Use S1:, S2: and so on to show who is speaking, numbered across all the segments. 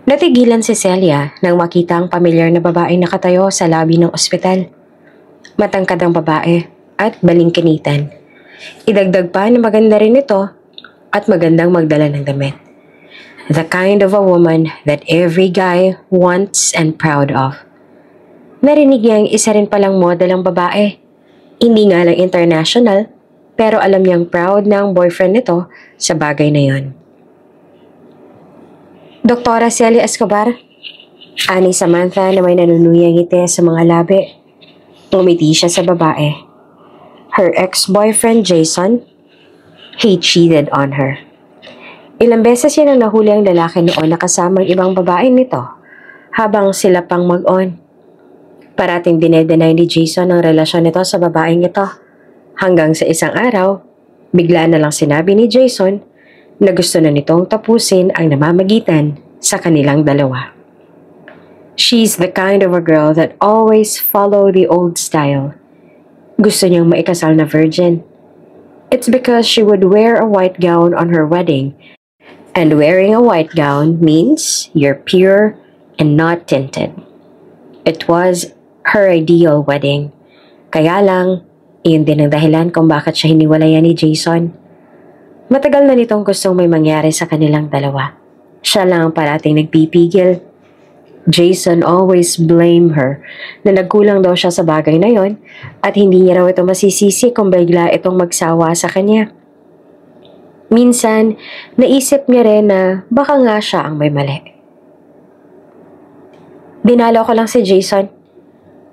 S1: Natigilan si Celia nang makita ang pamilyar na babaeng nakatayo sa labi ng ospital. Matangkad ang babae at balingkinitan. Idagdag pa na maganda rin ito at magandang magdala ng damit. The kind of a woman that every guy wants and proud of. Narinig niyang isa rin palang model ang babae. Hindi nga lang international, pero alam niyang proud na ang boyfriend nito sa bagay na yon. Doktora Celia Escobar, ani Samantha na may nanunuyang ngiti sa mga labi. Umiti siya sa babae. Her ex-boyfriend Jason, he cheated on her. Ilang beses yan ang nahuli ang lalaki noon na kasamang ibang babae nito habang sila pang mag-on. Parating dinedenay ni Jason ang relasyon nito sa babaeng ito. Hanggang sa isang araw, bigla na lang sinabi ni Jason na gusto na nitong tapusin ang namamagitan sa kanilang dalawa. She's the kind of a girl that always follow the old style. Gusto niyang maikasal na virgin. It's because she would wear a white gown on her wedding. And wearing a white gown means you're pure and not tinted. It was her ideal wedding. Kaya lang, iyon din ang dahilan kung bakit siya hiniwalayan ni Jason. Matagal na nitong gustong may mangyari sa kanilang dalawa. Siya lang ang parating nagpipigil. Jason always blamed her na nagkulang daw siya sa bagay na yon at hindi niya raw ito masisisi kung bigla itong magsawa sa kanya. Minsan, naisip niya rin na baka nga siya ang may mali. Dinalaw ko lang si Jason.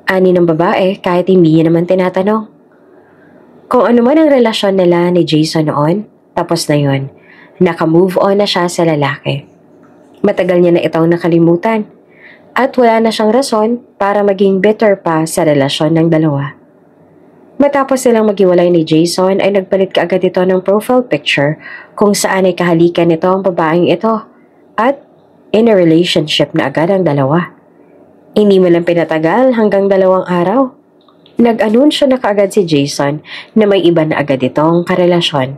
S1: Ani ng babae kahit hindi niya naman tinatanong. Kung ano man ang relasyon nila ni Jason noon, tapos na yon. Naka-move on na siya sa lalaki. Matagal niya na itong nakalimutan at wala na siyang rason para maging bitter pa sa relasyon ng dalawa. Matapos silang maghiwalay ni Jason ay nagpalit kaagad ito ng profile picture kung saan ay kahalikan nito ang babaeng ito at in a relationship na agad ang dalawa. Hindi mo lang pinatagal hanggang 2 araw. Nag-anunsyo na kaagad si Jason na may iba na agad itong karelasyon.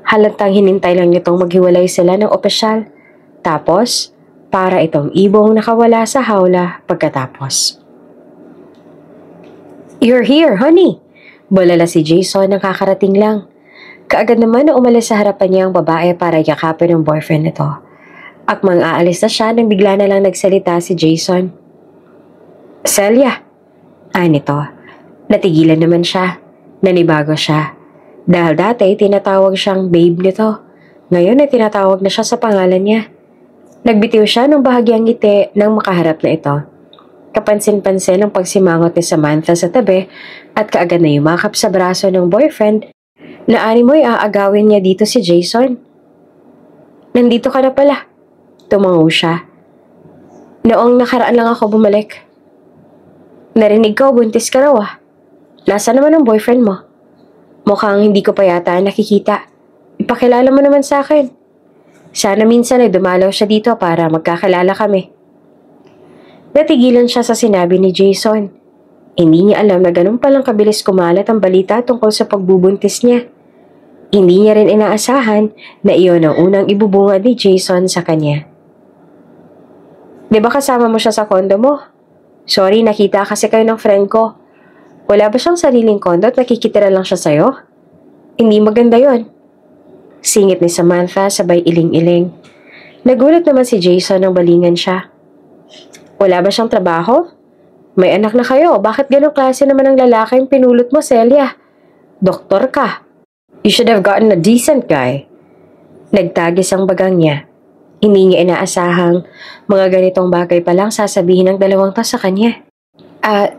S1: Halatang hinintay lang nitong maghiwalay sila ng opisyal. Tapos, para itong ibong nakawala sa hawla pagkatapos. You're here, honey! Bulala si Jason nang kakarating lang. Kaagad naman na umalis sa harapan niya ang babae para yakapin ang boyfriend nito. Akmang aalis na siya nang bigla na lang nagsalita si Jason. Celia! Nito. Natigilan naman siya. Nanibago siya. Dahil dati tinatawag siyang babe nito. Ngayon ay tinatawag na siya sa pangalan niya. Nagbitiw siya ng bahagyang ngiti nang makaharap na ito. Kapansin-pansin ang pagsimangot ni Samantha sa tabi at kaagad na yumakap sa braso ng boyfriend na ani mo'y aagawin niya dito si Jason. Nandito ka na pala. Tumango siya. Noong nakaraan lang ako bumalik. Narinig ko, buntis ka raw ah. Nasaan naman ang boyfriend mo? Mukhang hindi ko pa yata nakikita. Ipakilala mo naman sa akin. Sana minsan ay dumalaw siya dito para magkakilala kami. Natigilan siya sa sinabi ni Jason. Hindi niya alam na ganun palang kabilis kumalat ang balita tungkol sa pagbubuntis niya. Hindi niya rin inaasahan na iyon ang unang ibubunga ni Jason sa kanya. Di ba kasama mo siya sa kondo mo? Sorry, nakita kasi kayo ng friend ko. Wala ba siyang sariling kondo at nakikitira lang siya sa'yo? Hindi maganda yon. Singit ni Samantha sabay iling-iling. Nagulat naman si Jason nang balingan siya. Wala ba siyang trabaho? May anak na kayo. Bakit ganong klase naman ang lalaki yung pinulot mo, Celia? Doktor ka. You should have gotten a decent guy. Nagtagis ang bagang niya. Hindi niya inaasahang mga ganitong bagay pa lang sasabihin ng dalawang to sa kanya.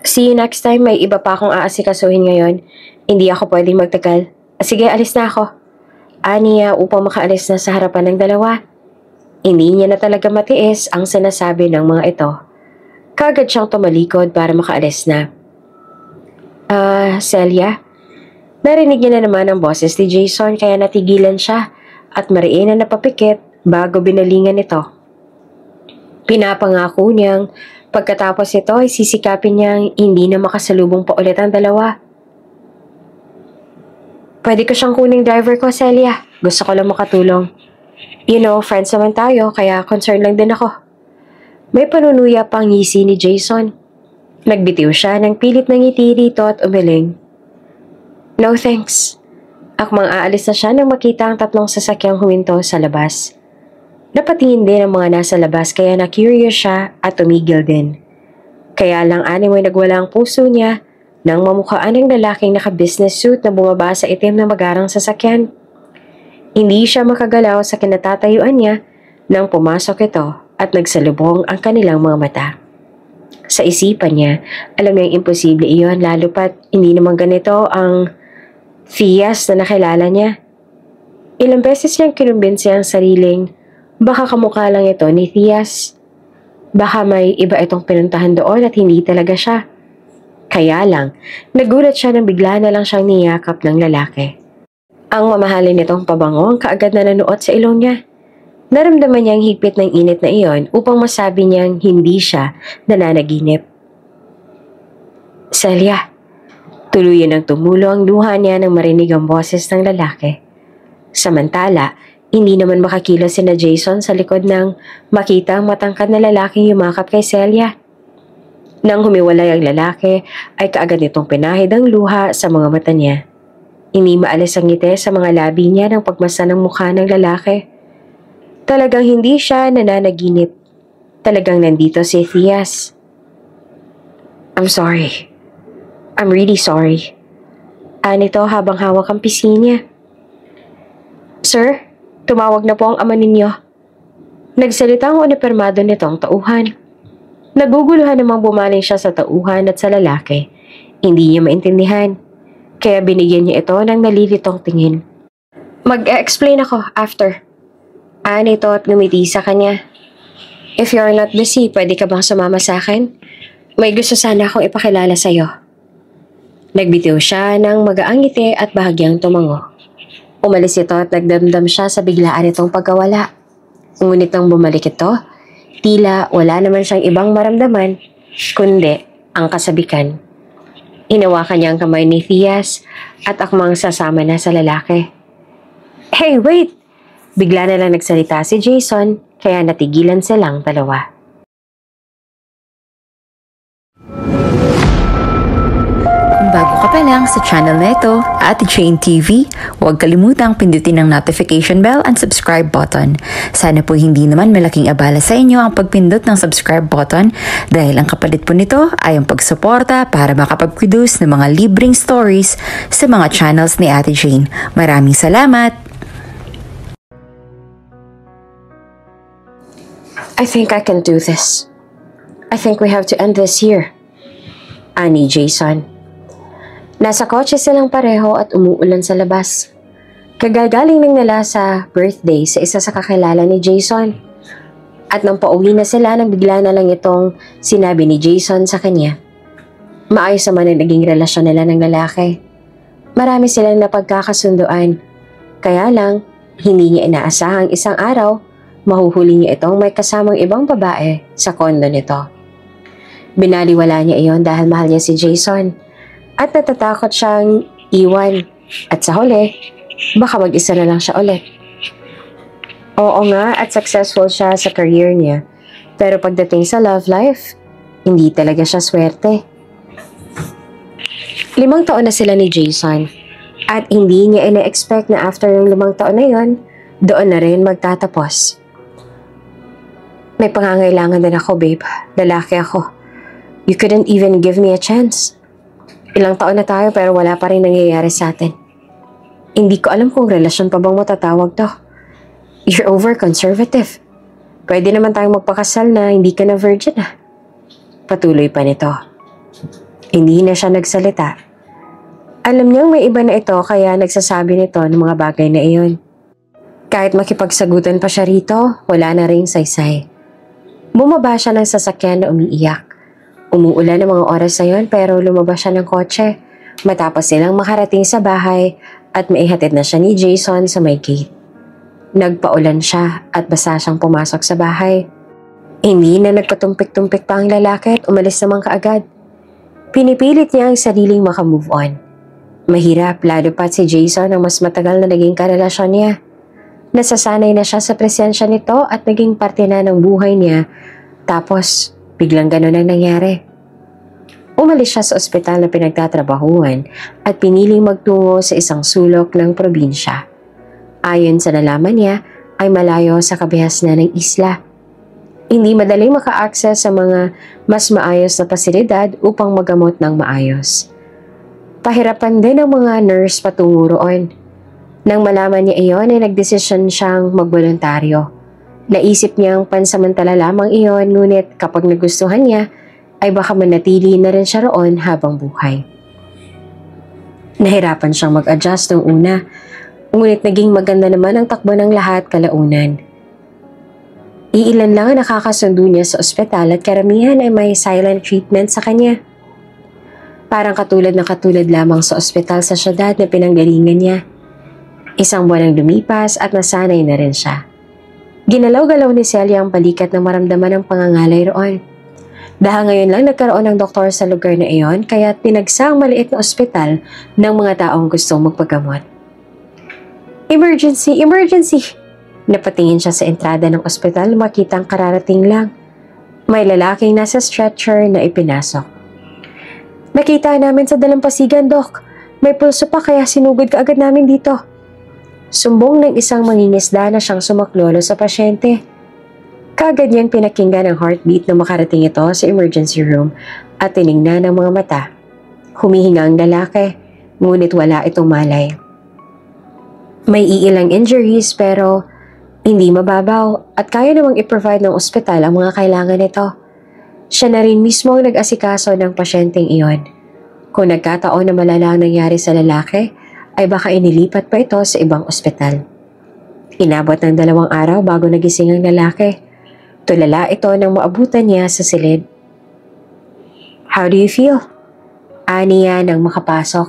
S1: See you next time. May iba pa akong aasikasuhin ngayon. Hindi ako pwedeng magtagal. Sige, alis na ako. Niya upang makaalis na sa harapan ng dalawa. Hindi niya na talaga matiis ang sinasabi ng mga ito. Kagad siyang tumalikod para makaalis na. Celia? Narinig niya na naman ang boses ni Jason kaya natigilan siya at mariin na napapikit bago binalingan ito. Pinapangako niyang pagkatapos ito ay sisikapin niyang hindi na makasalubong pa ulit ang dalawa. Pwede ko siyang kuning driver ko, Celia. Gusto ko lang makatulong. You know, friends naman tayo, kaya concerned lang din ako. May panunuya pang ngisi ni Jason. Nagbitiw siya ng pilit na ngiti rito at umiling. No thanks. Akmang aalis na siya nang makita ang tatlong sasakyang huminto sa labas. Napatingin din ang mga nasa labas kaya na-curious siya at tumigil din. Kaya lang animoy nagwala ang puso niya nang mamukhaan ng lalaking naka-business suit na bumaba sa itim na magarang sasakyan. Hindi siya makagalaw sa kinatatayuan niya nang pumasok ito at nagsalubong ang kanilang mga mata. Sa isipan niya, alam niyang imposible iyon lalo pat hindi naman ganito ang Thias na nakilala niya. Ilang beses niyang kinumbinsi ang sariling baka kamukha lang ito ni Thias. Baka may iba itong pinuntahan doon at hindi talaga siya. Kaya lang, nagulat siya nang bigla na lang siyang niyakap ng lalaki. Ang mamahalin nitong pabango ang kaagad na nanuot sa ilong niya. Naramdaman niyang higpit ng init na iyon upang masabi niyang hindi siya nananaginip. Celia, tuluyan ang tumulo ang luha niya nang marinig ang boses ng lalaki. Samantala, hindi naman makakilos sina Jason sa likod nang makita ang matangkad na lalaking yumakap kay Celia. Nang humiwalay ang lalaki, ay kaagad nitong pinahid ang luha sa mga mata niya. Hindi maalis ang ngiti sa mga labi niya ng pagmasa ng mukha ng lalaki. Talagang hindi siya nananaginip. Talagang nandito si Thias. I'm sorry. I'm really sorry. Anito habang hawak ang pisngi niya. Sir, tumawag na po ang ama ninyo. Nagsalita ang unipermado nitong tauhan. Naguguluhan namang bumaling siya sa tauhan at sa lalaki. Hindi niya maintindihan. Kaya binigyan niya ito ng nalilitong tingin. Mag-explain ako after. Anito at ngumiti sa kanya. If you're not busy, pwede ka bang sumama sa akin? May gusto sana akong ipakilala sa'yo. Nagbitiw siya ng magaang ngiti at bahagyang tumango. Umalis ito at nagdamdam siya sa biglaan itong pagkawala. Ngunit nang bumalik ito, tila wala naman siyang ibang maramdaman, kundi ang kasabikan. Hinawakan niya ang kamay ni Thias at akmang sasama na sa lalaki. Hey, wait! Bigla na lang nagsalita si Jason, kaya natigilan silang dalawa.
S2: Kung bago ka pa lang sa channel na ito, Ate Jane TV, huwag kalimutang pindutin ang notification bell and subscribe button. Sana po hindi naman malaking abala sa inyo ang pagpindot ng subscribe button dahil ang kapalit po nito ay ang pagsuporta para makapag-produce ng mga libreng stories sa mga channels ni Ate Jane. Maraming salamat!
S1: I think I can do this. I think we have to end this here. Ani Jason. Nasa kotse silang pareho at umuulan sa labas. Kagagaling lang nila sa birthday sa isa sa kakilala ni Jason. At nang pauwi na sila nang bigla na lang itong sinabi ni Jason sa kanya. Maayos naman ang naging relasyon nila ng lalaki. Marami silang napagkakasunduan. Kaya lang, hindi niya inaasahang isang araw, mahuhuli niya itong may kasamang ibang babae sa kondo nito. Binaliwala niya iyon dahil mahal niya si Jason at natatakot siyang iwan at sa huli, baka mag-isa na lang siya ulit. Oo nga at successful siya sa career niya pero pagdating sa love life, hindi talaga siya swerte. 5 taon na sila ni Jason at hindi niya ina-expect na after yung 5 taon na yon, doon na rin magtatapos. May pangangailangan din ako, babe. Lalaki ako. You couldn't even give me a chance. Ilang taon na tayo pero wala pa rin nangyayari sa atin. Hindi ko alam kung relasyon pa bang matatawag to. You're over-conservative. Pwede naman tayong magpakasal na hindi ka na virgin ah. Patuloy pa nito. Hindi na siya nagsalita. Alam niyang may iba na ito kaya nagsasabi nito ng mga bagay na iyon. Kahit makipagsagutan pa siya rito, wala na ring saysay. Bumaba siya ng sasakyan na umiiyak. Umuulan ng mga oras na yon pero lumabas siya ng kotse matapos silang makarating sa bahay at maihatid na siya ni Jason sa may gate. Nagpaulan siya at basa siyang pumasok sa bahay. Hindi na nagpatumpik-tumpik pa ang lalaki at umalis naman kaagad. Pinipilit niya ang sariling makamove on. Mahirap lalo pat si Jason ang mas matagal na naging karelasyon niya. Nasasanay na siya sa presensya nito at naging parte na ng buhay niya Tapos, biglang ganun ang nangyari. Umalis siya sa ospital na pinagtatrabahuan at piniling magtungo sa isang sulok ng probinsya. Ayon sa nalaman niya, ay malayo sa kabihasnan ng isla. Hindi madaling maka-access sa mga mas maayos na pasilidad upang magamot ng maayos. Pahirapan din ang mga nurse patungo roon. Nang malaman niya iyon ay nagdesisyon siyang magboluntaryo. Naisip niyang pansamantala lamang iyon, ngunit kapag nagustuhan niya ay baka manatili na rin siya roon habang buhay. Nahirapan siyang mag-adjust ng una, ngunit naging maganda naman ang takbo ng lahat kalaunan. Iilan lang ang nakakasundo niya sa ospital at karamihan ay may silent treatment sa kanya. Parang katulad lamang sa ospital sa syudad na pinanggalingan niya. Isang buwan ang lumipas at nasanay na rin siya. Ginalaw-galaw ni Celia ang balikat na maramdaman ang pangangalay roon. Dahil ngayon lang nagkaroon ng doktor sa lugar na iyon, kaya tinagsa ang maliit na ospital ng mga taong gustong magpagamot. Emergency! Emergency! Napatingin siya sa entrada ng ospital, makitang kararating lang. May lalaking nasa stretcher na ipinasok. Nakita namin sa dalampasigan, Doc. May pulso pa kaya sinugod ka agad namin dito. Sumbong ng isang mangingisda na siyang sumaklolo sa pasyente. Kaagad niyang pinakinggan ang heartbeat na makarating ito sa emergency room at tiningnan ang mga mata. Humihinga ang lalaki, ngunit wala itong malay. May iilang injuries pero hindi mababaw at kaya namang i-provide ng ospital ang mga kailangan nito. Siya na rin mismo ang nag-asikaso ng pasyenteng iyon. Kung nagkataon na malala ang nangyari sa lalaki, ay baka inilipat pa ito sa ibang ospital. Inabot ng 2 araw bago nagising ang lalaki. Tulala ito nang maabutan niya sa silid. How do you feel? Ani niya nang makapasok.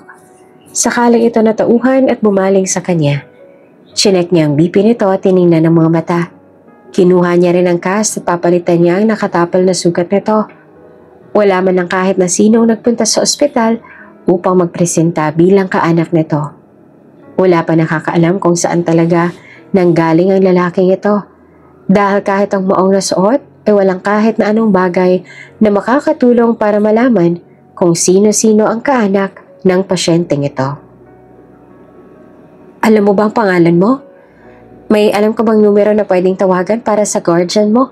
S1: Sakaling ito natauhan at bumaling sa kanya. Chinek niya ang BP nito at tiningnan ng mga mata. Kinuha niya rin ang cast at papalitan niya ang nakatapal na sugat nito. Wala man lang kahit na sinong nagpunta sa ospital upang magpresenta bilang kaanak nito. Wala pa nakakaalam kung saan talaga nanggaling ang lalaking ito. Dahil kahit ang maong na suot ay walang kahit na anong bagay na makakatulong para malaman kung sino-sino ang kaanak ng pasyenteng ito. Alam mo ba ang pangalan mo? May alam ka bang numero na pwedeng tawagan para sa guardian mo?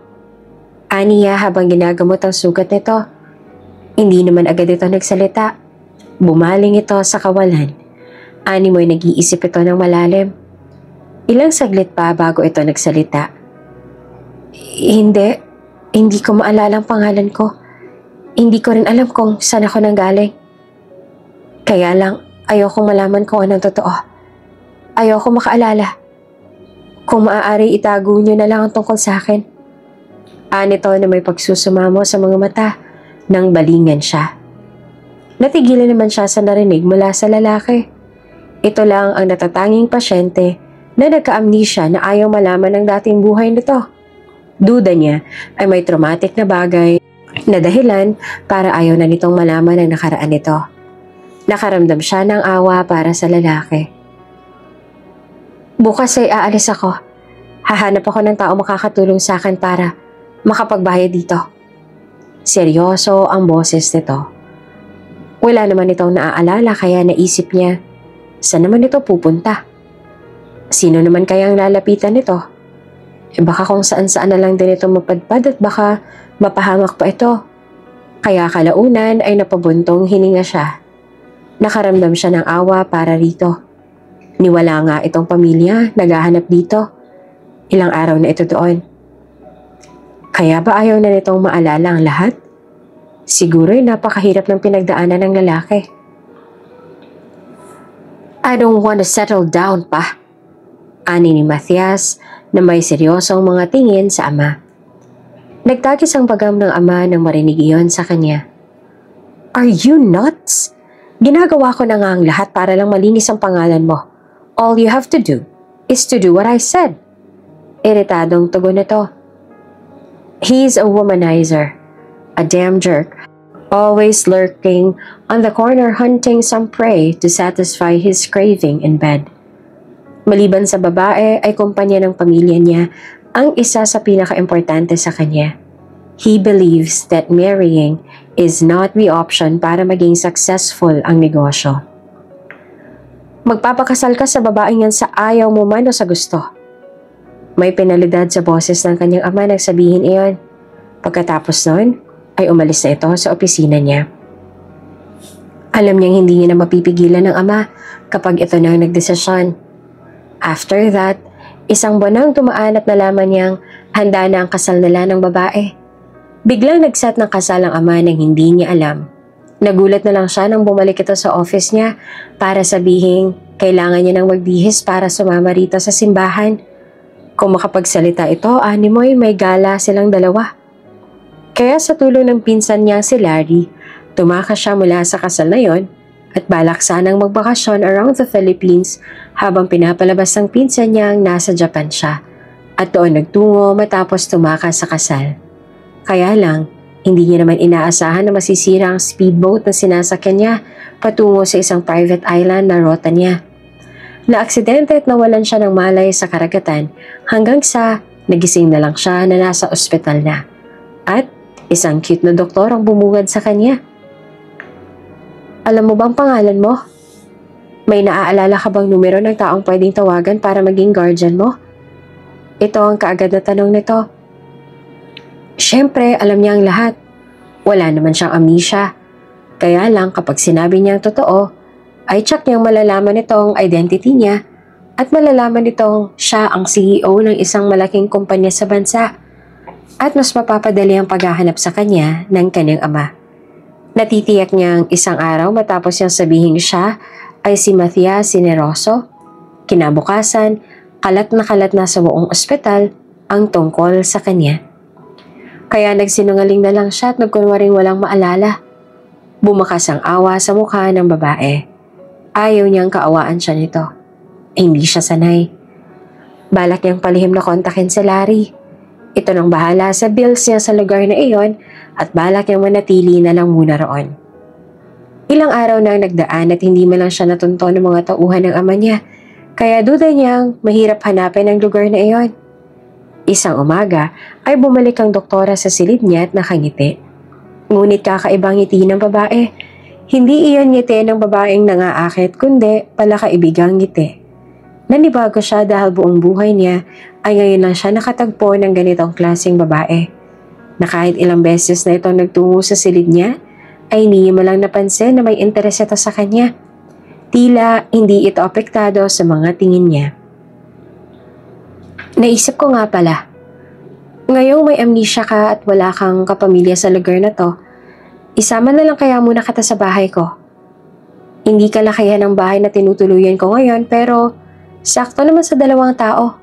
S1: Ani niya habang ginagamot ang sugat nito. Hindi naman agad ito nagsalita. Bumaling ito sa kawalan. Ani mo'y nag-iisip ito ng malalim. Ilang saglit pa bago ito nagsalita. Hindi ko maalala ang pangalan ko. Hindi ko rin alam kung saan ako nanggaling. Kaya lang, ayokong malaman kung anong totoo. Ayoko makaalala. Kung maaari itago niyo na lang ang tungkol sa akin. Anito na may pagsusumamo sa mga mata nang balingan siya. Natigilan naman siya sa narinig mula sa lalaki. Ito lang ang natatanging pasyente na nagka-amnesia na ayaw malaman ang dating buhay nito. Duda niya ay may traumatic na bagay na dahilan para ayaw na nitong malaman ang nakaraan nito. Nakaramdam siya ng awa para sa lalaki. Bukas ay aalis ako. Hahanap ako ng tao makakatulong sa akin para makapagbayad dito. Seryoso ang boses nito. Wala naman itong naaalala kaya naisip niya, saan naman ito pupunta? Sino naman kayang lalapitan nito? Baka kung saan-saan na lang din ito mapadpad at baka mapahamak pa ito. Kaya kalaunan ay napabuntong hininga siya. Nakaramdam siya ng awa para rito. Niwala nga itong pamilya, naghahanap dito. Ilang araw na ito doon. Kaya ba ayaw na nitong maalala ang lahat? Siguro'y napakahirap ng pinagdaanan ng lalaki. I don't want to settle down pa. Ani ni Matthias na may seryosong mga tingin sa ama. Nagtagis ang pagam ng ama nang marinig iyon sa kanya. Are you nuts? Ginagawa ko na nga ang lahat para lang malinis ang pangalan mo. All you have to do is to do what I said. Iritadong tugon nito. He's a womanizer. A damn jerk. Always lurking on the corner hunting some prey to satisfy his craving in bed. Maliban sa babae ay kumpanya ng pamilya niya ang isa sa pinaka-importante sa kanya. He believes that marrying is not the option para maging successful ang negosyo. Magpapakasal ka sa babaeng yan sa ayaw mo man o sa gusto. May penalidad sa boses ng kanyang ama nang sabihin iyon. Pagkatapos nun, ay umalis na ito sa opisina niya. Alam niyang hindi niya na mapipigilan ng ama kapag ito na ang nagdesisyon. After that, isang buwan nang tumaan at nalaman niyang handa na ang kasal nila ng babae. Biglang nagset ng kasal ang ama nang hindi niya alam. Nagulat na lang siya nang bumalik ito sa office niya para sabihin kailangan niya nang magbihis para sumama rito sa simbahan. Kung makapagsalita ito, animoy may gala silang dalawa. Kaya sa tulong ng pinsan niyang si Larry, tumakas siya mula sa kasal na yon at balak sanang magbakasyon around the Philippines habang pinapalabas ng pinsan niyang nasa Japan siya at doon nagtungo matapos tumakas sa kasal. Kaya lang, hindi niya naman inaasahan na masisira ang speedboat na sinasakyan niya patungo sa isang private island na rota niya. Naaksidente at nawalan siya ng malay sa karagatan hanggang sa nagising na lang siya na nasa ospital na. At isang cute na doktor ang bumungad sa kanya. Alam mo bang pangalan mo? May naaalala ka bang numero ng taong pwedeng tawagan para maging guardian mo? Ito ang kaagad na tanong nito. Siyempre, alam niya ang lahat. Wala naman siyang amnesia. Kaya lang kapag sinabi niyang totoo, ay tsak niyang malalaman itong identity niya at malalaman itong siya ang CEO ng isang malaking kumpanya sa bansa at mas mapapadali ang paghahanap sa kanya ng kanyang ama. Natitiyak niyang isang araw matapos niyang sabihin siya ay si Matthias Sineroso. Kinabukasan, kalat na sa buong ospital ang tungkol sa kanya. Kaya nagsinungaling na lang siya at nagkunwaring walang maalala. Bumakas ang awa sa mukha ng babae. Ayaw niyang kaawaan siya nito. Hindi siya sanay. Balak niyang palihim na kontakin si Larry. Ito nang bahala sa bills niya sa lugar na iyon at balak niyang manatili na lang muna roon. Ilang araw na nagdaan at hindi man lang siya natunto ng mga tauhan ng ama niya, kaya duda niyang mahirap hanapin ang lugar na iyon. Isang umaga ay bumalik ang doktora sa silid niya at nakangiti. Ngunit kakaibang ngiti ng babae. Hindi iyon ngiti ng babaeng nangaakit kundi palakaibigang ngiti. Nanibago siya dahil buong buhay niya ay ngayon lang siya nakatagpo ng ganitong klaseng babae. Na kahit ilang beses na itong nagtungo sa silid niya, ay hindi mo lang napansin na may interes ito sa kanya. Tila hindi ito apektado sa mga tingin niya. Naisip ko nga pala, ngayong may amnesia ka at wala kang kapamilya sa lugar na to, isama na lang kaya muna kita sa bahay ko. Hindi kalakihan ng bahay na tinutuluyan ko ngayon pero sakto naman sa 2 tao.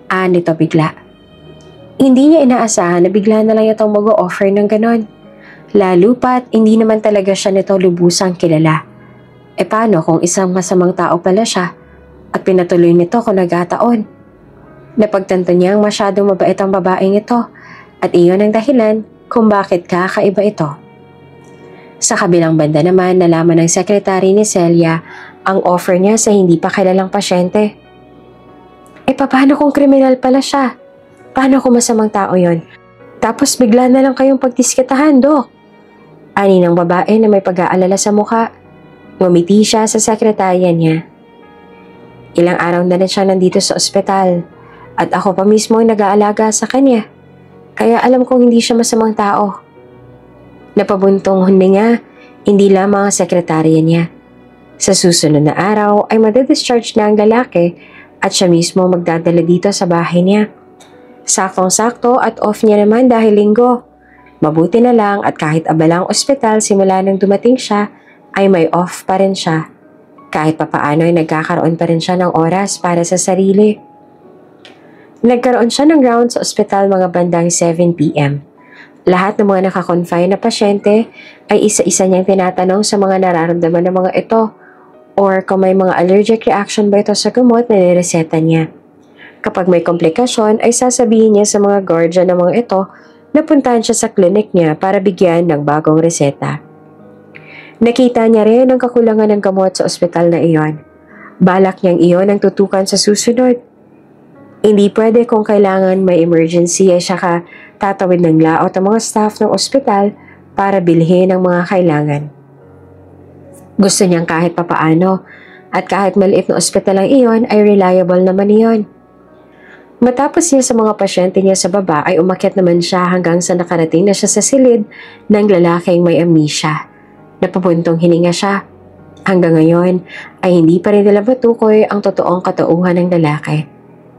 S1: Nito bigla. Hindi niya inaasahan na bigla na lang itong mag-o-offer ng ganon. Lalo pat hindi naman talaga siya nito lubusang kilala. E paano kung isang masamang tao pala siya at pinatuloy nito kung nagkataon? Napagtanto niyang masyadong mabait ang babaeng ito at iyon ang dahilan kung bakit kakaiba ito. Sa kabilang banda naman, nalaman ng sekretary ni Celia ang offer niya sa hindi pa kilalang pasyente. Paano kung kriminal pala siya? Paano kung masamang tao yon? Tapos bigla na lang kayong pagdiskitahan, Dok. Ani ng babae na may pag-aalala sa mukha. Ngumiti siya sa sekretarya niya. Ilang araw na rin siya nandito sa ospital. At ako pa mismo ang nag-aalaga sa kanya. Kaya alam kong hindi siya masamang tao. Napabuntong huninga, hindi lamang ang sekretarya niya. Sa susunod na araw ay madidischarge na ang lalaki at siya mismo magdadala dito sa bahay niya. Saktong-sakto at off niya naman dahil linggo. Mabuti na lang at kahit abalang ospital simula nang dumating siya ay may off pa rin siya. Kahit papaano ay nagkakaroon pa rin siya ng oras para sa sarili. Nagkaroon siya ng round sa ospital mga bandang 7 p.m. Lahat ng mga nakakonfine na pasyente ay isa-isa niyang tinatanong sa mga nararamdaman ng mga ito or kung may mga allergic reaction ba ito sa gamot na nireseta niya. Kapag may komplikasyon ay sasabihin niya sa mga guardian ng mga ito na puntahan siya sa klinik niya para bigyan ng bagong reseta. Nakita niya rin ang kakulangan ng gamot sa ospital na iyon. Balak niyang iyon ang tutukan sa susunod. Hindi pwede kung kailangan may emergency ay saka tatawid ng laot ang mga staff ng ospital para bilhin ang mga kailangan. Gusto niyang kahit papaano at kahit maliit na ospital lang iyon ay reliable naman iyon. Matapos niya sa mga pasyente niya sa baba ay umakyat naman siya hanggang sa nakarating na siya sa silid ng lalaking may amnesia. Napapuntong hininga siya. Hanggang ngayon ay hindi pa rin nila matukoy ang totoong katauhan ng lalaki.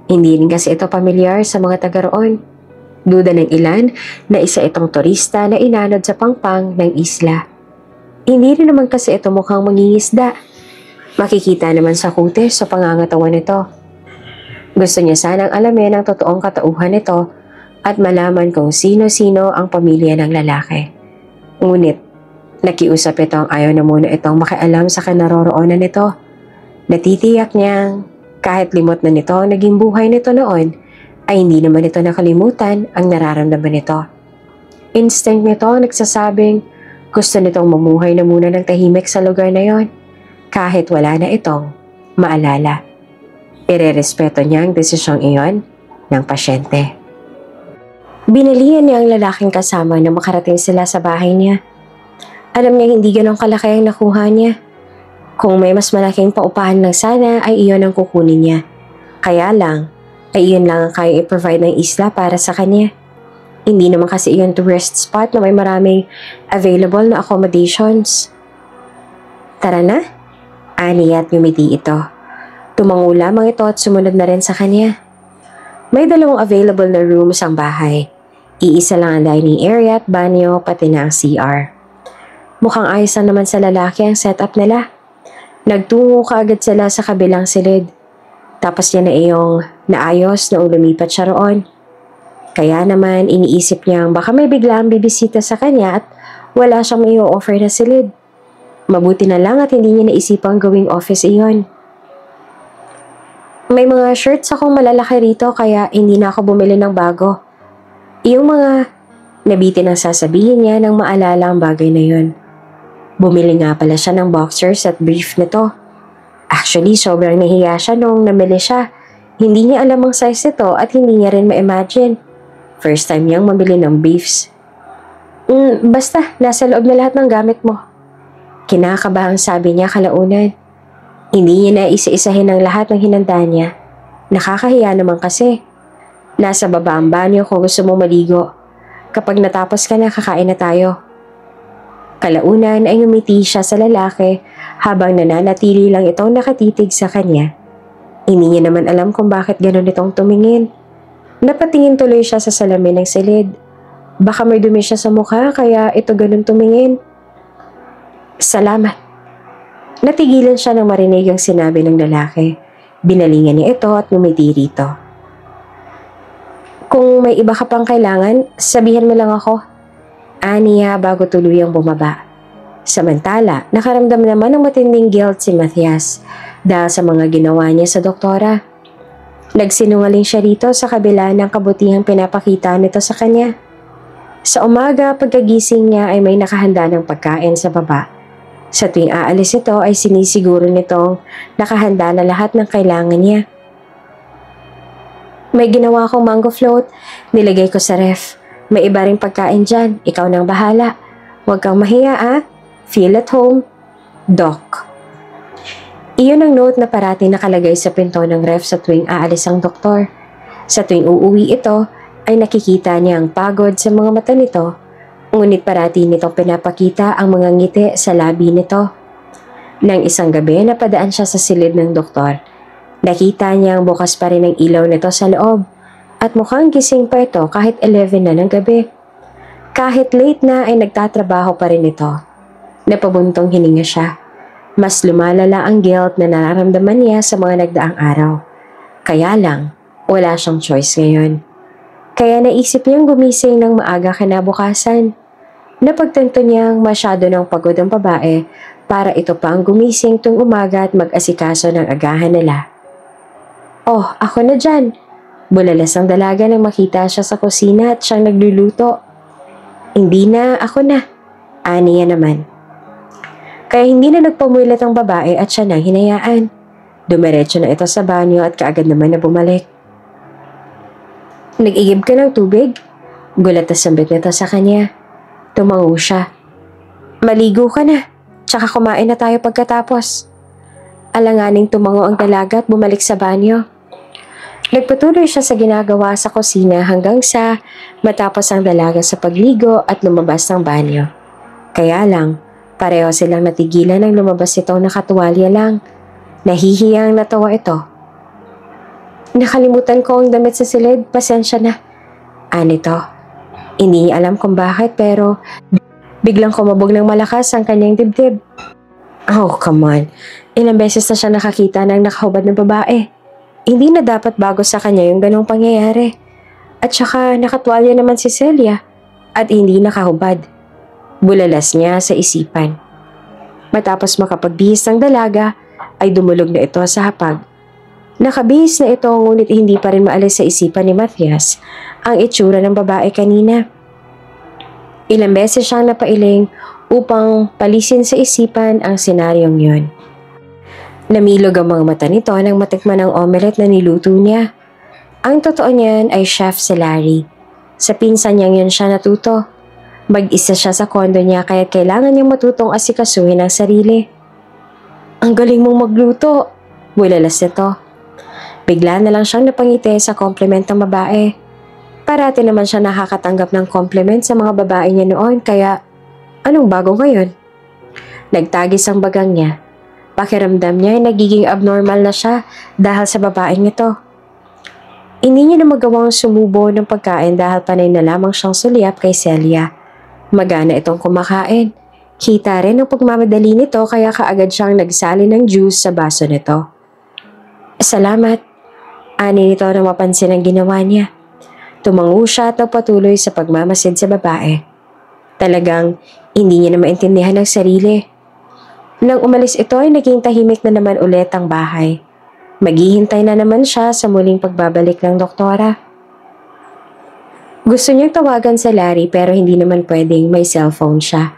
S1: Hindi rin kasi ito pamilyar sa mga taga roon. Duda ng ilan na isa itong turista na inanod sa pangpang ng isla. Hindi rin naman kasi ito mukhang mangingisda. Makikita naman sa kutis sa pangangatawan nito. Gusto niya sanang alamin ang totoong katauhan nito at malaman kung sino-sino ang pamilya ng lalaki. Ngunit, nakiusap itong ayaw na muna itong makialam sa kinaroroonan nito. Natitiyak niyang kahit limot na nito ang naging buhay nito noon, ay hindi naman ito nakalimutan ang nararamdaman nito. Instinct nito nagsasabing gusto nitong mamuhay na muna ng tahimik sa lugar na yon, kahit wala na itong maalala. Irerespeto niya ang desisyong iyon ng pasyente. Binalihan niya ang lalaking kasama na makarating sila sa bahay niya. Alam niya hindi ganong kalaki ang nakuha niya. Kung may mas malaking paupahan lang sana ay iyon ang kukunin niya. Kaya lang, ay iyon lang ang kaya i-provide ng isla para sa kanya. Hindi naman kasi iyon tourist spot na may maraming available na accommodations. Tara na, ani at ngumiti ito. Tumango lamang ito at sumunod na rin sa kanya. May 2 available na rooms ang bahay. Iisa lang ang dining area at banyo pati na ang CR. Mukhang ayos na naman sa lalaki ang setup nila. Nagtungo kaagad sila sa kabilang silid. Tapos niya na iyong naayos noong lumipat siya roon. Kaya naman iniisip niyang baka may biglang bibisita sa kanya at wala siyang may offer na silid. Mabuti na lang at hindi niya naisipang gawing office iyon. May mga shirts akong malalaki rito kaya hindi na ako bumili ng bago. Iyong mga nabitin ang sasabihin niya nang maalala ang bagay na yun. Bumili nga pala siya ng boxers at brief nito. Actually, sobrang nahiya siya nung namili siya. Hindi niya alam ang size nito at hindi niya rin ma-imagine. First time niyang mamili ng briefs. Basta, nasa loob na lahat ng gamit mo. Kinakabahang sabi niya kalaunan. Hindi niya na isa-isahin ang lahat ng hinanda niya. Nakakahiya naman kasi. Nasa baba ang banyo kung gusto mo maligo. Kapag natapos ka na, kakain na tayo. Kalaunan ay ngumiti siya sa lalaki habang nananatili lang itong nakatitig sa kanya. Hindi niya naman alam kung bakit ganun itong tumingin. Napatingin tuloy siya sa salamin ng silid. Baka may dumi siya sa mukha kaya ito ganun tumingin. Salamat. Natigilan siya nang marinig ang sinabi ng lalaki. Binalingan niya ito at ngumiti rito. Kung may iba ka pang kailangan, sabihan mo lang ako. Aniya bago tuluyang bumaba. Samantala, nakaramdam naman ng matinding guilt si Matthias dahil sa mga ginawa niya sa doktora. Nagsinungaling siya rito sa kabila ng kabutihang pinapakita nito sa kanya. Sa umaga, pagkagising niya ay may nakahanda ng pagkain sa baba. Sa tuwing aalis ito ay sinisiguro nitong nakahanda na lahat ng kailangan niya. May ginawa akong mango float, nilagay ko sa ref. May iba ring pagkain dyan, ikaw nang bahala. Huwag kang mahiya Feel at home, Doc. Iyon ang note na parating nakalagay sa pinto ng ref sa tuwing aalis ang doktor. Sa tuwing uuwi ito, ay nakikita niya ang pagod sa mga mata nito. Ngunit parati nitong pinapakita ang mga ngiti sa labi nito. Nang isang gabi, napadaan siya sa silid ng doktor. Nakita niyang bukas pa rin ang ilaw nito sa loob at mukhang gising pa ito kahit 11 na ng gabi. Kahit late na ay nagtatrabaho pa rin ito. Napabuntong hininga siya. Mas lumalala ang guilt na nararamdaman niya sa mga nagdaang araw. Kaya lang, wala siyang choice ngayon. Kaya naisip niyang gumising ng maaga kinabukasan. Napagtanto niyang masyado ng pagod ang babae para ito pa ang gumising tuwing umaga at mag-asikaso ng agahan nila. Oh, ako na dyan. Bulalas ang dalaga nang makita siya sa kusina at siyang nagluluto. Hindi na, ako na. Aniya naman. Kaya hindi na nagpamulat ang babae at siya nang hinayaan. Dumiretso na ito sa banyo at kaagad naman na bumalik. Nag-igib ka ng tubig? Gulat na sambit nito sa kanya. Tumango siya. Maligo ka na, tsaka kumain na tayo pagkatapos. Alanganing tumango ang dalaga at bumalik sa banyo. Nagpatuloy siya sa ginagawa sa kusina hanggang sa matapos ang dalaga sa pagligo at lumabas ng banyo. Kaya lang, pareho silang natigilan nang lumabas itong nakatuwalya lang. Nahihiyang natawa ito. Nakalimutan ko ang damit sa silid, pasensya na. Anito, hindi niya alam kung bakit pero biglang kumabog ng malakas ang kanyang dibdib. Oh, come on. Ilang beses na siya nakakita ng nakahubad na babae. Hindi na dapat bago sa kanya yung ganong pangyayari. At saka nakatwalya naman si Celia at hindi nakahubad. Bulalas niya sa isipan. Matapos makapagbihis ng dalaga ay dumulog na ito sa hapag. Nakabihis na ito ngunit hindi pa rin maalis sa isipan ni Matthias ang itsura ng babae kanina. Ilang beses siyang napailing upang palisin sa isipan ang senaryong yon. Namilog ang mga mata nito nang matikman ang omelette na niluto niya. Ang totoo niyan ay chef si Larry. Sa pinsan niyang yun siya natuto. Mag-isa siya sa kondo niya kaya kailangan niyang matutong asikasuhin ang sarili. Ang galing mong magluto, bulalas nito. Bigla na lang siyang napangiti sa compliment ng babae. Parati naman siya nakakatanggap ng compliment sa mga babae niya noon kaya anong bago ngayon? Nagtagis ang bagang niya. Pakiramdam niya ay nagiging abnormal na siya dahil sa babaeng ito. Hindi niya na magawang sumubo ng pagkain dahil panay na lamang siyang sulyap kay Celia. Magana itong kumakain. Kita rin ang pagmamadali nito kaya kaagad siyang nagsali ng juice sa baso nito. Salamat. Ani nito na mapansin ang ginawa niya. Tumango siya at patuloy sa pagmamasid sa babae. Talagang hindi niya na maintindihan ang sarili. Nang umalis ito ay naging tahimik na naman ulit ang bahay. Maghihintay na naman siya sa muling pagbabalik ng doktora. Gusto niyang tawagan sa Larry pero hindi naman pwedeng may cellphone siya.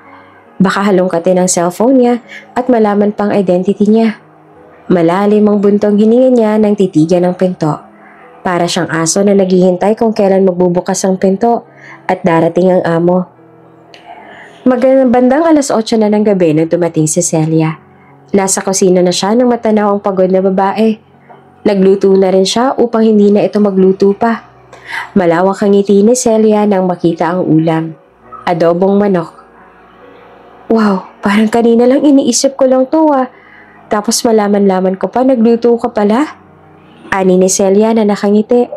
S1: Baka halongkatin ang cellphone niya at malaman pang identity niya. Malalim ang buntong hininga niya nang titigan ng pinto. Para siyang aso na naghihintay kung kailan magbubukas ang pinto at darating ang amo. Bandang 8:00 na ng gabi nang dumating si Celia. Nasa kusina na siya nang matanaw ang pagod na babae. Nagluto na rin siya upang hindi na ito magluto pa. Malawak ang ngiti ni Celia nang makita ang ulam. Adobong manok. Wow, parang kanina lang iniisip ko lang to ah. Tapos malaman-laman ko pa nagluto ka pala. Ani ni Celia na nakangiti.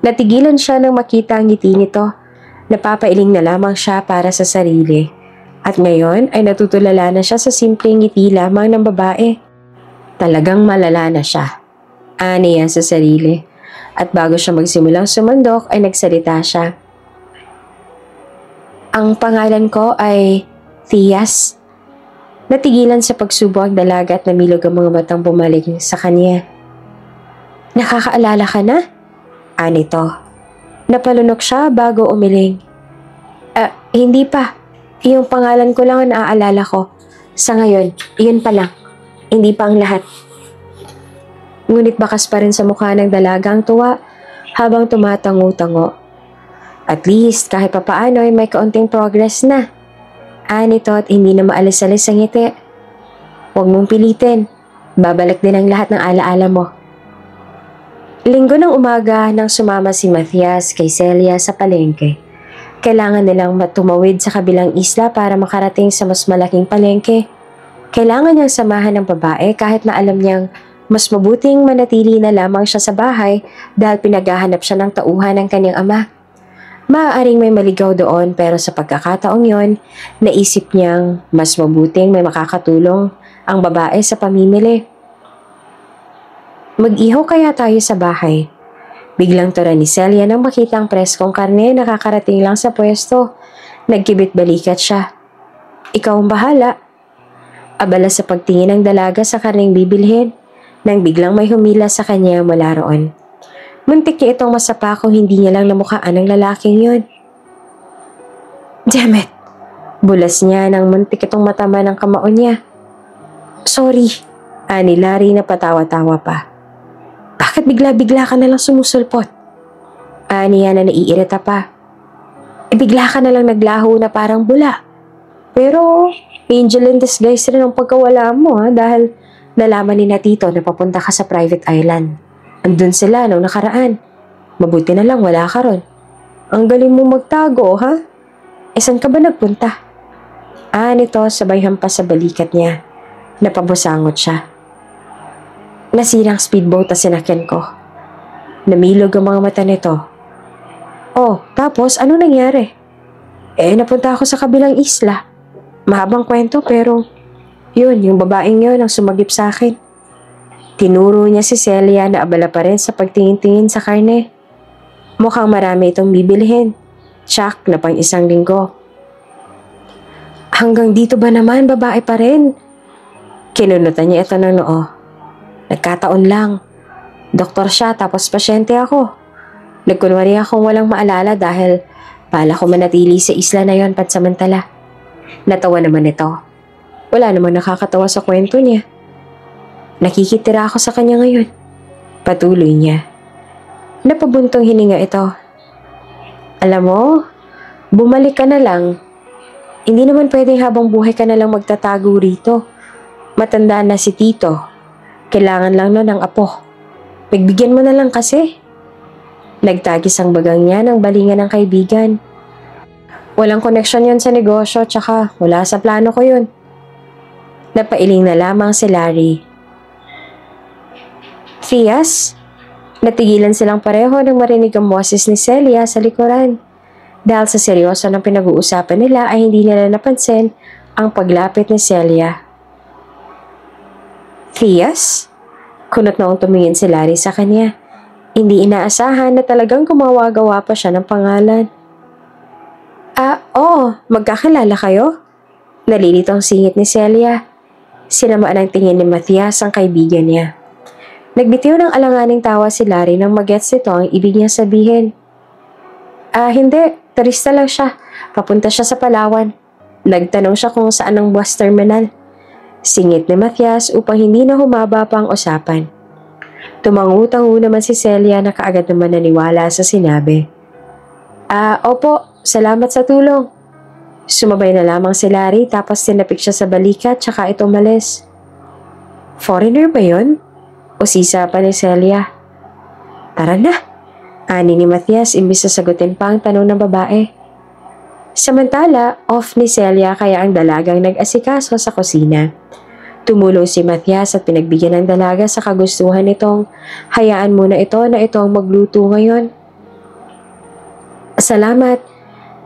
S1: Natigilan siya nang makita ang ngiti nito. Napapailing na lamang siya para sa sarili. At ngayon ay natutulala na siya sa simpleng ngiti lamang ng babae. Talagang malala na siya. Ani yan sa sarili. At bago siya magsimulang sumandok ay nagsalita siya. Ang pangalan ko ay Thias. Natigilan sa pagsubo ang dalaga at namilog ang mga matang bumalik sa kanya. Nakakaalala ka na? Ani to. Napalunok siya bago umiling. Hindi pa. Yung pangalan ko lang ang naaalala ko. Sa ngayon, iyon pa lang. Hindi pa ang lahat. Ngunit bakas pa rin sa mukha ng dalagang tuwa habang tumatango-tango. At least kahit papaano ay may kaunting progress na. Ani to at hindi na maalis-alis ang ngiti. Huwag mong pilitin. Babalik din ang lahat ng alaala mo. Linggo ng umaga nang sumama si Matthias kay Celia sa palengke. Kailangan nilang tumawid sa kabilang isla para makarating sa mas malaking palengke. Kailangan niyang samahan ng babae kahit na alam niyang mas mabuting manatili na lamang siya sa bahay dahil pinaghahanap siya ng tauhan ng kanyang ama. Maaaring may maligaw doon pero sa pagkakataong yon, naisip niyang mas mabuting may makakatulong ang babae sa pamimili. Mag-ihaw kaya tayo sa bahay. Biglang tura ni Celia nang makita ang preskong karne nakakarating lang sa pwesto. Nagkibit balikat siya. Ikaw ang bahala. Abala sa pagtingin ng dalaga sa karneng bibilhin nang biglang may humila sa kanya mula roon. Muntik niya itong masapa kung hindi niya lang namukhaan ng lalaking yun. Damn it! Bulas niya nang muntik itong matama ng kamao niya. Sorry, ani Larry na patawa-tawa pa. Bakit bigla-bigla ka nalang sumusulpot? Aniya na naiirita pa. Bigla ka na lang naglaho na parang bula. Pero angel in disguise rin ang pagkawala mo dahil nalaman ni na Tito na papunta ka sa private island. Andun sila nung nakaraan. Mabuti na lang wala ka ron. Ang galing mo magtago, ha? Saan ka ba nagpunta? Nito sabay hampas sa balikat niya. Napabusangot siya. Nasirang speedboat na sinakyan ko. Namilog ang mga mata nito. Oh, tapos ano nangyari? Napunta ako sa kabilang isla. Mahabang kwento pero yung babaeng yun ang sumagip sa akin. Tinuro niya si Celia na abala pa rin sa pagtingin-tingin sa karne. Mukhang marami itong bibilhin. Tsak na pang 1 linggo. Hanggang dito ba naman babae pa rin? Kinunutan niya ito ng noo. Nagkataon lang. Doktor siya tapos pasyente ako. Nagkunwari akong walang maalala dahil pala ko manatili sa isla na yon pansamantala. Natawa naman ito. Wala namang nakakatawa sa kwento niya. Nakikitira ako sa kanya ngayon. Patuloy niya. Napabuntong hininga ito. Alam mo, bumalik ka na lang. Hindi naman pwedeng habang buhay ka na lang magtatago rito. Matanda na si Tito. Kailangan lang nun ng apo. Pagbigyan mo na lang kasi. Nagtagis ang bagang niya ng balingan ng kaibigan. Walang koneksyon yon sa negosyo tsaka wala sa plano ko yun. Napailing na lamang si Larry. Fias? Natigilan silang pareho nang marinig ang boses ni Celia sa likuran. Dahil sa seryoso ng pinag-uusapan nila ay hindi nila napansin ang paglapit ni Celia. Fias? Kunot noong tumingin si Larry sa kanya. Hindi inaasahan na talagang gumawa-gawa pa siya ng pangalan. Oo, magkakilala kayo? Nalilitong singit ni Celia. Sinamaan ang tingin ni Matthias ang kaibigan niya. Nagbitiw ng alanganing tawa si Larry nang magets nito ang ibig niya sabihin. Hindi. Turista lang siya. Papunta siya sa Palawan. Nagtanong siya kung saan ang bus terminal. Singit ni Matthias upang hindi na humaba pa ang usapan. Tumangu-tangu naman si Celia na kaagad naman naniwala sa sinabi. Opo. Salamat sa tulong. Sumabay na lamang si Larry tapos tinapik siya sa balikat tsaka ito umalis. Foreigner ba yun? Usisa pa ni Celia. Tara na. Ani ni Matthias imbis na sagutin pa ang tanong ng babae. Samantala, off ni Celia kaya ang dalagang nag-asikaso sa kusina. Tumulong si Matthias at pinagbigyan ng dalaga sa kagustuhan nitong hayaan muna ito na ito ang magluto ngayon. Salamat.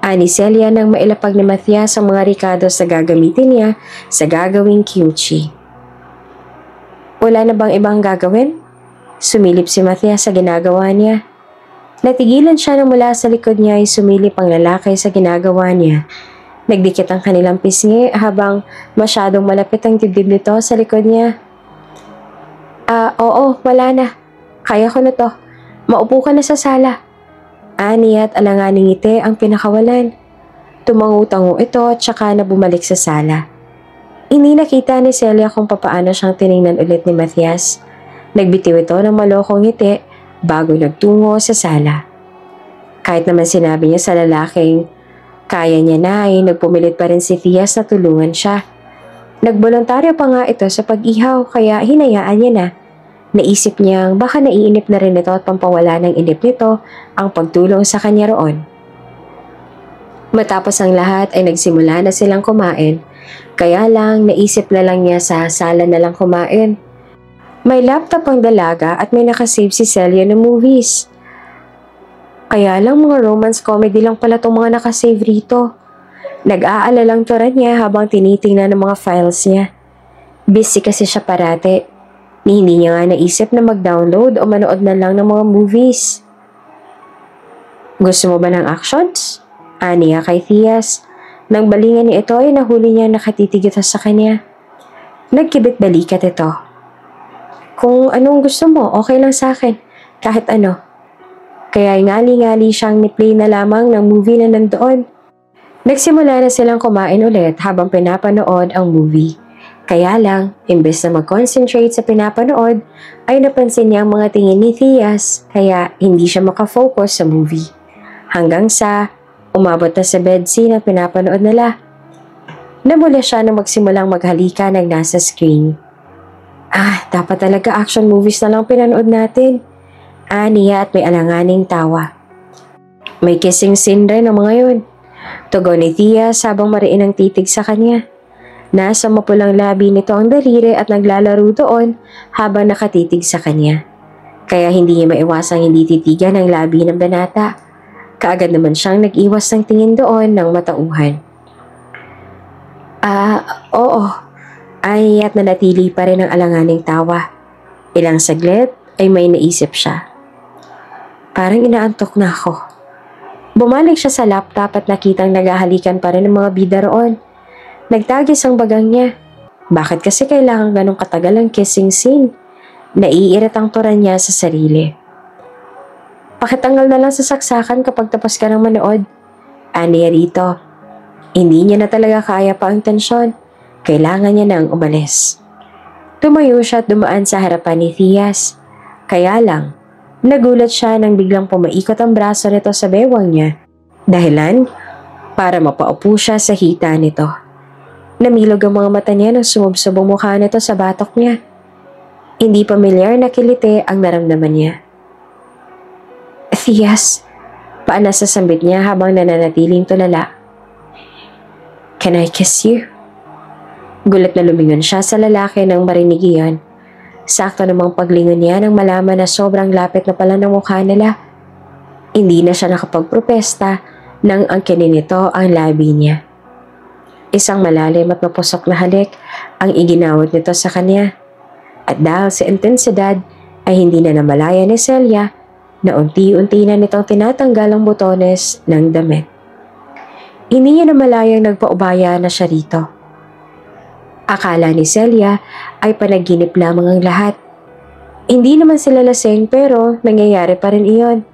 S1: Ani Celia nang mailapag ni Matthias ang mga ricados na gagamitin niya sa gagawing kimchi. Wala na bang ibang gagawin? Sumilip si Matthias sa ginagawa niya. Natigilan siya nang mula sa likod niya ay sumilip ang lalaki sa ginagawa niya. Nagdikit ang kanilang pisngi habang masyadong malapit ang dibdib nito sa likod niya. Oo, wala na. Kaya ko na to. Maupo ka na sa sala. Ani at alanganing ngiti ang pinakawalan. Tumangu-tangu ito at saka na bumalik sa sala. Hindi nakita ni Celia kung papaano siyang tiningnan ulit ni Matthias. Nagbitiw ito ng malokong ngiti bago nagtungo sa sala. Kahit naman sinabi niya sa lalaking kaya niya na ay nagpumilit pa rin si Fias na tulungan siya. Nagboluntaryo pa nga ito sa pag-ihaw kaya hinayaan niya na. Naisip niyang baka naiinip na rin ito at pampawala ng inip nito ang pagtulong sa kanya roon. Matapos ang lahat ay nagsimula na silang kumain, kaya lang naisip na lang niya sa sala na lang kumain. May laptop ang dalaga at may nakasave si Celia ng movies. Kaya lang mga romance comedy lang pala itong mga nakasave rito. Nag-aalalang tura niya habang tinitingnan ng mga files niya. Busy kasi siya parate. Hindi niya nga naisip na mag-download o manood na lang ng mga movies. Gusto mo ba ng actions? Aniya kay Fias. Nang balingan ni ito ay nahuli niya nakatitig ito sa kanya. Nagkibit balikat ito. Kung anong gusto mo, okay lang sa akin. Kahit ano. Kaya ngali-ngali siyang ni-play na lamang ng movie na nandoon. Nagsimula na silang kumain ulit habang pinapanood ang movie. Kaya lang, imbes na mag-concentrate sa pinapanood, ay napansin niya ang mga tingin ni Thias kaya hindi siya makafocus sa movie. Hanggang sa umabot na sa bed scene at pinapanood nila. Namula siya na magsimulang maghalikan ng nasa screen. Dapat talaga action movies na lang pinanood natin. Niya at may alanganing tawa. May kissing scene rin ang mga yun. Tugon ni Thias habang mariin ang titig sa kanya. Nasa mapulang labi nito ang daliri at naglalaro doon habang nakatitig sa kanya. Kaya hindi niya maiwasang hindi titigan ang labi ng banata. Kaagad naman siyang nag-iwas ng tingin doon ng matauhan. Oo. At nanatili pa rin ang alanganing tawa. Ilang saglit ay may naisip siya. Parang inaantok na ako. Bumalik siya sa laptop at nakitang naghahalikan pa rin ang mga bida roon. Nagtagis ang bagang niya. Bakit kasi kailangan ganong katagal ang kissing scene? Naiirit ang turan niya sa sarili. Pakitanggal na lang sa saksakan kapag tapos ka ng manood. Niya rito. Hindi niya na talaga kaya pa ang tensyon. Kailangan niya nang umalis. Tumayo siya at dumaan sa harapan ni Thias. Kaya lang, nagulat siya nang biglang pumaikot ang braso nito sa bewang niya. Dahilan, para mapaupo siya sa hita nito. Namilog ang mga mata niya nang sumubsob ang mukha nito sa batok niya. Hindi pamilyar na kiliti ang naramdaman niya. Thias, paan nasasambit niya habang nananatiling tulala. Can I kiss you? Gulat na lumingon siya sa lalaki nang marinig iyon. Sakto namang paglingon niya nang malaman na sobrang lapit na pala ng mukha nila. Hindi na siya nakapagprotesta nang angkinin nito ang labi niya. Isang malalim at mapusok na halik ang iginawat nito sa kanya. At dahil sa intensidad ay hindi na namalaya ni Celia na unti-unti na nitong tinatanggal ang butones ng damit. Hindi niya namalayang nagpaubaya na siya rito. Akala ni Celia ay panaginip lamang ang lahat. Hindi naman sila lasing pero nangyayari pa rin iyon.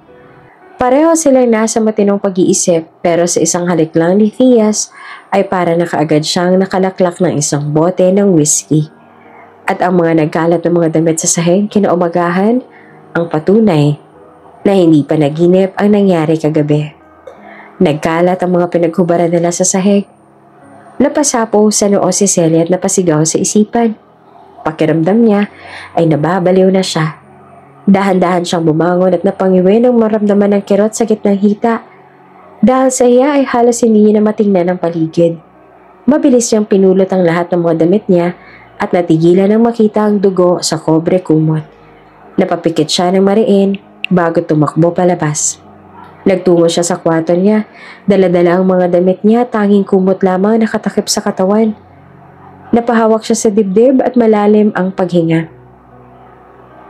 S1: Pareho silang nasa matinong pag-iisip pero sa isang halik lang ni Thias ay para na kaagad siyang nakalaklak ng isang bote ng whiskey. At ang mga nagkalat ng mga damit sa sahig kinaumagahan ang patunay na hindi pa naginip ang nangyari kagabi. Nagkalat ang mga pinaghubaran nila sa sahig. Napasapo sa noo si Celia at napasigaw sa isipan. Pakiramdam niya ay nababaliw na siya. Dahan-dahan siyang bumangon at napangiwi nang maramdaman ng kirot sa gitnang hita. Dahil sa iya ay halos hindi niya na matingnan ang paligid. Mabilis niyang pinulot ang lahat ng mga damit niya at natigilan nang makita ang dugo sa kobre kumot. Napapikit siya ng mariin bago tumakbo palabas. Nagtungo siya sa kwarto niya, dala-dala ang mga damit niya, tanging kumot lamang nakatakip sa katawan. Napahawak siya sa dibdib at malalim ang paghinga.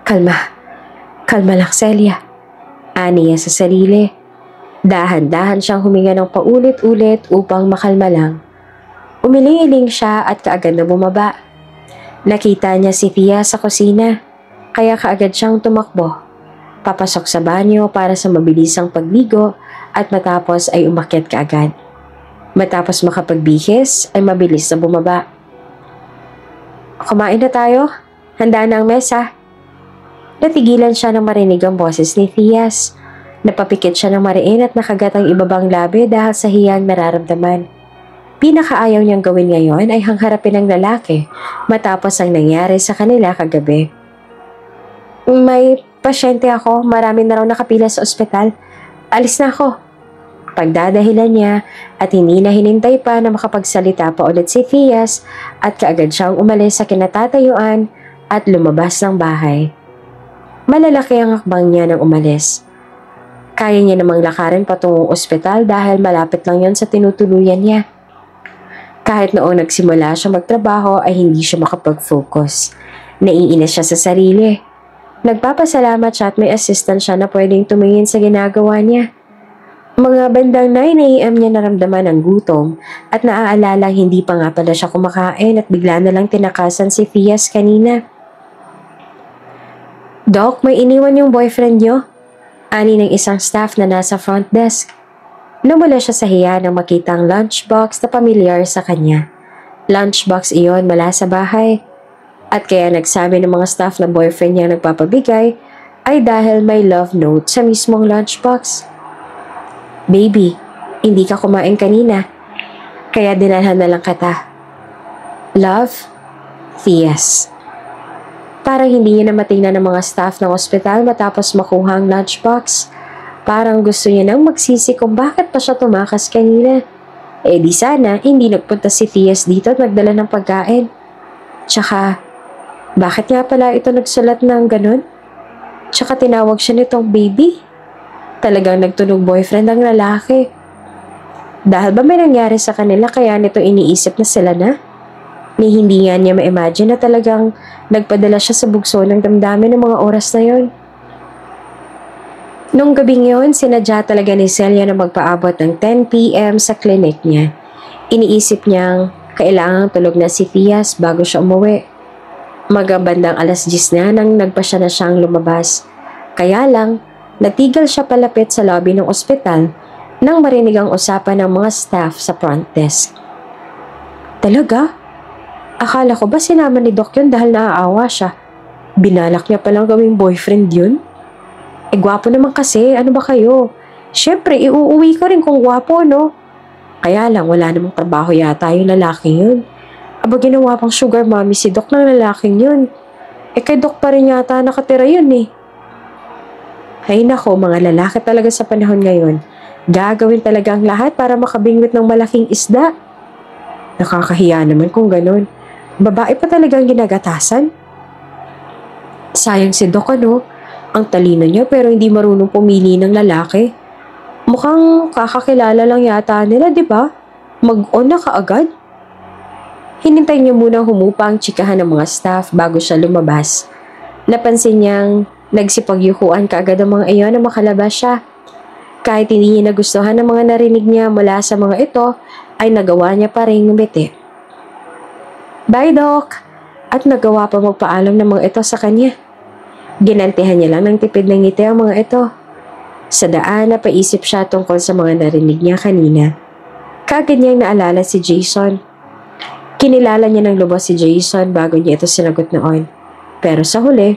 S1: Kalma lang Celia. Ani niya sa sarili. Dahan-dahan siyang huminga ng paulit-ulit upang makalma lang. Umiling-iling siya at kaagad na bumaba. Nakita niya si Thea sa kusina, kaya kaagad siyang tumakbo. Papasok sa banyo para sa mabilisang pagligo at matapos ay umakyat kaagad. Matapos makapagbihis ay mabilis na bumaba. Kumain na tayo? Handa na ang mesa. Natigilan siya nang marinig ang boses ni Thias. Napapikit siya ng mariin at nakagat ang ibabang labi dahil sa hiyang nararamdaman. Pinakaayaw niyang gawin ngayon ay hangharapin ang lalaki matapos ang nangyari sa kanila kagabi. May pasyente ako, marami na raw nakapila sa ospital. Alis na ako. Pagdadahilan niya at hindi na hinintay pa na makapagsalita pa ulit si Thias at kaagad siyang umalis sa kinatatayuan at lumabas ng bahay. Malalaki ang hakbang niya nang umalis. Kaya niya namang lakarin patungong ospital dahil malapit lang yon sa tinutuluyan niya. Kahit noong nagsimula siya magtrabaho ay hindi siya makapag-focus. Naiinis siya sa sarili. Nagpapasalamat siya at may assistant siya na pwedeng tumingin sa ginagawa niya. Mga bandang 9 AM niya naramdaman ang gutom at naaalala hindi pa nga pala siya kumakain at bigla na lang tinakasan si Thias kanina. Doc, may iniwan yung boyfriend niyo? Ani ng isang staff na nasa front desk. Namula siya sa hiya nang makita ang lunchbox na pamilyar sa kanya. lunchbox iyon mula sa bahay. At kaya nagsabi ng mga staff na boyfriend niya nagpapabigay ay dahil may love note sa mismong lunchbox. Baby, hindi ka kumain kanina, kaya dinalhan na lang kita. Love, Thias. Parang hindi niya na matingnan ng mga staff ng ospital matapos makuha ang lunchbox. Parang gusto niya nang magsisi kung bakit pa siya tumakas kanina. Eh di sana hindi nagpunta si Thias dito at nagdala ng pagkain. Tsaka, bakit nga pala ito nagsulat ng ganun? Tsaka tinawag siya nitong baby. Talagang nagtunog boyfriend ang lalaki. Dahil ba may nangyari sa kanila kaya nito iniisip na sila na? Ni hindi nga niya ma-imagine na talagang nagpadala siya sa bugso ng damdamin ng mga oras na yon. Nung gabing yun, sinadya talaga ni Celia na magpaabot ng 10 p.m. sa clinic niya. Iniisip niyang kailangang tulog na si Thias bago siya umuwi. Magabandang alas 10 na nang nagpasya na siyang lumabas. Kaya lang, natigil siya palapit sa lobby ng ospital nang marinig ang usapan ng mga staff sa front desk. Talaga? Akala ko ba sinama ni Doc yun dahil naaawa siya? Binalak niya palang gawing boyfriend yun? Eh, gwapo naman kasi. Ano ba kayo? Siyempre, iuuwi ka rin kung gwapo, no? Kaya lang, wala namang trabaho yata yung lalaking yun. Aba, ginawa pang sugar mommy si Doc ng lalaking yun. Eh, kay Doc pa rin yata nakatira yun, eh. Ay nako, mga lalaki talaga sa panahon ngayon. Gagawin talaga ang lahat para makabingwit ng malaking isda. Nakakahiya naman kung ganun. Babae pa talagang ginagatasan. Sayang si Doc, ano? Ang talino niya pero hindi marunong pumili ng lalaki. Mukhang kakakilala lang yata nila, di ba? Mag-on na kaagad. Hinintay niya muna humupa ang tsikahan ng mga staff bago siya lumabas. Napansin niyang nagsipagyukuan kaagad ang mga iyon na makalabas siya. Kahit hindi niya nagustuhan ang mga narinig niya mula sa mga ito, ay nagawa niya pa rin ngumiti. Bye, Doc! At nagawa pa magpaalam ng mga ito sa kanya. Ginantihan niya lang ng tipid ng ngiti ang mga ito. Sa daan, napaisip siya tungkol sa mga narinig niya kanina. Kaagad niyang naalala si Jason. Kinilala niya ng lubos si Jason bago niya ito sinagot noon. Pero sa huli,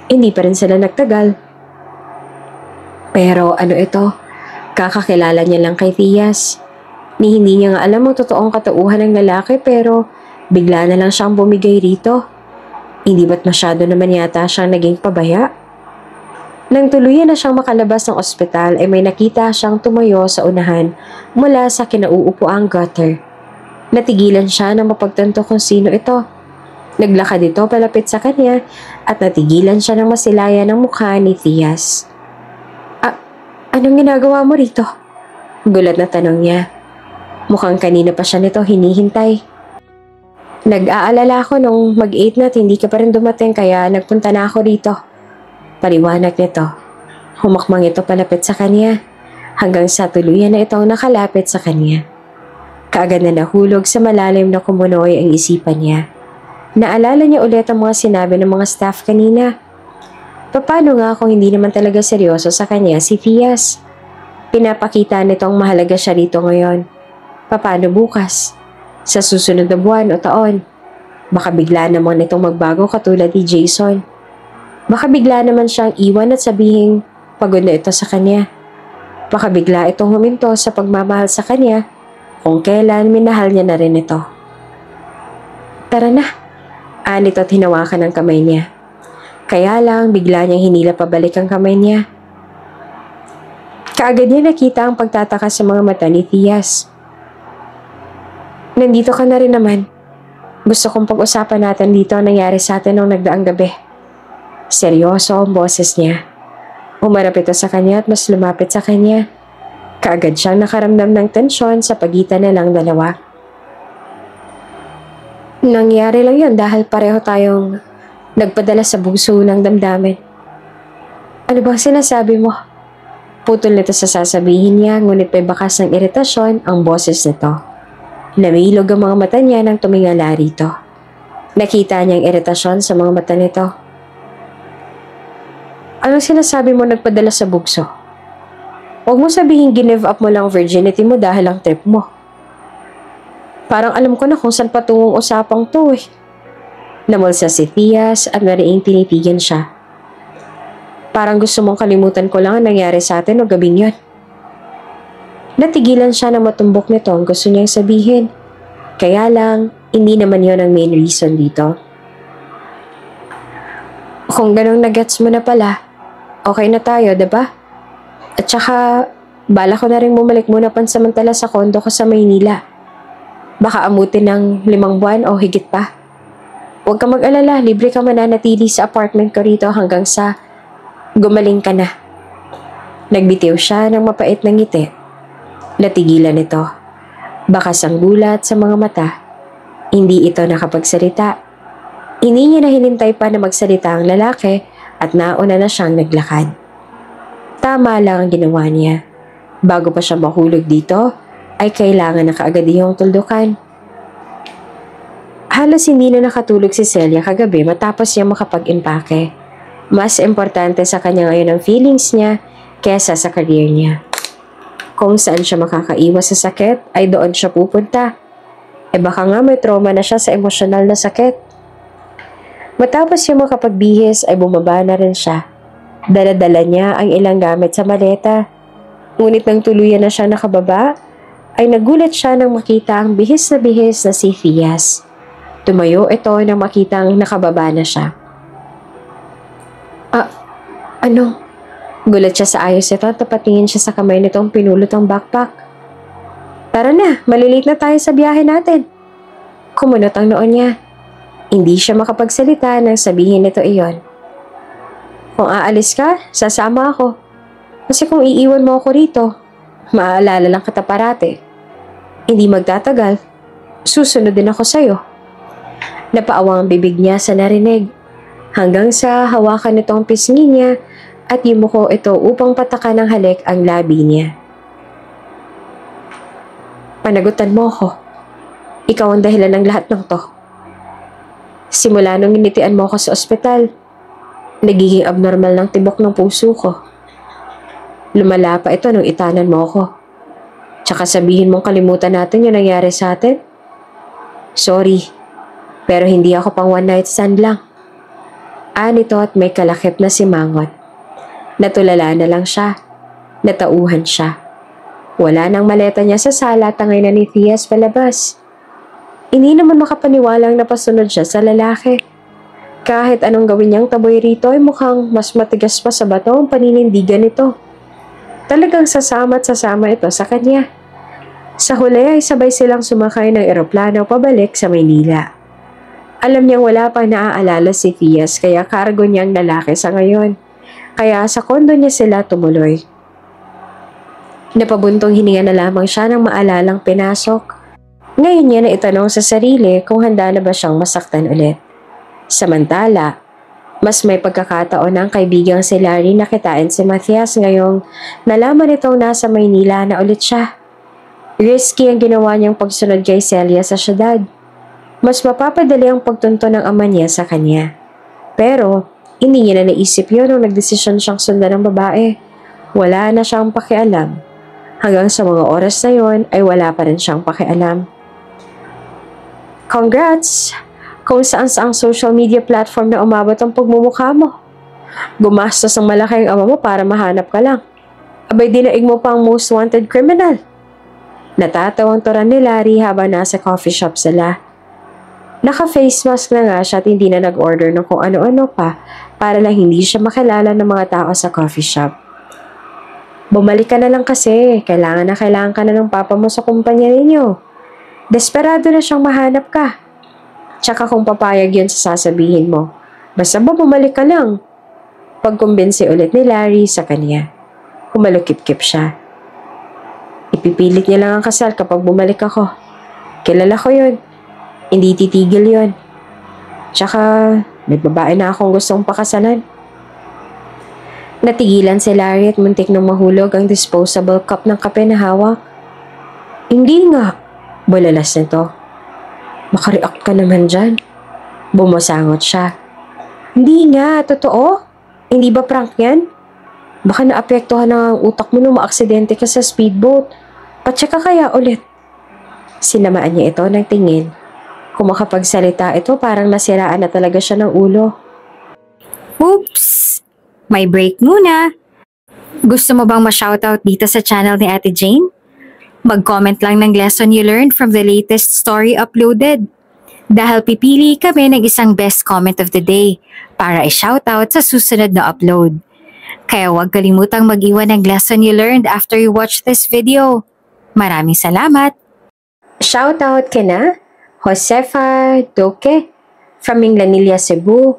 S1: hindi pa rin sila nagtagal. Pero ano ito? Kakakilala niya lang kay Thias. Ni hindi niya nga alam ang totoong katauhan ng lalaki pero bigla na lang siyang bumigay rito. Hindi ba't masyado naman yata siyang naging pabaya? Nang tuluyan na siyang makalabas ng ospital ay may nakita siyang tumayo sa unahan mula sa kinauupuang gutter. Natigilan siya nang mapagtanto kung sino ito. Naglakad ito palapit sa kanya at natigilan siya nang masilayan ng mukha ni Thias. Anong ginagawa mo rito? Gulat na tanong niya. Mukhang kanina pa siya nito hinihintay. Nag-aalala ako nung mag-8 na at hindi ka pa rin dumating kaya nagpunta na ako rito. Paliwanag nito. Humakmang ito palapit sa kanya hanggang sa tuluyan na itong nakalapit sa kanya. Kaagad na nahulog sa malalim na kumunoy ang isipan niya. Naalala niya ulit ang mga sinabi ng mga staff kanina. Paano nga kung hindi naman talaga seryoso sa kanya si Thias? Pinapakita nitong mahalaga siya rito ngayon. Paano bukas? Sa susunod na buwan o taon? Baka bigla naman itong magbago katulad ni Jason. Baka bigla naman siyang iwan at sabihing pagod na ito sa kanya. Baka bigla itong huminto sa pagmamahal sa kanya kung kailan minahal niya na rin ito. Tara na. Anit at hinawakan ang kamay niya. Kaya lang bigla niyang hinila pabalik ang kamay niya. Kaagad niya nakita ang pagtataka sa mga mata ni Thias. Nandito ka na rin naman. Gusto kong pag-usapan natin dito ang nangyari sa atin nung nagdaang gabi. Seryoso ang boses niya. Umarap ito sa kanya at mas lumapit sa kanya. Kaagad siyang nakaramdam ng tensyon sa pagitan nilang dalawa. Nangyari lang yun dahil pareho tayong nagpadala sa bugso ng damdamin. Ano bang sinasabi mo? Putol nito sa sasabihin niya ngunit may bakas ng iritasyon ang boses nito. Namilog ang mga mata niya nang tumingala rito. Nakita niyang iritasyon sa mga mata nito. Anong sinasabi mo nagpadala sa bugso? Huwag mo sabihin give up mo lang virginity mo dahil ang trip mo. Parang alam ko na kung saan patungong usapang to eh. Namulsa si Tias at nariing tinitigan siya. Parang gusto mong kalimutan ko lang ang nangyari sa atin o gabing yun. Natigilan siya na matumbok nito ang gusto niyang sabihin. Kaya lang, hindi naman yon ang main reason dito. Kung ganong nagets mo na pala, okay na tayo, diba? At saka, bala ko na rin bumalik muna pansamantala sa kondo ko sa Maynila. Baka amutin ng 5 buwan o higit pa. Huwag ka mag-alala, libre ka mananatili sa apartment ko rito hanggang sa gumaling ka na. Nagbitiw siya ng mapait na ngiti. Natigilan ito. Bakas ang gulat sa mga mata. Hindi ito nakapagsalita. Hindi niya na hinintay pa na magsalita ang lalaki at nauna na siyang naglakad. Tama lang ang ginawa niya. Bago pa siya mahulog dito, ay kailangan na kaagad iyong tuldukan. Halos hindi na nakatulog si Celia kagabi matapos niya makapag-impake. Mas importante sa kanya ngayon ang feelings niya kesa sa career niya. Kung saan siya makakaiwas sa sakit ay doon siya pupunta. Baka nga may trauma na siya sa emosyonal na sakit. Matapos siya makapagbihis ay bumaba na rin siya. Dala-dala niya ang ilang gamit sa maleta. Ngunit nang tuluyan na siya nakababa, ay nagulat siya nang makita ang bihis na si Fias. Tumayo ito nang makita ang nakababa na siya. Ano? Gulat siya sa ayos ito at tapatingin siya sa kamay nitong pinulot ang backpack. Tara na, malilate na tayo sa biyahe natin. Kumunot ang noon niya. Hindi siya makapagsalita nang sabihin nito iyon. Kung aalis ka, sasama ako. Kasi kung iiwan mo ako rito, maaalala lang kita parate. Hindi magtatagal, susunod din ako sa'yo. Napaawang ang bibig niya sa narinig, hanggang sa hawakan nitong pisngi niya at yumuko ito upang patakan ng halik ang labi niya. Panagutan mo ako. Ikaw ang dahilan ng lahat ng to. Simula nung initian mo ako sa ospital, nagiging abnormal ng tibok ng puso ko. Lumala pa ito nung itanan mo ako. Tsaka sabihin mong kalimutan natin yung nangyari sa atin. Sorry, pero hindi ako pang one night stand lang. Nito at may kalakip na si Mangot. Natulala na lang siya. Natauhan siya. Wala nang maleta niya sa sala at tangay na ni Fias palabas. Hindi naman makapaniwalang napasunod siya sa lalaki. Kahit anong gawin niyang taboy rito ay mukhang mas matigas pa sa bato ang paninindigan nito. Talagang sasama at sasama ito sa kanya. Sa huli ay sabay silang sumakay ng eroplano pabalik sa Maynila. Alam niyang wala pang naaalala si Fias kaya kargo niyang lalaki sa ngayon. Kaya sa kondo niya sila tumuloy. Napabuntong hininga na lamang siya nang maalalang pinasok. Ngayon niya na itanong sa sarili kung handa na ba siyang masaktan ulit. Samantala, mas may pagkakataon ng kaibigang si Larry na kitain si Matthias ngayong nalaman itong nasa Maynila na ulit siya. Risky ang ginawa niyang pagsunod kay Celia sa syudad. Mas mapapadali ang pagtunto ng ama niya sa kanya. Pero, hindi niya na naisip yun nung nagdesisyon siyang sundan ng babae. Wala na siyang pakialam. Hanggang sa mga oras na yon ay wala pa rin siyang pakialam. Congrats! Kung saan-saang social media platform na umabot ang pagmumukha mo. Gumastos ang malaki ang ama mo para mahanap ka lang. Abay dinaig mo pa ang most wanted criminal. Natatawang turan ni Larry habang nasa coffee shop sila. Naka-face mask na nga siya at hindi na nag-order ng kung ano-ano pa para lang hindi siya makilala ng mga tao sa coffee shop. Bumalik ka na lang kasi. Kailangan ka na ng papa mo sa kumpanya ninyo. Desperado na siyang mahanap ka. Tsaka kung papayag yun sa sasabihin mo, basta ba bumalik ka lang? Pagkumbinsi ulit ni Larry sa kanya. Kumalukip-kip siya. Ipipilit niya lang ang kasal kapag bumalik ako. Kilala ko yun. Hindi titigil yun. Tsaka may babae na akong gustong pakasalan. Natigilan si Larry at muntik nang mahulog ang disposable cup ng kape na hawak. Hindi nga. Bulalas nito. Makareact ka naman dyan. Bumasangot siya. Hindi nga, totoo? Hindi ba prank yan? Baka naapektuhan na ang utak mo nung maaksidente ka sa speedboat. Pacheck ka kaya ulit. Sinamaan niya ito ng tingin. Kung makapagsalita ito, parang nasiraan na talaga siya ng ulo.
S3: Oops! May break muna. Gusto mo bang ma-shoutout dito sa channel ni Ate Jane? Mag-comment lang ng lesson you learned from the latest story uploaded. Dahil pipili kami ng isang best comment of the day para i-shoutout sa susunod na upload. Kaya huwag kalimutang mag-iwan ng lesson you learned after you watch this video. Maraming salamat!
S1: Shoutout ka na, Josefa Doke from Minglanilla, Cebu,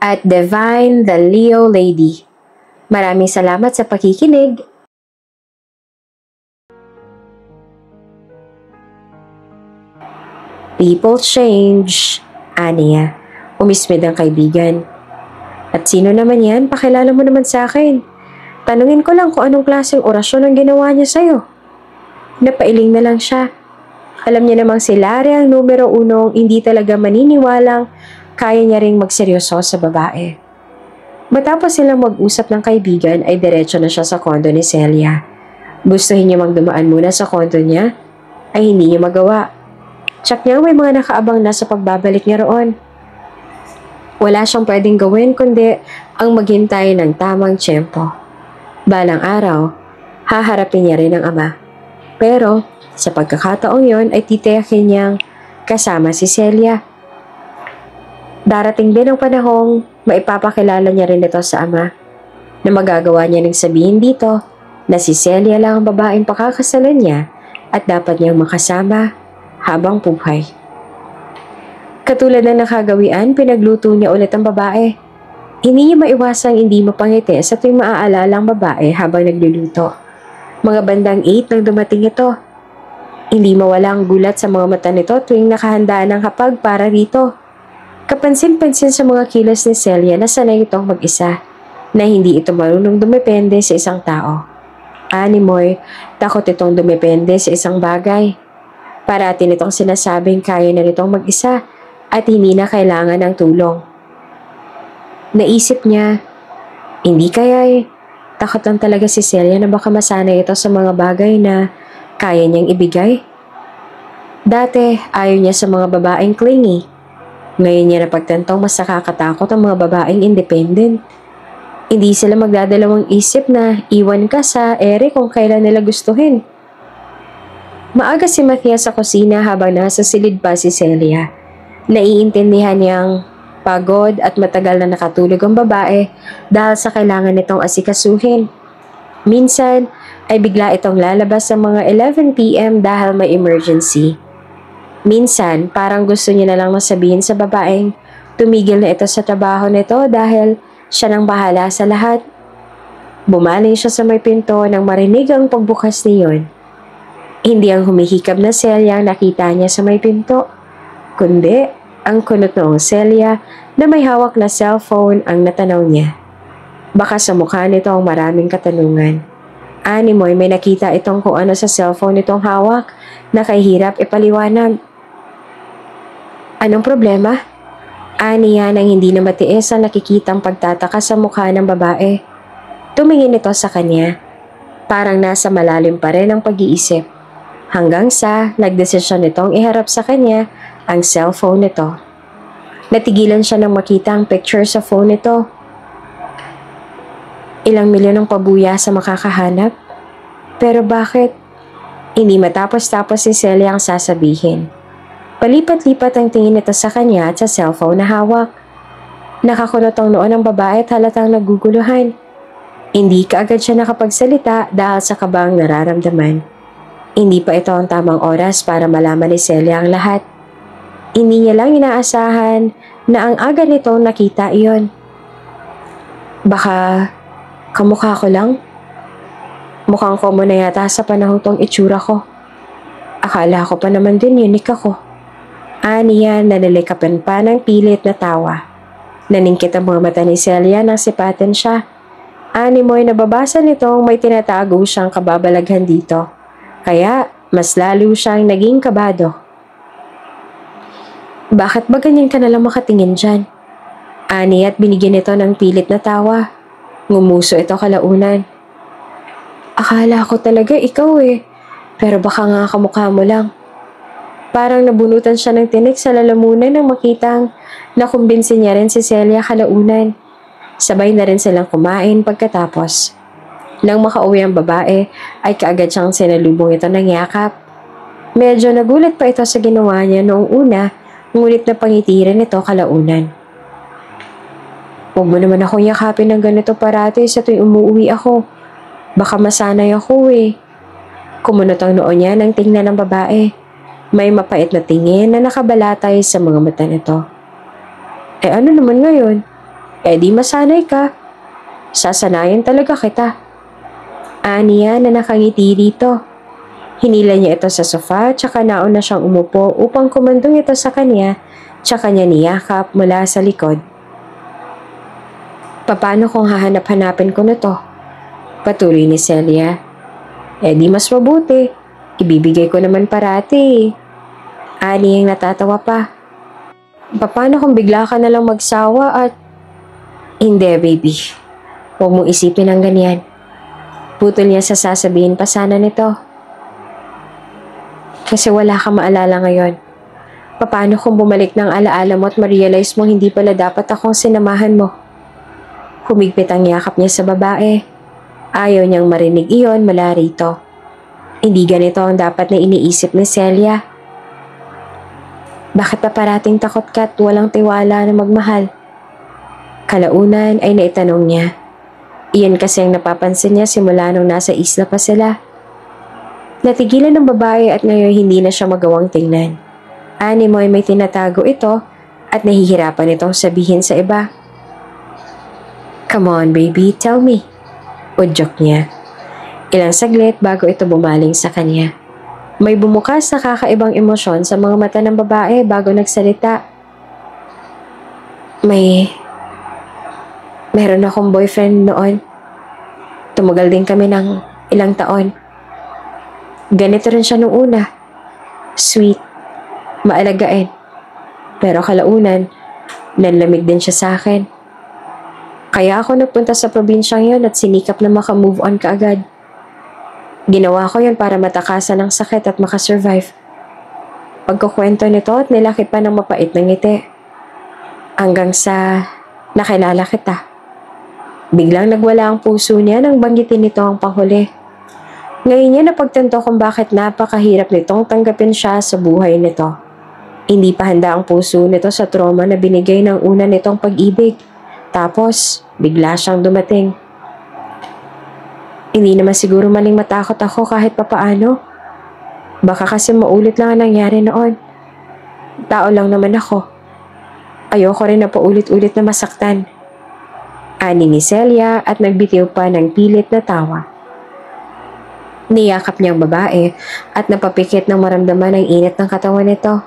S1: at Divine the Leo Lady. Maraming salamat sa pakikinig. People change, Ania. Umismid ang kaibigan. At sino naman yan? Pakilala mo naman sa akin. Tanungin ko lang kung anong klaseng orasyon ang ginawa niya sa'yo. Napailing na lang siya. Alam niya namang si Larry ang numero 1, hindi talaga maniniwalang kaya niya ring magseryoso sa babae. Matapos silang mag-usap ng kaibigan ay diretso na siya sa kondo ni Celia. Gustuhin niya magdumaan muna sa kondo niya ay hindi niya magawa. Tsak niya may mga nakaabang na sa pagbabalik niya roon. Wala siyang pwedeng gawin kundi ang maghintay ng tamang tiyempo. Balang araw, haharapin niya rin ang ama. Pero sa pagkakataong yon ay titiyakin niyang kasama si Celia. Darating din ang panahong maipapakilala niya rin ito sa ama na magagawa niya ring sabihin dito na si Celia lang ang babaeng pakakasalan niya at dapat niyang makasama habang buhay. Katulad ng nakagawian, pinagluto niya ulit ang babae. Hindi niya maiwasang hindi mapangiti sa tuwing maaalala ang babae habang nagluluto. Mga bandang 8 nang dumating ito. Hindi mawala ang gulat sa mga mata nito tuwing nakahandaan ang hapag para rito. Kapansin-pansin sa mga kilos ni Celia na sanay itong mag-isa, na hindi ito marunong dumepende sa isang tao. Animoy, takot itong dumepende sa isang bagay. Parating itong sinasabing kaya na nitong mag-isa at hindi na kailangan ng tulong. Naisip niya, hindi kaya takot lang talaga si Celia na baka masanay ito sa mga bagay na kaya niyang ibigay. Dati, ayaw niya sa mga babaeng clingy. Ngayon niya napagtantong mas nakakatakot ang mga babaeng independent. Hindi sila magdadalawang isip na iwan ka sa ere kung kailan nila gustuhin. Maaga si Matthias sa kusina habang nasa silid pa si Celia. Naiintindihan niyang pagod at matagal na nakatulog ang babae dahil sa kailangan nitong asikasuhin. Minsan ay bigla itong lalabas sa mga 11 p.m. dahil may emergency. Minsan, parang gusto niya na lang masabihin sa babaeng tumigil na ito sa trabaho nito dahil siya nang bahala sa lahat. Bumaling siya sa may pinto nang marinig ang pagbukas niyon. Hindi ang humihikab na Celia ang nakita niya sa may pinto, kundi ang kunot noong Celia na may hawak na cellphone ang natanaw niya. Baka sa mukha nito ang maraming katanungan. Animoy may nakita itong kung ano sa cellphone nitong hawak na kahirap ipaliwanag. Anong problema? Aniya nang hindi na matiis ang nakikitang pagtataka sa mukha ng babae. Tumingin ito sa kanya. Parang nasa malalim pa rin ang pag-iisip. Hanggang sa nagdesisyon nitong iharap sa kanya ang cellphone nito. Natigilan siya nang makita ang picture sa phone nito. Ilang milyon ang pabuya sa makakahanap. Pero bakit? Hindi matapos-tapos si Celia ang sasabihin. Palipat-lipat ang tingin nito sa kanya at sa cellphone na hawak. Nakakunot ang noon ng babae at halatang naguguluhan. Hindi kaagad siya nakapagsalita dahil sa kabang nararamdaman. Hindi pa ito ang tamang oras para malaman ni Celia ang lahat. Hindi niya lang inaasahan na ang aga nitong nakita iyon. Baka kamukha ko lang? Mukhang ko mo na yata sa panahong tong itsura ko. Akala ko pa naman din unique ako. Aniya nalilikapan pa ng pilit na tawa. Naningkit ang mga mata ni Celia nang sipatin siya. Animoy nababasa nitong may tinatago siyang kababalaghan dito. Kaya mas lalo siyang naging kabado. Bakit ba ganyan ka nalang makatingin dyan? Ani at binigyan ito ng pilit na tawa. Ngumuso ito kalaunan. Akala ko talaga ikaw eh. Pero baka nga kamukha mo lang. Parang nabunutan siya ng tinik sa lalamunan nang makitang nakumbinsi niya rin si Celia kalaunan. Sabay na rin silang kumain pagkatapos. Nang makauwi ang babae, ay kaagad siyang sinalubong ito ng yakap. Medyo nagulat pa ito sa ginawa niya noong una, ngunit napangiti rin ito kalaunan. Huwag mo naman akong yakapin ng ganito parati sa tuwing umuwi ako. Baka masanay ako eh. Kumunot ang noo niya nang tingnan ng babae. May mapait na tingin na nakabalatay sa mga mata nito. Eh ano naman ngayon? Eh di masanay ka. Sasanayan talaga kita. Aniya na nakangiti dito. Hinila niya ito sa sofa tsaka nauna siyang umupo upang kumandong ito sa kanya tsaka niya niyakap mula sa likod. Paano kung hahanap-hanapin ko na to? Patuloy ni Celia. Eh di mas mabuti. Ibibigay ko naman parati. Ani ang natatawa pa. Paano kung bigla ka na lang magsawa at... Hindi, baby. Huwag mong isipin ang ganyan. Putol niya sa sasabihin pa sana nito. Kasi wala kang maalala ngayon. Paano kung bumalik ng alaala mo at ma-realize mo hindi pala dapat akong sinamahan mo? Humigpit ang yakap niya sa babae. Ayaw niyang marinig iyon mula rito. Hindi ganito ang dapat na iniisip ni Celia. Bakit pa parating takot ka at walang tiwala na magmahal? Kalaunan ay naitanong niya. Iyan kasi ang napapansin niya simula nung nasa isla pa sila. Natigilan ng babae at ngayon hindi na siya magawang tingnan. Animo ay may tinatago ito at nahihirapan itong sabihin sa iba. Come on baby, tell me. Udyok niya. Ilang saglit bago ito bumaling sa kanya. May bumukas na kakaibang emosyon sa mga mata ng babae bago nagsalita. Meron akong boyfriend noon. Tumagal din kami ng ilang taon. Ganito rin siya nung una. Sweet. Maalagain. Pero kalaunan, nanlamig din siya sa akin. Kaya ako nagpunta sa probinsyang yon at sinikap na makamove on kaagad. Ginawa ko yon para matakasan ang sakit at makasurvive. Pagkukwento nito at nilaki pa ng mapait na ngiti. Hanggang sa nakilala kita. Biglang nagwala ang puso niya nang banggitin nito ang panghuli. Ngayon niya napagtanto kung bakit napakahirap nitong tanggapin siya sa buhay nito. Hindi pa handa ang puso nito sa trauma na binigay ng una nitong pag-ibig. Tapos, bigla siyang dumating. Hindi naman siguro maling matakot ako kahit papaano. Baka kasi maulit lang ang nangyari noon. Tao lang naman ako. Ayoko rin na paulit-ulit na masaktan. Ani ni Celia at nagbitiw pa ng pilit na tawa. Niyakap niya ang babae at napapikit ng maramdaman ang init ng katawan nito.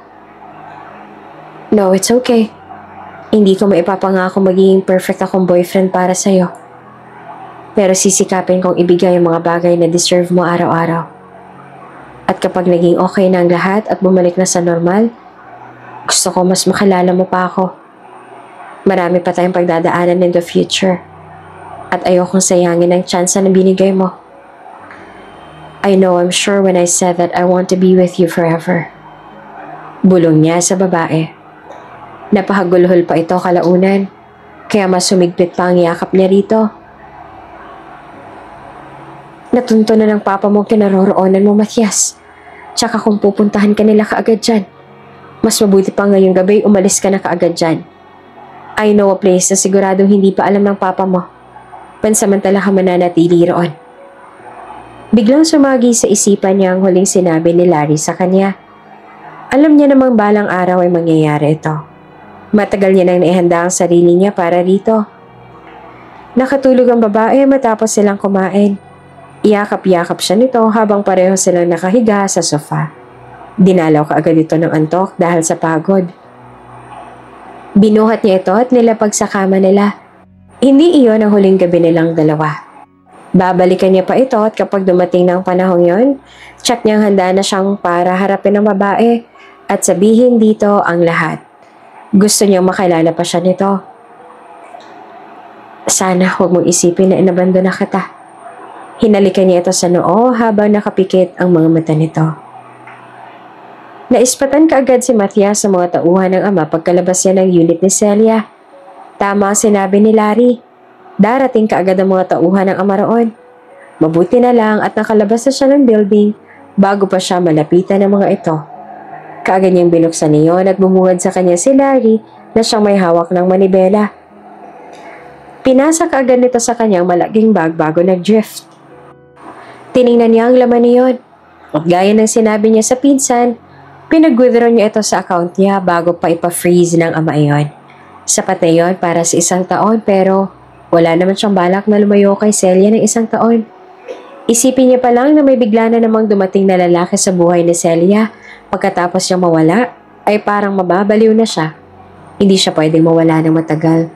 S1: No, it's okay. Hindi ko maipapangako magiging perfect akong boyfriend para sa'yo. Pero sisikapin kong ibigay ang mga bagay na deserve mo araw-araw. At kapag naging okay na ang lahat at bumalik na sa normal, gusto ko mas makilala mo pa ako. Marami pa tayong pagdadaanan in the future. At ayokong sayangin ang chance na binigay mo. I know I'm sure when I said that I want to be with you forever. Bulong niya sa babae. Napahagulhol pa ito kalaunan, kaya mas sumigpit pa ang yakap niya rito. Natunto na ng papa mo kinaroroonan mo, Matthias. Tsaka kung pupuntahan ka nila kaagad dyan, mas mabuti pa ngayong gabi umalis ka na kaagad dyan. I know a place na siguradong hindi pa alam ng papa mo. Pansamantala ka mananatili roon. Biglang sumagi sa isipan niya ang huling sinabi ni Larry sa kanya. Alam niya namang balang araw ay mangyayari ito. Matagal niya nang naihanda ang sarili niya para rito. Nakatulog ang babae matapos silang kumain. Iyakap-yakap siya nito habang pareho silang nakahiga sa sofa. Dinalaw kaagad ito ng antok dahil sa pagod. Binuhat niya ito at nilapag sa kama nila. Hindi iyon ang huling gabi nilang dalawa. Babalikan niya pa ito at kapag dumating ng panahong yon, tsak niyang handa na siyang para harapin ang babae at sabihin dito ang lahat. Gusto niyang makilala pa siya nito. Sana huwag mong isipin na inabando na kita. Hinalikan niya ito sa noo habang nakapikit ang mga mata nito. Naispatan kaagad si Matthias sa mga tauhan ng ama pagkalabas niya ng unit ni Celia. Tama ang sinabi ni Larry. Darating kaagad ang mga tauhan ng ama roon. Mabuti na lang at nakalabas na siya ng building bago pa siya malapitan ng mga ito. Kaagad niyang binuksan niyon at bumungad sa kanya si Larry na siyang may hawak ng manibela. Pinasa kaagad nito sa kanyang malaking bag bago nag-drift. Tiningnan niya ang laman niyon at gaya ng sinabi niya sa pinsan, pinag-withdraw niya ito sa account niya bago pa ipa-freeze ng ama iyon. Sapat na iyon para sa 1 taon pero wala naman siyang balak na lumayo kay Celia ng 1 taon. Isipin niya pa lang na may bigla na namang dumating na lalaki sa buhay ni Celia pagkatapos niya mawala ay parang mababaliw na siya. Hindi siya pwedeng mawala ng matagal.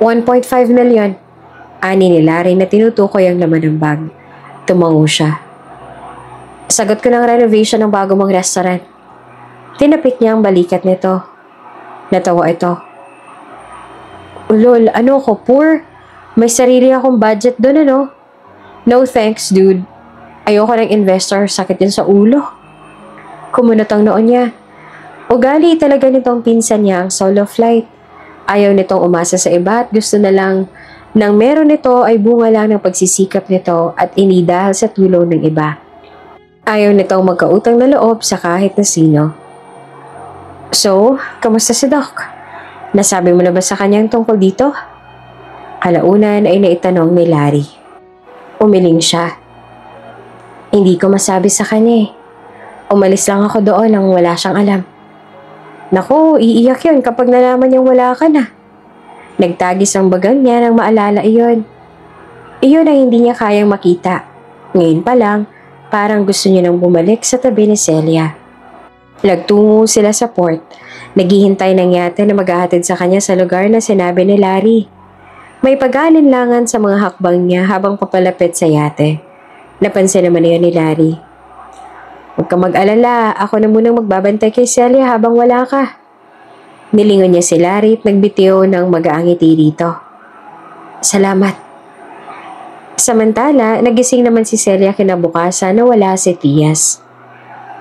S1: 1.5 million. Ani ni Larry na tinutukoy ang laman ng bag. Tumango siya. Sagot ko ng renovation ng bago mong restaurant. Tinapik niya ang balikat nito. Natawa ito. Lol, ano ko, poor? May sarili akong budget doon, ano? No thanks, dude. Ayoko ng investor, sakit yun sa ulo. Kumunot ang noon niya. Ugali talaga nitong pinsan niya ang solo flight. Ayaw nitong umasa sa iba at gusto na lang nang meron nito ay bunga lang ng pagsisikap nito at inidahal sa tulong ng iba. Ayaw nitong magkautang na loob sa kahit na sino. So, kamusta si Doc? Nasabi mo na ba sa kanyang tungkol dito? Kalaunan ay naitanong ni Larry. Umiling siya. Hindi ko masabi sa kanya eh. Umalis lang ako doon nang wala siyang alam. Naku, iiyak yun kapag nalaman niyang wala ka na. Nagtagis ang bagang niya nang maalala iyon. Iyon ang hindi niya kayang makita. Ngayon pa lang, parang gusto niya nang bumalik sa tabi ni Celia. Nagtungo sila sa port. Naghihintay ng yate na maghahatid sa kanya sa lugar na sinabi ni Larry. May pag-aalinlangan sa mga hakbang niya habang papalapit sa yate. Napansin naman niya ni Larry. Huwag ka mag-alala, ako na munang magbabantay kay Celia habang wala ka. Nilingon niya si Larry at nagbitiw ng magaang ngiti rito. Salamat. Samantala, nagising naman si Celia kinabukasan na wala si Tias.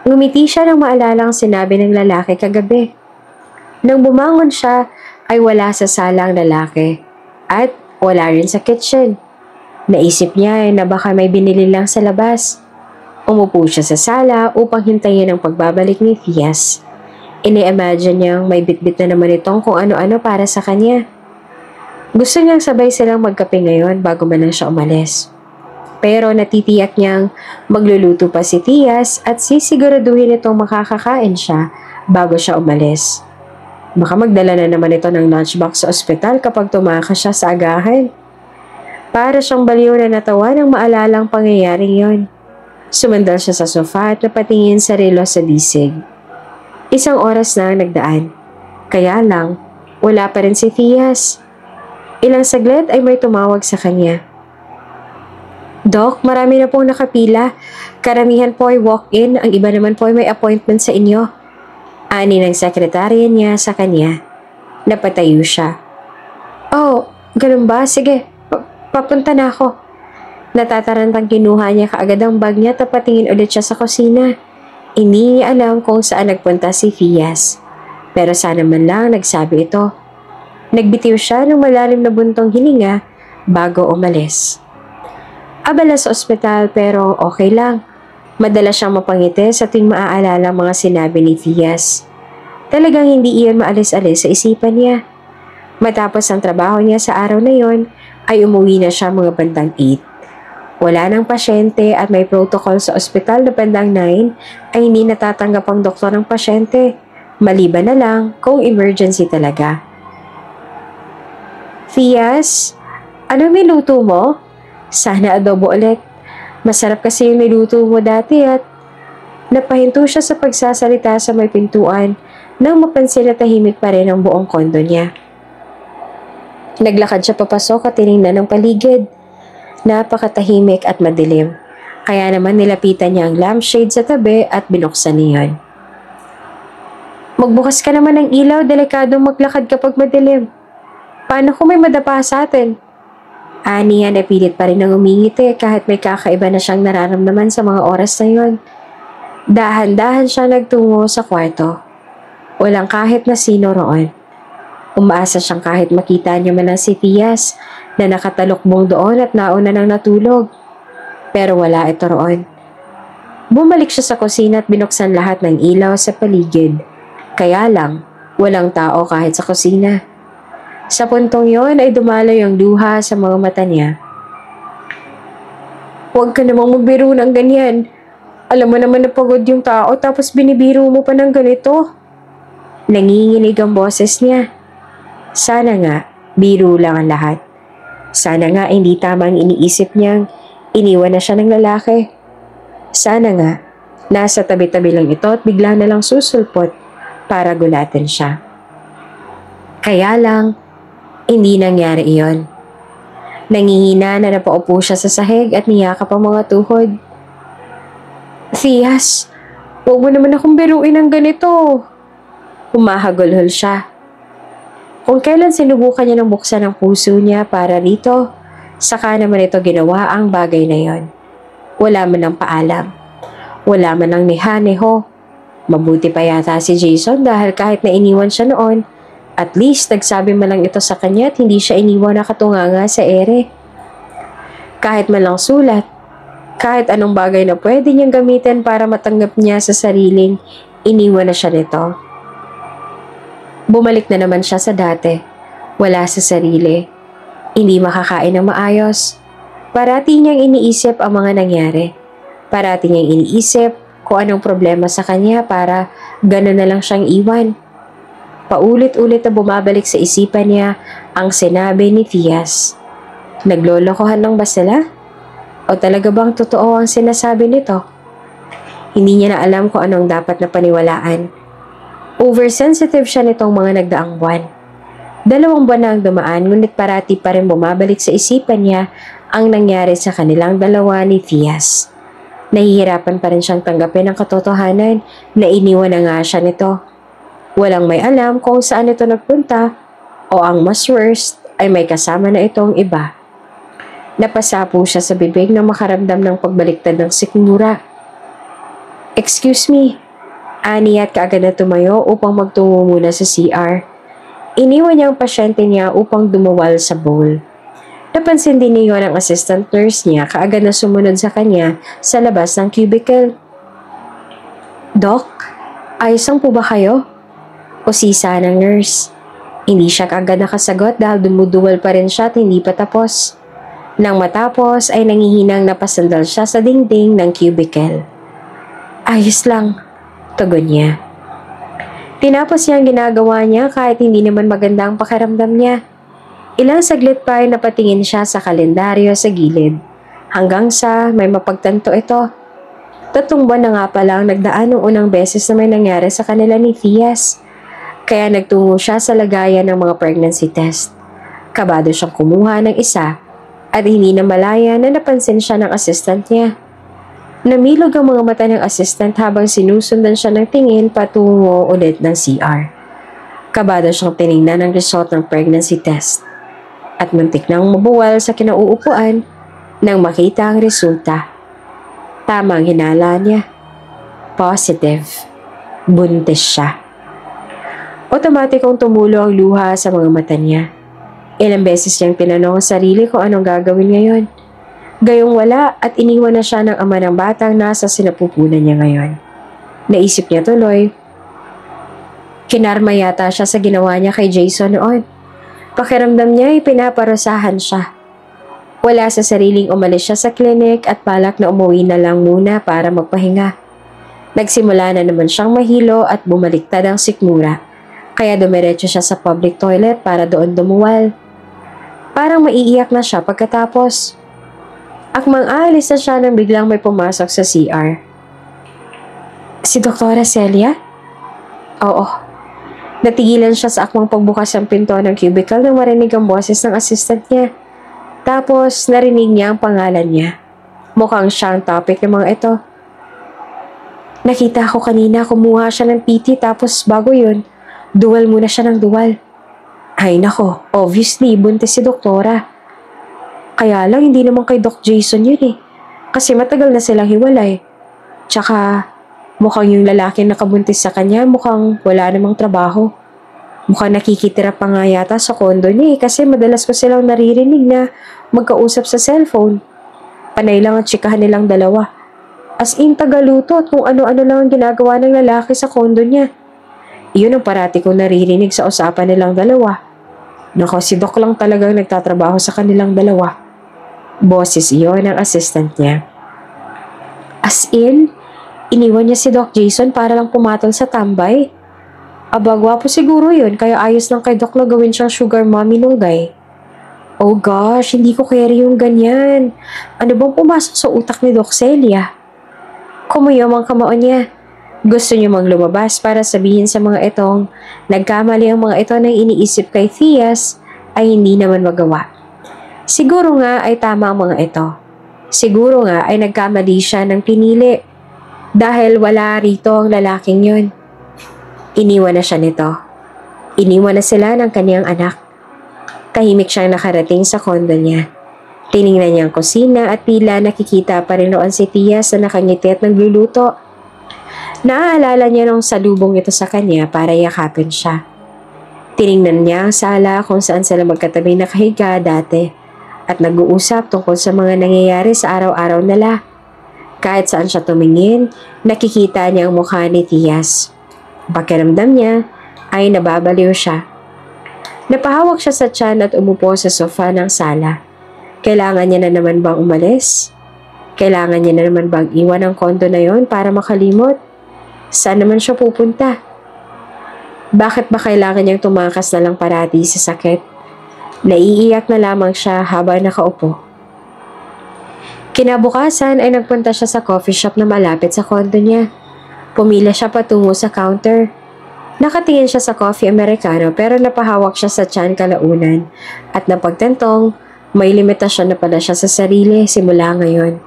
S1: Ngumiti siya nang maalala ang sinabi ng lalaki kagabi. Nang bumangon siya, ay wala sa sala ang lalaki. At wala rin sa kitchen. Naisip niya na baka may binili lang sa labas. Umupo siya sa sala upang hintayin ang pagbabalik ni Tias. Ini-imagine niyang may bitbit na naman itong kung ano-ano para sa kanya. Gusto niyang sabay silang magkape ngayon bago man lang siya umalis. Pero natitiyak niyang magluluto pa si Tias at sisiguraduhin itong makakakain siya bago siya umalis. Baka magdala na naman ito ng lunchbox sa ospital kapag tumakas siya sa agahan. Para siyang baliw na natawa nang maalalang pangyayaring yon. Sumandal siya sa sofa at napatingin sa relo sa disig. 1 oras na nagdaan. Kaya lang, wala pa rin si Tias. Ilang saglit ay may tumawag sa kanya. Doc, marami na pong nakapila. Karamihan po ay walk-in, ang iba naman po ay may appointment sa inyo. Ani ng sekretarya niya sa kanya. Napatayo siya. Oh, ganun ba? Sige, papunta na ako. Natatarantang kinuha niya kaagad ang bag niya at patingin ulit siya sa kusina. Hindi niya alam kung saan nagpunta si Fias. Pero sana man lang nagsabi ito. Nagbitiw siya ng malalim na buntong hininga bago umalis. Abala sa ospital pero okay lang. Madalas siyang mapangiti sa tuwing maaalala ang mga sinabi ni Fias. Talagang hindi iyon maalis-alis sa isipan niya. Matapos ang trabaho niya sa araw na yon, ay umuwi na siya mga bandang 8. Wala nang pasyente at may protocol sa ospital na bandang 9 ay hindi natatanggap ang doktor ng pasyente. Maliban na lang kung emergency talaga. Fias, ano niluto mo? Sana adobo ulit. Masarap kasi yung niluto mo dati at napahinto siya sa pagsasalita sa may pintuan nang mapansin na tahimik pa rin ang buong kondo niya. Naglakad siya papasok at tiningnan ng paligid. Napakatahimik at madilim. Kaya naman nilapitan niya ang lampshade sa tabi at binuksan niyon. Magbukas ka naman ng ilaw, delikadong maglakad kapag madilim. Paano kung may madapa sa atin? Ani yan ay pilit pa rin ang umingiti kahit may kakaiba na siyang nararamdaman sa mga oras na yon. Dahan-dahan siya nagtungo sa kwarto. Walang kahit na sino roon. Umaasa siyang kahit makita niya man lang si Tias na nakatalukbong doon at nauna nang natulog. Pero wala ito roon. Bumalik siya sa kusina at binuksan lahat ng ilaw sa paligid. Kaya lang, walang tao kahit sa kusina. Sa puntong yon ay dumaloy ang luha sa mga mata niya. Huwag ka namang magbiro ng ganyan. Alam mo naman na pagod yung tao tapos binibiro mo pa ng ganito. Nanginginig ang boses niya. Sana nga, biro lang ang lahat. Sana nga hindi tama ang iniisip niyang iniwan na siya ng lalaki. Sana nga, nasa tabi-tabi lang ito at bigla na lang susulpot para gulatin siya. Kaya lang, hindi nangyari iyon. Nangihina na napaupo siya sa sahig at niyakap ang mga tuhod. Tias, huwag mo naman akong biruin ng ganito. Humahagulhol siya. Kung kailan sinubukan niya ng buksan ang puso niya para rito, saka naman ito ginawa ang bagay na yon. Wala man ang paalam. Wala man ang niha-neho. Mabuti pa yata si Jason dahil kahit na iniwan siya noon, at least nagsabi man lang ito sa kanya at hindi siya iniwan na katunganga sa ere. Kahit man lang sulat, kahit anong bagay na pwede niyang gamitin para matanggap niya sa sariling, iniwan na siya nito. Bumalik na naman siya sa dati. Wala sa sarili. Hindi makakain ng maayos. Parati niyang iniisip ang mga nangyari. Parati niyang iniisip kung anong problema sa kanya para gano'n na lang siyang iwan. Paulit-ulit na bumabalik sa isipan niya ang sinabi ni Tias. Naglolokohan lang ba sila? O talaga bang totoo ang sinasabi nito? Hindi niya na alam kung anong dapat na paniwalaan. Oversensitive siya nitong mga nagdaang buwan. 2 buwan na ang dumaan ngunit parati pa rin bumabalik sa isipan niya ang nangyari sa kanilang dalawa ni Tias. Nahihirapan pa rin siyang tanggapin ang katotohanan na iniwan na nga siya nito. Walang may alam kung saan ito nagpunta o ang mas worst ay may kasama na itong iba. Napasapo siya sa bibig na makaramdam ng pagbaliktad ng sikmura. Excuse me. Ani at kaagad na tumayo upang magtungo muna sa CR. Iniwan niya ang pasyente niya upang dumuwal sa bowl. Napansin din niyo ng assistant nurse niya kaagad na sumunod sa kanya sa labas ng cubicle. Doc, ayos lang po ba kayo? Usisa ng nurse. Hindi siya kaagad nakasagot dahil dumuduwal pa rin siya at hindi pa tapos. Nang matapos ay nangihinang napasandal siya sa dingding ng cubicle. Ayos lang. Tugon niya. Tinapos niya ang ginagawa niya kahit hindi naman maganda ang pakiramdam niya. Ilang saglit pa ay napatingin siya sa kalendaryo sa gilid. Hanggang sa may mapagtanto ito. 3 buwan na nga palang nagdaan ng unang beses na may nangyari sa kanila ni Tias. Kaya nagtungo siya sa lagayan ng mga pregnancy test. Kabado siyang kumuha ng isa at hindi na malaya na napansin siya ng assistant niya. Namilog ang mga mata ng assistant habang sinusundan siya ng tingin patungo ulit ng CR. Kabado siyang tinignan ang result ng pregnancy test. At muntik nang mabuwal sa kinauupuan nang makita ang resulta. Tamang hinala niya. Positive. Buntis siya. Otomatikong tumulo ang luha sa mga mata niya. Ilang beses niyang tinanong ang sarili kung anong gagawin ngayon. Gayong wala at iniwan na siya ng ama ng batang nasa sinapupunan niya ngayon. Naisip niya tuloy, kinarma yata siya sa ginawa niya kay Jason noon. Pakiramdam niya ay pinaparusahan siya. Wala sa sariling umalis siya sa klinik at balak na umuwi na lang muna para magpahinga. Nagsimula na naman siyang mahilo at bumaliktad ang sikmura, kaya dumiretso siya sa public toilet para doon dumuwal. Parang maiiyak na siya pagkatapos. Akmang aalis na siya nang biglang may pumasok sa CR. Si Doktora Celia? Oo. Natigilan siya sa akmang pagbukas ng pinto ng cubicle nang marinig ang boses ng assistant niya. Tapos narinig niya ang pangalan niya. Mukhang siya ang topic ng mga ito. Nakita ko kanina kumuha siya ng PT tapos bago yun, duwal muna siya ng duwal. Ay nako, obviously buntis si Doktora. Kaya lang hindi naman kay Doc Jason yun eh. Kasi matagal na silang hiwalay. Tsaka Mukhang yung lalaki nakabuntis sa kanya, mukhang wala namang trabaho. Mukhang nakikitira pa nga yata sa kondo niya kasi madalas ko silang naririnig na magkausap sa cellphone. Panay lang ang tsikahan nilang dalawa. As in tagaluto at kung ano-ano lang ang ginagawa ng lalaki sa kondo niya. Iyon ang parati kong naririnig sa usapan nilang dalawa. Nako, si Doc lang talagang nagtatrabaho sa kanilang dalawa. Boses iyon ang assistant niya. As in, iniwan niya si Doc Jason para lang pumatol sa tambay. Aba, gwapo siguro yun, kaya ayos lang kay Doc na gawin siyang sugar mommy nung guy. Oh gosh, hindi ko carry yung ganyan. Ano bang pumasok sa utak ni Doc Celia? Kumuyom ang kamao niya. Gusto niyo maglumabas para sabihin sa mga itong nagkamali ang mga ito nang iniisip kay Thias ay hindi naman magawa. Siguro nga ay tama ang mga ito. Siguro nga ay nagkamali siya ng pinili dahil wala rito ang lalaking yun. Iniwan na siya nito. Iniwan na sila ng kaniyang anak. Tahimik siyang nakarating sa kondo niya. Tiningnan niya ang kusina at tila nakikita pa rin noon si Thias na nakangiti at nagluluto. Naaalala niya nung salubong ito sa kanya para yakapin siya. Tiningnan niya ang sala kung saan sila magkatabi nakahiga dati at nag-uusap tungkol sa mga nangyayari sa araw-araw nila. Kahit saan siya tumingin, nakikita niya ang mukha ni Thias. Pakiramdam niya ay nababaliw siya. Napahawak siya sa tiyan at umupo sa sofa ng sala. Kailangan niya na naman bang umalis? Kailangan niya na naman bang iwan ang kondo na yon para makalimot? Saan naman siya pupunta? Bakit ba kailangan niyang tumakas na lang parati sa sakit? Naiiyak na lamang siya habang nakaupo. Kinabukasan ay nagpunta siya sa coffee shop na malapit sa kondo niya. Pumila siya patungo sa counter. Nakatingin siya sa coffee americano pero napahawak siya sa tiyan kalaunan at napagtantong may limitasyon na pala siya sa sarili simula ngayon.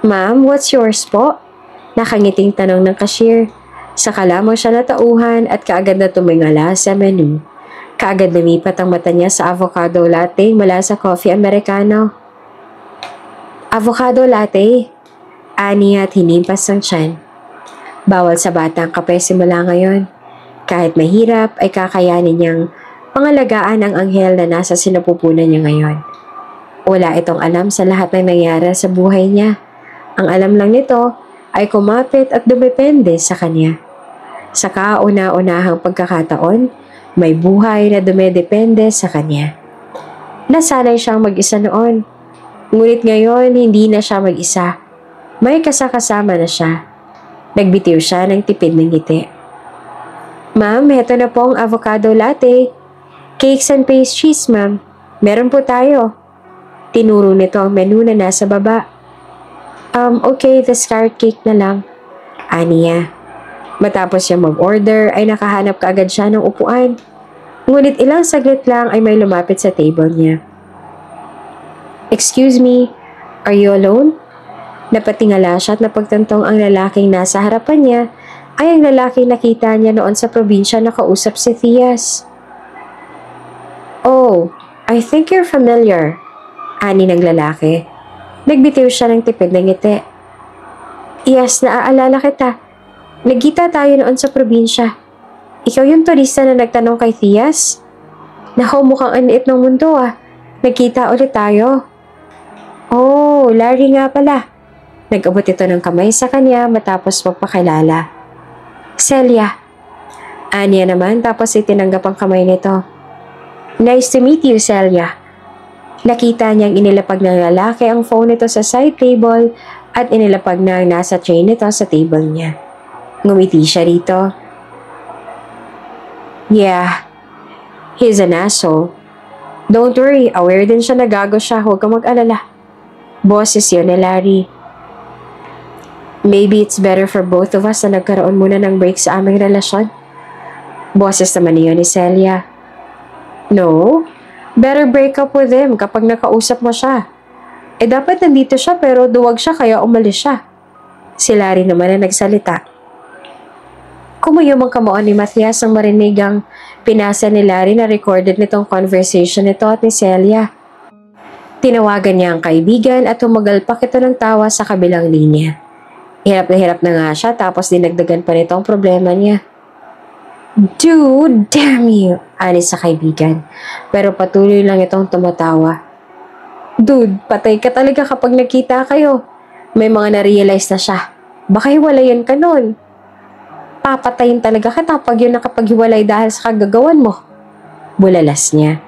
S1: Ma'am, what's yours po? Nakangiting tanong ng cashier. Saka lamang siya natauhan at kaagad na tumingala sa menu. Kaagad lumipat ang mata niya sa avocado latte mula sa coffee americano. Avocado latte? Ani at hinimpas ang tiyan. Bawal sa bata ang kape simula ngayon. Kahit mahirap ay kakayanin niyang pangalagaan ang anghel na nasa sinapupunan niya ngayon. Wala itong alam sa lahat ng nangyari sa buhay niya. Ang alam lang nito ay kumapit at dumepende sa kanya. Sa kauna-unahang pagkakataon, may buhay na dumedepende sa kanya. Nasanay siyang mag-isa noon. Ngunit ngayon, hindi na siya mag-isa. May kasakasama na siya. Nagbitiw siya ng tipid ng ngiti. Ma'am, heto na po ang avocado latte. Cakes and pastries, ma'am. Meron po tayo. Tinuro nito ang menu na nasa baba. Okay, the carrot cake na lang. Aniya. Matapos siya mag-order ay nakahanap kaagad siya ng upuan. Ngunit ilang saglit lang ay may lumapit sa table niya. Excuse me, are you alone? Napatingala siya at napagtantong ang lalaking nasa harapan niya ay ang lalaking nakita niya noon sa probinsya na kausap si Thias. Oh, I think you're familiar. Ani ng lalaki. Nagbitiw siya ng tipid ng ngiti. Yes, naaalala kita. Nagkita tayo noon sa probinsya. Ikaw yung turista na nagtanong kay Thias? Naku, mukhang aniit ng mundo ah. Nagkita ulit tayo. Oh, Larry nga pala. Nag-abot ito ng kamay sa kanya matapos magpakilala. Celia. Anya naman tapos itinanggap ang kamay nito. Nice to meet you, Celia. Nakita niyang inilapag ng lalaki ang phone nito sa side table at inilapag na nasa tray nito sa table niya. Ngumiti siya rito. Yeah, he's an asshole. Don't worry, aware din siya na gago siya, huwag kang mag-alala. Boses yun ni Larry. Maybe it's better for both of us na nagkaroon muna ng break sa aming relasyon. Boses naman niyo ni Celia. No, better break up with him kapag nakausap mo siya. Dapat nandito siya pero duwag siya kaya umalis siya. Si Larry naman na nagsalita. Kumuyom ang kamao ni Matthias ang marinig ang pinasa ni Larry na recorded nitong conversation nito at ni Celia. Tinawagan niya ang kaibigan at humagalpak ito ng tawa sa kabilang linya. Hirap na nga siya tapos dinagdagan pa nito ang problema niya. Dude, damn you! Anis sa kaibigan. Pero patuloy lang itong tumatawa. Dude, patay ka talaga kapag nagkita kayo. May mga na-realize na siya. Baka hiwalayan ka nun. Papatayin talaga kita pag yun nakapaghiwalay dahil sa kagagawan mo. Bulalas niya.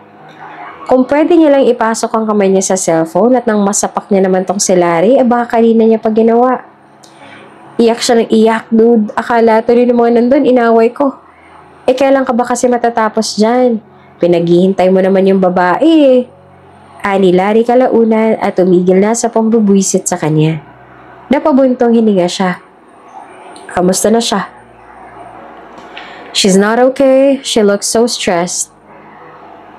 S1: Kung pwede niya lang ipasok ang kamay niya sa cellphone at nang masapak niya naman tong si Larry, baka kanina niya pa ginawa. Iyak siya ng iyak, dude. Akala tuloy ng mga nandun, inaway ko. Kailan ka ba kasi matatapos dyan? Pinaghihintay mo naman yung babae. Ani Larry kalaunan at tumigil na sa pambubwisit sa kanya. Napabuntong hininga siya. Kamusta na siya? She's not okay. She looks so stressed.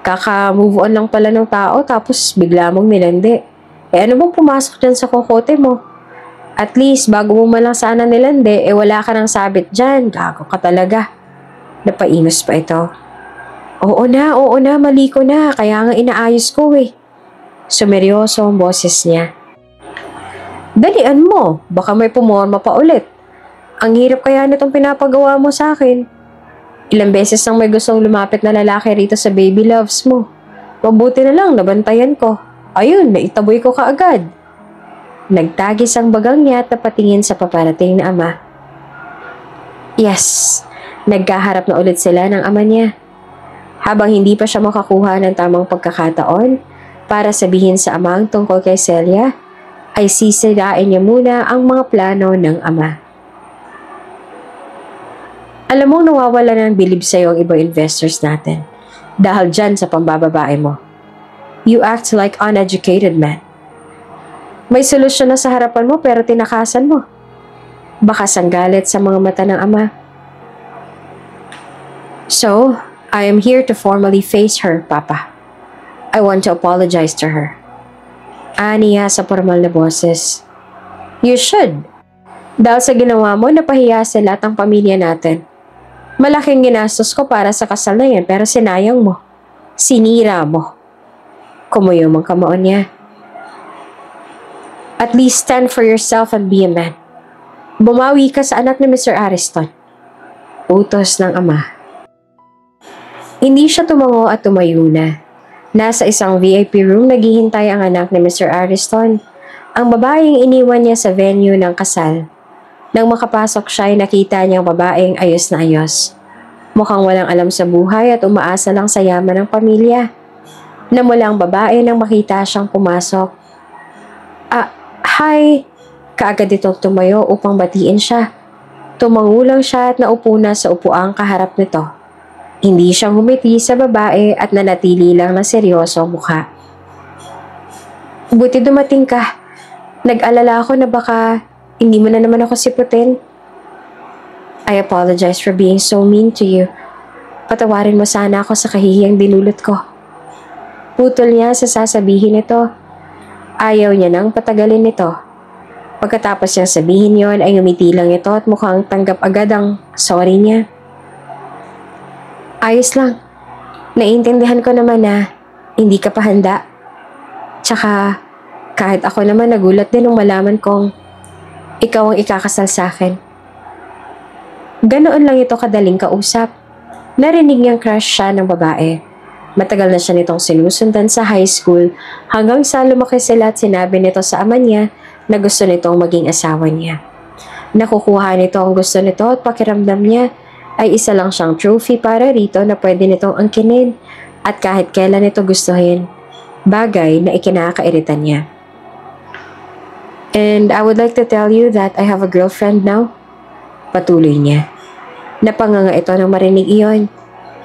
S1: Kaka-move on lang pala ng tao tapos bigla mong nilandi. Ano bang pumasok dyan sa kokote mo? At least, bago mo malang sana nilandi, wala ka nang sabit dyan. Gago ka talaga. Napainos pa ito. Oo na, mali ko na. Kaya nga inaayos ko eh. Sumeryoso ang boses niya. Dalian mo. Baka may pumorma pa ulit. Ang hirap kaya nitong pinapagawa mo sa akin. Ilang beses nang may gustong lumapit na lalaki rito sa baby loves mo. Mabuti na lang, nabantayan ko. Ayun, naitaboy ko kaagad. Nagtagis ang bagang niya at napatingin sa paparating na ama. Yes, nagkaharap na ulit sila ng ama niya. Habang hindi pa siya makakuha ng tamang pagkakataon para sabihin sa ama ang tungkol kay Celia, ay sisirain niya muna ang mga plano ng ama. Alam mong nawawala ng bilib sa'yo ang ibang investors natin dahil dyan sa pambababae mo. You act like uneducated man. May solusyon na sa harapan mo pero tinakasan mo. Baka sanggalit sa mga mata ng ama. So, I am here to formally face her, Papa. I want to apologize to her. Aniya sa formal na boses. You should. Dahil sa ginawa mo, napahiya sa lahat ng pamilya natin. Malaking ginastos ko para sa kasal na yan pero sinayang mo. Sinira mo. Kumuyom ang kamoon niya. At least stand for yourself and be a man. Bumawi ka sa anak ni Mr. Ariston. Utos ng ama. Hindi siya tumango at tumayo na. Nasa isang VIP room naghihintay ang anak ni Mr. Ariston. Ang babaeng iniwan niya sa venue ng kasal. Nang makapasok siya ay nakita niyang babaeng ayos na ayos. Mukhang walang alam sa buhay at umaasa lang sa yaman ng pamilya. Namula ang babae nang makita siyang pumasok. Hi! Kaagad itong tumayo upang batiin siya. Tumangulang siya at naupo na sa upuang kaharap nito. Hindi siya humiti sa babae at nanatili lang na seryoso ang mukha. Buti dumating ka. Nag-alala ako na baka hindi mo na naman ako siputin. I apologize for being so mean to you. Patawarin mo sana ako sa kahihiyang dinulot ko. Putol niya sa sasabihin ito. Ayaw niya nang patagalin nito. Pagkatapos niyang sabihin yon ay umiti lang ito at mukhang tanggap agad ang sorry niya. Ayos lang. Naiintindihan ko naman na hindi ka pa handa. Tsaka kahit ako naman nagulat din nung malaman kong ikaw ang ikakasal sa akin. Ganoon lang ito kadaling kausap. Narinig niyang crush siya ng babae. Matagal na siya nitong sinusundan sa high school hanggang sa lumaki sila at sinabi nito sa ama niya na gusto nitong maging asawa niya. Nakukuha nito ang gusto nito at pakiramdam niya ay isa lang siyang trophy para rito na pwede nitong angkinin at kahit kailan ito gustuhin, bagay na ikinakairitan niya. And I would like to tell you that I have a girlfriend now. Patuloy niya. Napanganga ito nang marinig iyon.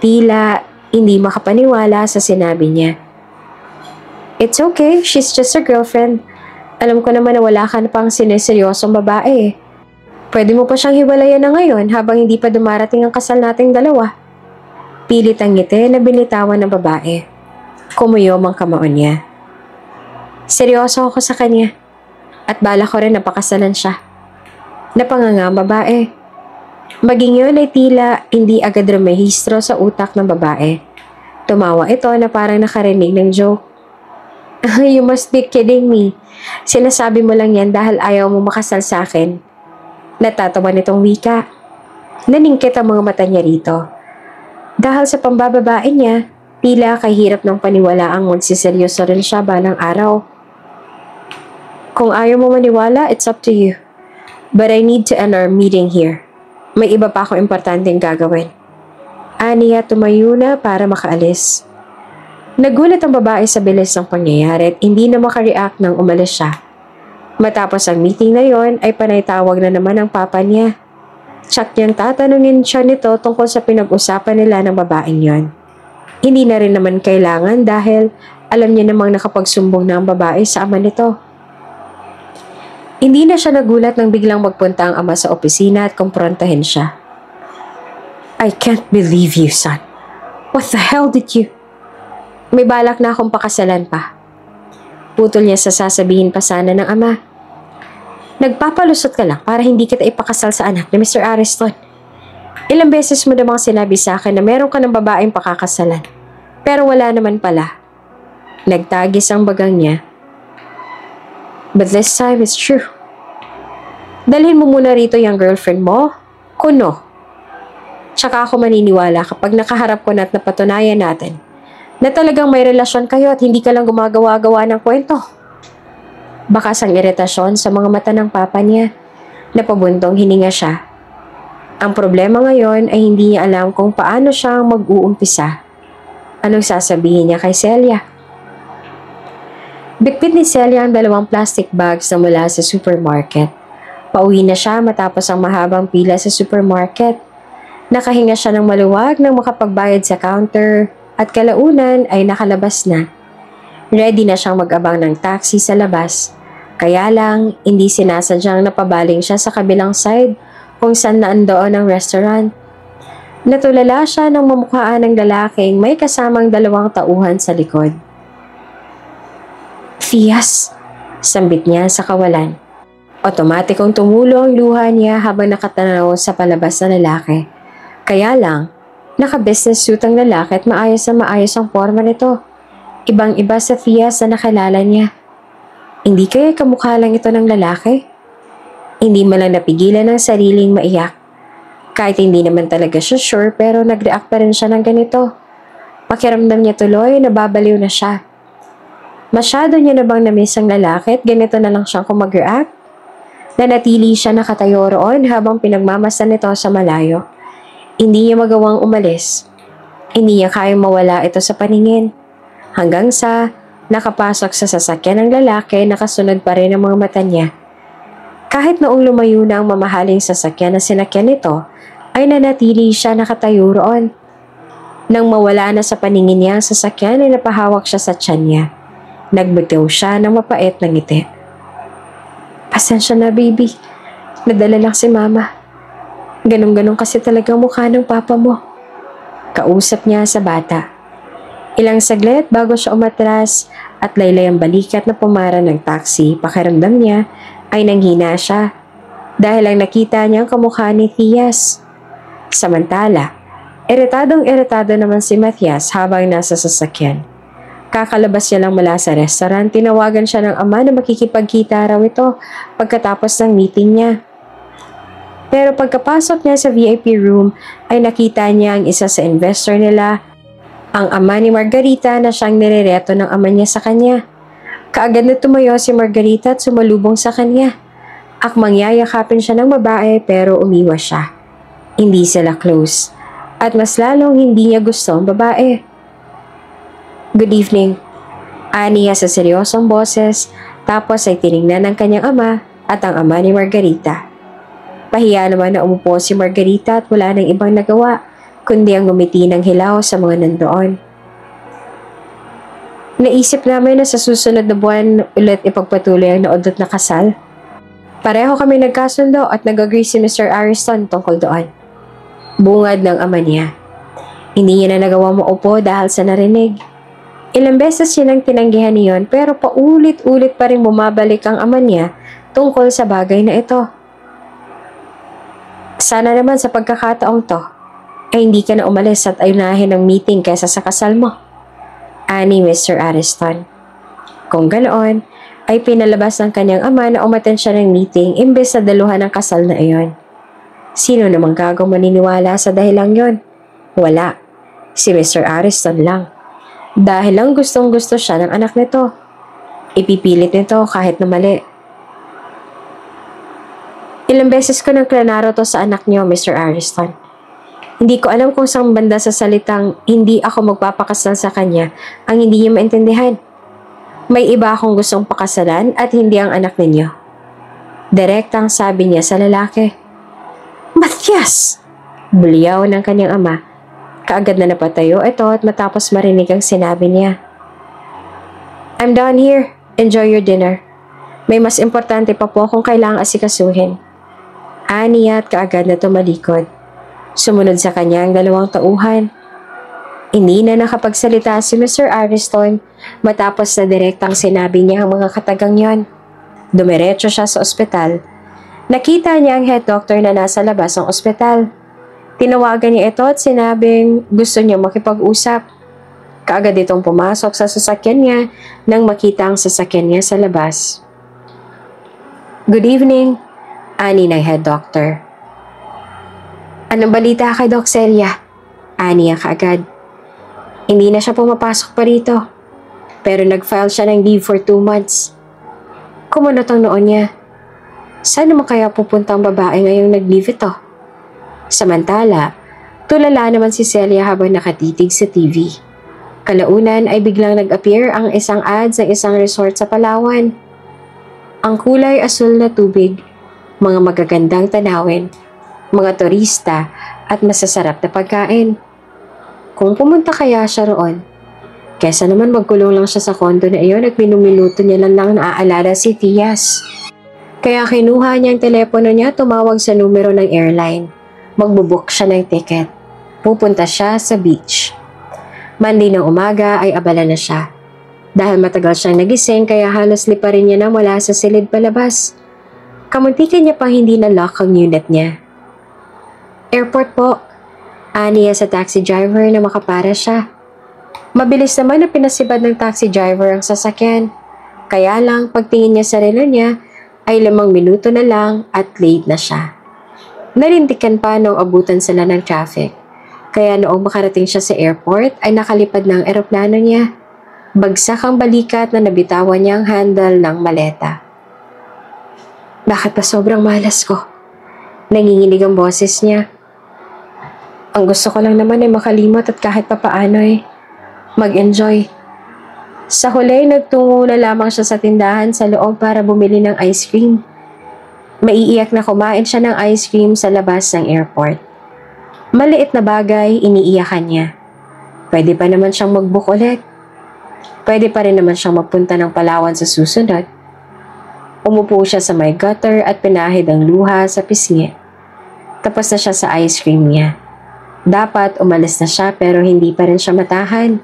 S1: Tila hindi makapaniwala sa sinabi niya. It's okay, she's just a girlfriend. Alam ko naman na wala ka na pang sineseryosong babae. Pwede mo pa siyang hiwalayan na ngayon habang hindi pa dumarating ang kasal nating dalawa. Pilit ang ngiti na binitawan ng babae. Kumuyom ang kamaon niya. Seryoso ako sa kanya. At bala ko rin napakasalan siya. Napanganga ang babae. Maging yun ay tila hindi agad rumehistro sa utak ng babae. Tumawa ito na parang nakarinig ng joke. You must be kidding me. Sinasabi mo lang yan dahil ayaw mo makasal sa akin. Natatawa nitong wika. Naningkit ang mga mata niya rito. Dahil sa pambababae niya, tila kahirap ng paniwalaang magsiseryoso rin siya balang araw. Kung ayaw mo maniwala, it's up to you. But I need to end our meeting here. May iba pa akong importanteng gagawin. Aniya tumayo na para makaalis. Nagulat ang babae sa bilis ng pangyayari at hindi na makareact nang umalis siya. Matapos ang meeting na yon ay panay-tawag na naman ang papa niya. Tsak niyang tatanungin siya nito tungkol sa pinag-usapan nila ng babaeng yon. Hindi na rin naman kailangan dahil alam niya namang nakapagsumbong na ang babae sa ama nito. Hindi na siya nagulat nang biglang magpunta ang ama sa opisina at kumprontahin siya. I can't believe you, son. What the hell did you... May balak na akong pakasalan pa. Putol niya sa sasabihin pa sana ng ama. Nagpapalusot ka lang para hindi kita ipakasal sa anak ni Mr. Ariston. Ilang beses mo namang sinabi sa akin na meron ka ng babaeng pakakasalan. Pero wala naman pala. Nagtagis ang bagang niya. But this time it's true. Dalhin mo muna rito yung girlfriend mo, kuno. Tsaka ako maniniwala kapag nakaharap ko na at napatunayan natin na talagang may relasyon kayo at hindi ka lang gumagawa-gawa ng kwento. Bakas ang iritasyon sa mga mata ng papa niya. Napabuntong hininga siya. Ang problema ngayon ay hindi niya alam kung paano siya mag-uumpisa. Anong sasabihin niya kay Celia? Bitbit ni Celia ang 2 plastic bags na mula sa supermarket. Pauwi na siya matapos ang mahabang pila sa supermarket. Nakahinga siya ng maluwag nang makapagbayad sa counter at kalaunan ay nakalabas na. Ready na siyang mag-abang ng taxi sa labas. Kaya lang, hindi sinasadyang napabaling siya sa kabilang side kung saan naandoon ang restaurant. Natulala siya ng mamukhaan ng lalaking may kasamang 2 tauhan sa likod. Fias, sambit niya sa kawalan. Otomatikong tumulo ang luha niya habang nakatanaw sa palabas na lalaki. Kaya lang, naka-business suit ang lalaki at maayos na maayos ang forma nito. Ibang-iba sa Fias na nakilala niya. Hindi kaya kamukha lang ito ng lalaki? Hindi man lang napigilan ng sariling maiyak. Kahit hindi naman talaga siya sure pero nag-react pa rin siya ng ganito. Pakiramdam niya tuloy na babaliw na siya. Masyado niya na bang na-miss ang lalaki at ganito na lang siyang mag-react? Nanatili siya nakatayo roon habang pinagmamasan nito sa malayo. Hindi niya magawang umalis. Hindi niya kayang mawala ito sa paningin. Hanggang sa nakapasok sa sasakyan ng lalaki, nakasunod pa rin ang mga mata niya. Kahit noong lumayo na ang mamahaling sasakyan na sinakyan nito, ay nanatili siya nakatayo roon. Nang mawala na sa paningin niya ang sasakyan ay napahawak siya sa tiyan niya. Nagbitiw siya ng mapait na ngiti. Pasensya na, baby. Nadala lang si mama. Ganun-ganun kasi talagang mukha ng papa mo. Kausap niya sa bata. Ilang saglit bago siya umatras at laylay ang balikat na pumara ng taxi, pakiramdam niya ay nanghina siya dahil ang nakita niya ang kamukha ni Thias. Samantala, iritadong-iritado naman si Matthias habang nasa sasakyan. Kakalabas niya lang mula sa restaurant, tinawagan siya ng ama na makikipagkita raw ito pagkatapos ng meeting niya. Pero pagkapasok niya sa VIP room ay nakita niya ang isa sa investor nila, ang ama ni Margarita na siyang nirereto ng ama niya sa kanya. Kaagad na tumayo si Margarita at sumalubong sa kanya. Akmang yayakapin siya ng babae pero umiwas siya. Hindi sila close at mas lalong hindi niya gusto ang babae. Good evening. Aniya sa seryosong boses, tapos ay tiningnan ng kanyang ama at ang ama ni Margarita. Pahiya naman na umupo si Margarita at wala nang ibang nagawa, kundi ang ngumiti ng hilaw sa mga nandoon. Naisip namin na sa susunod na buwan ulit ipagpatuloy ang naudot na kasal. Pareho kami nagkasundo at nag-agree si Mr. Ariston tungkol doon. Bungad ng ama niya. Hindi niya na nagawa maupo dahil sa narinig. Ilang beses siya nang tinanggihan niyon pero paulit-ulit pa rin bumabalik ang ama niya tungkol sa bagay na ito. Sana naman sa pagkakataong to ay hindi ka na umalis at ayunahin ang meeting kaysa sa kasal mo. Ani Mr. Ariston. Kung ganoon, ay pinalabas ng kanyang ama na umattend siya ng meeting imbes na daluhan ng kasal na iyon. Sino namang gagawang maniniwala sa dahilang yon? Wala. Si Mr. Ariston lang. Dahil lang gustong-gusto siya ng anak nito. Ipipilit nito kahit na mali. Ilang beses ko nang klanaro to sa anak niyo, Mr. Ariston. Hindi ko alam kung saan banda sa salitang hindi ako magpapakasal sa kanya ang hindi niya maintindihan. May iba akong gustong pakasalan at hindi ang anak ninyo. Direktang sabi niya sa lalaki. Matthias! Buliyaw ng kanyang ama. Kaagad na napatayo ito at matapos marinig ang sinabi niya. I'm done here. Enjoy your dinner. May mas importante pa po kung kailangang asikasuhin. Aniya at kaagad na tumalikod. Sumunod sa kanya ang dalawang tauhan. Hindi na nakapagsalita si Mr. Ariston matapos na direktang sinabi niya ang mga katagang yon. Dumiretso siya sa ospital. Nakita niya ang head doctor na nasa labas ng ospital. Tinawagan niya ito at sinabing gusto niya makipag-usap. Kaagad itong pumasok sa sasakyan niya nang makita ang sasakyan niya sa labas. Good evening, ani ng head doctor. Anong balita kay Doc Celia? Ani niya kaagad. Hindi na siya pumapasok pa rito. Pero nag-file siya ng leave for 2 months. Kumunot ang noon niya. Saan naman kaya pupunta ang babae ngayong nag-leave ito? Samantala, tulala naman si Celia habang nakatitig sa TV. Kalaunan ay biglang nag-appear ang isang ads ng isang resort sa Palawan. Ang kulay asul na tubig, mga magagandang tanawin, mga turista at masasarap na pagkain. Kung pumunta kaya siya roon, kesa naman magkulong lang siya sa kondo na iyon at minuminuto niya lang naaalala si Tias. Kaya kinuha niya ang telepono niya, tumawag sa numero ng airline. Magbubook siya ng ticket. Pupunta siya sa beach. Monday ng umaga ay abala na siya. Dahil matagal siyang nagising kaya halos liparin niya na mula sa silid palabas. Kamuntikan niya pang hindi na-lock ang unit niya. Airport po. Aniya sa taxi driver na makapara siya. Mabilis naman na pinasibad ng taxi driver ang sasakyan. Kaya lang pagtingin niya sa relo niya ay 5 minuto na lang at late na siya. Nalintikan pa nung abutan sila ng traffic. Kaya noong makarating siya sa airport ay nakalipad na ang eroplano niya. Bagsak ang balikat na nabitawan niya ang handle ng maleta. Bakit pa sobrang malas ko? Nanginginig ang boses niya. Ang gusto ko lang naman ay makalimot at kahit papaano mag-enjoy. Sa huli, nagtungo na lamang siya sa tindahan sa loob para bumili ng ice cream. Maiiyak na kumain siya ng ice cream sa labas ng airport. Maliit na bagay, iniiyakan niya. Pwede pa naman siyang mag-book ulit. Pwede pa rin naman siyang magpunta ng Palawan sa susunod. Umupo siya sa may gutter at pinahid ang luha sa pisngi. Tapos na siya sa ice cream niya. Dapat umalis na siya pero hindi pa rin siya matahan.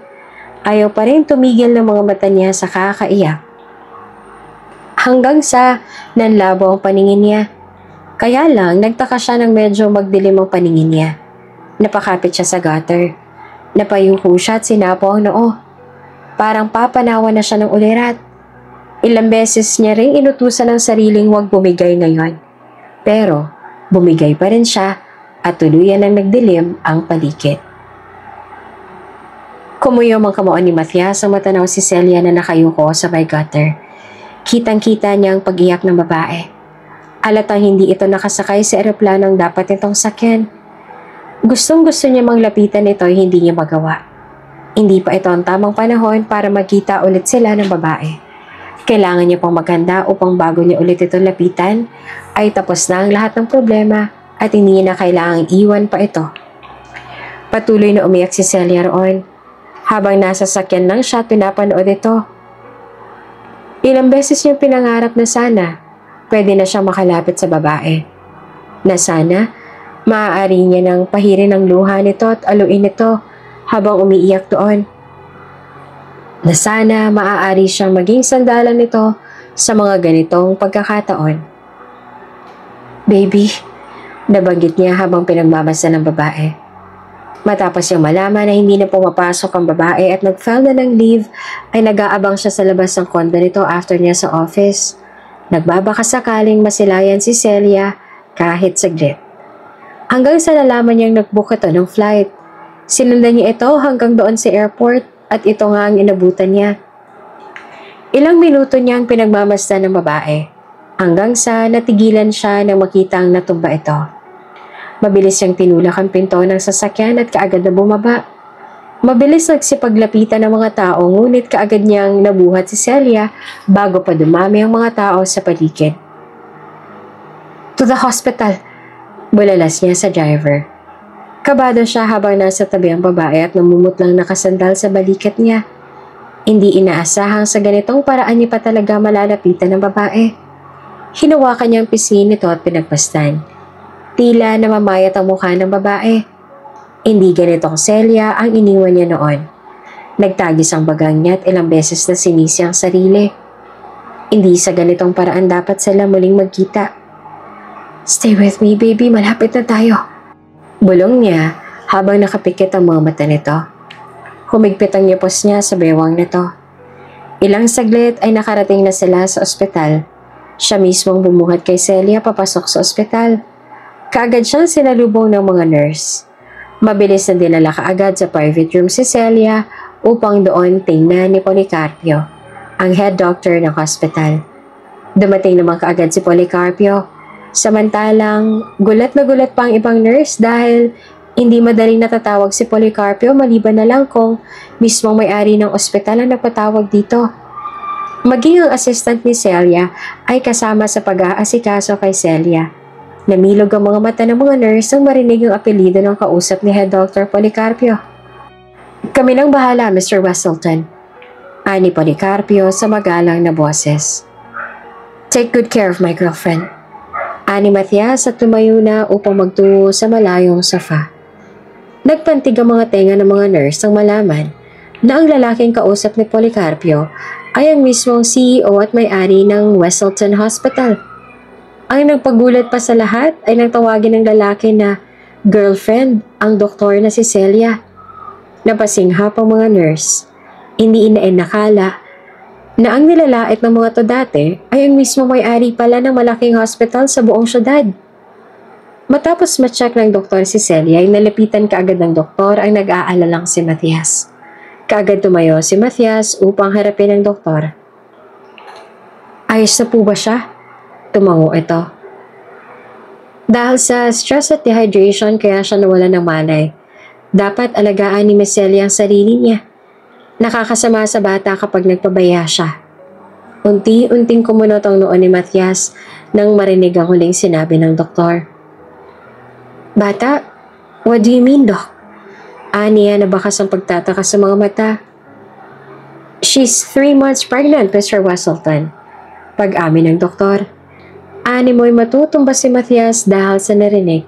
S1: Ayaw pa rin tumigil ng mga mata niya sa kakaiyak. Hanggang sa nanlabo ang paningin niya. Kaya lang nagtaka siya nang medyo magdilim ang paningin niya. Napakapit siya sa gutter. Napayuko siya at sinapo ang noo. Parang papanawa na siya ng ulirat. Ilang beses niya ring inutusan ang sariling huwag bumigay ngayon. Pero bumigay pa rin siya at tuluyan ang nagdilim ang paligid. Kumuyom ang kamuan ni Matthias sa matanaw si Celia na nakayuko sa may gutter. Kitang-kita niya ang pag-iyak ng babae. Alatang hindi ito nakasakay sa eroplanong dapat itong sakyan. Gustong-gusto niya manglapitan ito ay hindi niya magawa. Hindi pa ito ang tamang panahon para magkita ulit sila ng babae. Kailangan niya pang maghanda upang bago niya ulit ito lapitan ay tapos na ang lahat ng problema at hindi niya na kailangang iwan pa ito. Patuloy na umiyak si Celia roon. Habang nasa sakyan lang siya, pinapanood ito. Ilang beses niyang pinangarap na sana pwede na siyang makalapit sa babae. Na sana maaari niya nang pahirin ang luha nito at aluin ito habang umiiyak doon. Na sana maaari siyang maging sandalan nito sa mga ganitong pagkakataon. Baby, nabanggit niya habang pinagmamasa ng babae. Matapos yung malaman na hindi na pumapasok ang babae at nag-file na ng leave, ay nag-aabang siya sa labas ng kondo nito after niya sa office. Nagbabaka sakaling masilayan si Celia kahit saglit. Hanggang sa nalaman niyang nag-book ito ng flight. Sinundan niya ito hanggang doon sa airport at ito nga ang inabutan niya. Ilang minuto niyang pinagmamasdan ng babae hanggang sa natigilan siya nang makita ang natumba ito. Mabilis siyang tinulak ang pinto ng sasakyan at kaagad na bumaba. Mabilis nagsipaglapitan ng mga tao ngunit kaagad niyang nabuhat si Celia bago pa dumami ang mga tao sa paligid. "To the hospital," bulalas niya sa driver. Kabado siya habang nasa tabi ang babae at namumutlang nakasandal sa balikat niya. Hindi inaasahang sa ganitong paraan niya pa talaga malalapitan ng babae. Hinawakan niya ang pisngi nito at pinagpastan. Tila namamayat ang mukha ng babae. Hindi ganitong Celia ang iniwan niya noon. Nagtagis ang bagang niya at ilang beses na sinisi ang sarili. Hindi sa ganitong paraan dapat sila muling magkita. "Stay with me, baby. Malapit na tayo." Bulong niya habang nakapikit ang mga mata nito. Humigpit ang nipos niya sa bewang nito. Ilang saglit ay nakarating na sila sa ospital. Siya mismong bumuhat kay Celia papasok sa ospital. Kaagad siyang sinalubong ng mga nurse. Mabilis na dinala kaagad sa private room si Celia upang doon tingnan ni Policarpio, ang head doctor ng hospital. Dumating naman kaagad si Policarpio. Samantalang gulat na gulat pa ang ibang nurse dahil hindi madaling natatawag si Policarpio maliban na lang kung mismong may-ari ng ospital ang nagpatawag dito. Maging ang assistant ni Celia ay kasama sa pag-aasikaso kay Celia. Namilog ang mga mata ng mga nurse nang marinig ang apelyido ng kausap ni Head Dr. Policarpio. "Kami nang bahala, Mr. Wesselton," ani Policarpio sa magalang na boses. "Take good care of my girlfriend," ani Matias at tumayo na upang magtungo sa malayong sofa. Nagpantig ang mga tenga ng mga nurse nang malaman na ang lalaking kausap ni Policarpio ay ang mismong CEO at may-ari ng Wesselton Hospital. Ang nagpagulat pa sa lahat ay nang tawagin ng lalaki na girlfriend ang doktor na si Celia. Napasinghap ang mga nurse. Hindi nakala na ang nilalait ng mga to dati ay ang mismo may-ari pala ng malaking hospital sa buong syudad. Matapos ma-check ng doktor si Celia ay nalapitan kaagad ng doktor ang nag-aalalang si Matias. Kaagad tumayo si Matias upang harapin ang doktor. "Ayos na po ba siya?" Tumango ito. Dahil sa stress at dehydration kaya siya nawala ng malay. Dapat alagaan ni Miss Celia ang sarili niya. Nakakasama sa bata kapag nagpabaya siya. Unti-unting kumunot ang noo ni Matias nang marinig ang huling sinabi ng doktor. "Bata? What do you mean, Doc?" Aniya na bakas ang pagtataka sa mga mata. "She's 3 months pregnant, Mr. Wesselton," pag-amin ng doktor. Ani mo'y matutumba si Matias dahil sa narinig.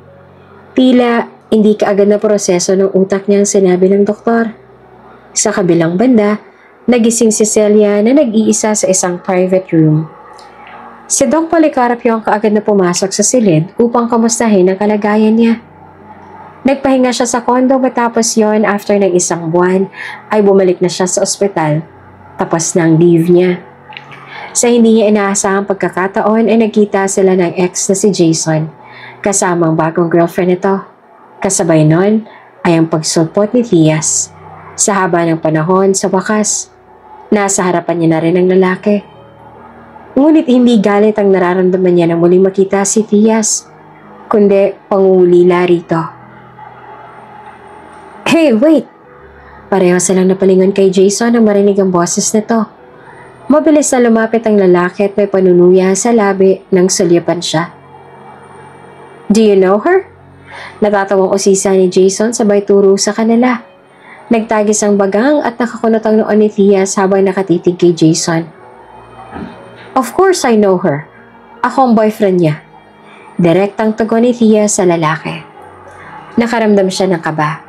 S1: Tila hindi kaagad na proseso ng utak niyang sinabi ng doktor. Sa kabilang banda, nagising si Celia na nag-iisa sa isang private room. Si Doc Policarpio ang kaagad na pumasok sa silid upang kamustahin ang kalagayan niya. Nagpahinga siya sa kondo matapos yon after ng 1 buwan ay bumalik na siya sa ospital. Tapos na ang leave niya. Sa hindi niya inaasahang pagkakataon ay nagkita sila ng ex na si Jason, kasama ang bagong girlfriend nito. Kasabay nun ay ang pagsulpot ni Tias. Sa haba ng panahon, sa wakas, nasa harapan niya na rin ang lalaki. Ngunit hindi galit ang nararamdaman niya nang muling makita si Tias, kundi pangungulila rito. "Hey, wait!" Pareho silang napalingon kay Jason nang marinig ang boses nito. Mabilis na lumapit ang lalaki at may panunuya sa labi nang sulyapan siya. "Do you know her?" Natatawang usisa ni Jason sabay turo sa kanila. Nagtagis ang bagang at nakakunot ang noon ni Tias habang nakatitig kay Jason. "Of course I know her. Ako ang boyfriend niya." Direktang tugon ni Tias sa lalaki. Nakaramdam siya ng kaba.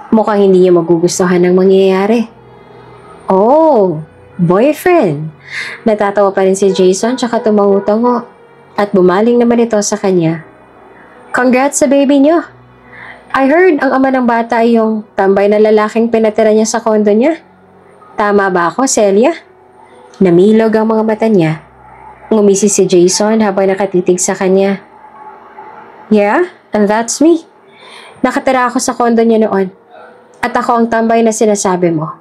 S1: Mukhang hindi niya magugustuhan ng mangyayari. "Oh, boyfriend!" Natatawa pa rin si Jason tsaka tumango-tango at bumaling naman ito sa kanya. "Congrats sa baby niyo. I heard ang ama ng bata ay yung tambay na lalaking pinatira niya sa kondo niya. Tama ba ako, Celia? Namilog ang mga mata niya. Ngumisi si Jason habang nakatitig sa kanya. Yeah, and that's me. Nakatira ako sa kondo niya noon. At ako ang tambay na sinasabi mo.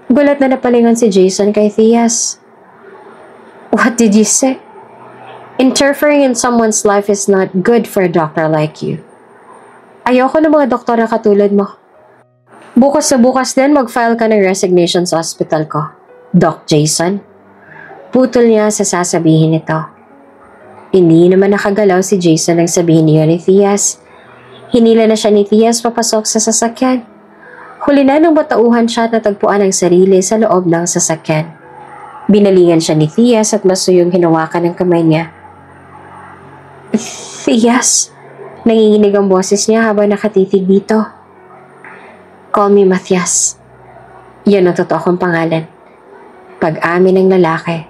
S1: Gulat na napalingon si Jason kay Theas. What did you say? Interfering in someone's life is not good for a doctor like you. Ayoko ng mga doktor na katulad mo. Bukas na bukas din mag-file ka ng resignation sa hospital ko, Doc Jason. Putol niya sa sasabihin nito. Hindi naman nakagalaw si Jason nang sabihin niya ni Theas. Hinila na siya ni Theas papasok sa sasakyan. Huli na nang batauhan siya at natagpuan ang sarili sa loob ng sasakyan. Binalingan siya ni Theas at masuyong hinawakan ng kamay niya. Theas, nanginginig ang boses niya habang nakatitig dito. Call me Matthias. Yan ang totoo kong pangalan. Pag-amin ng lalaki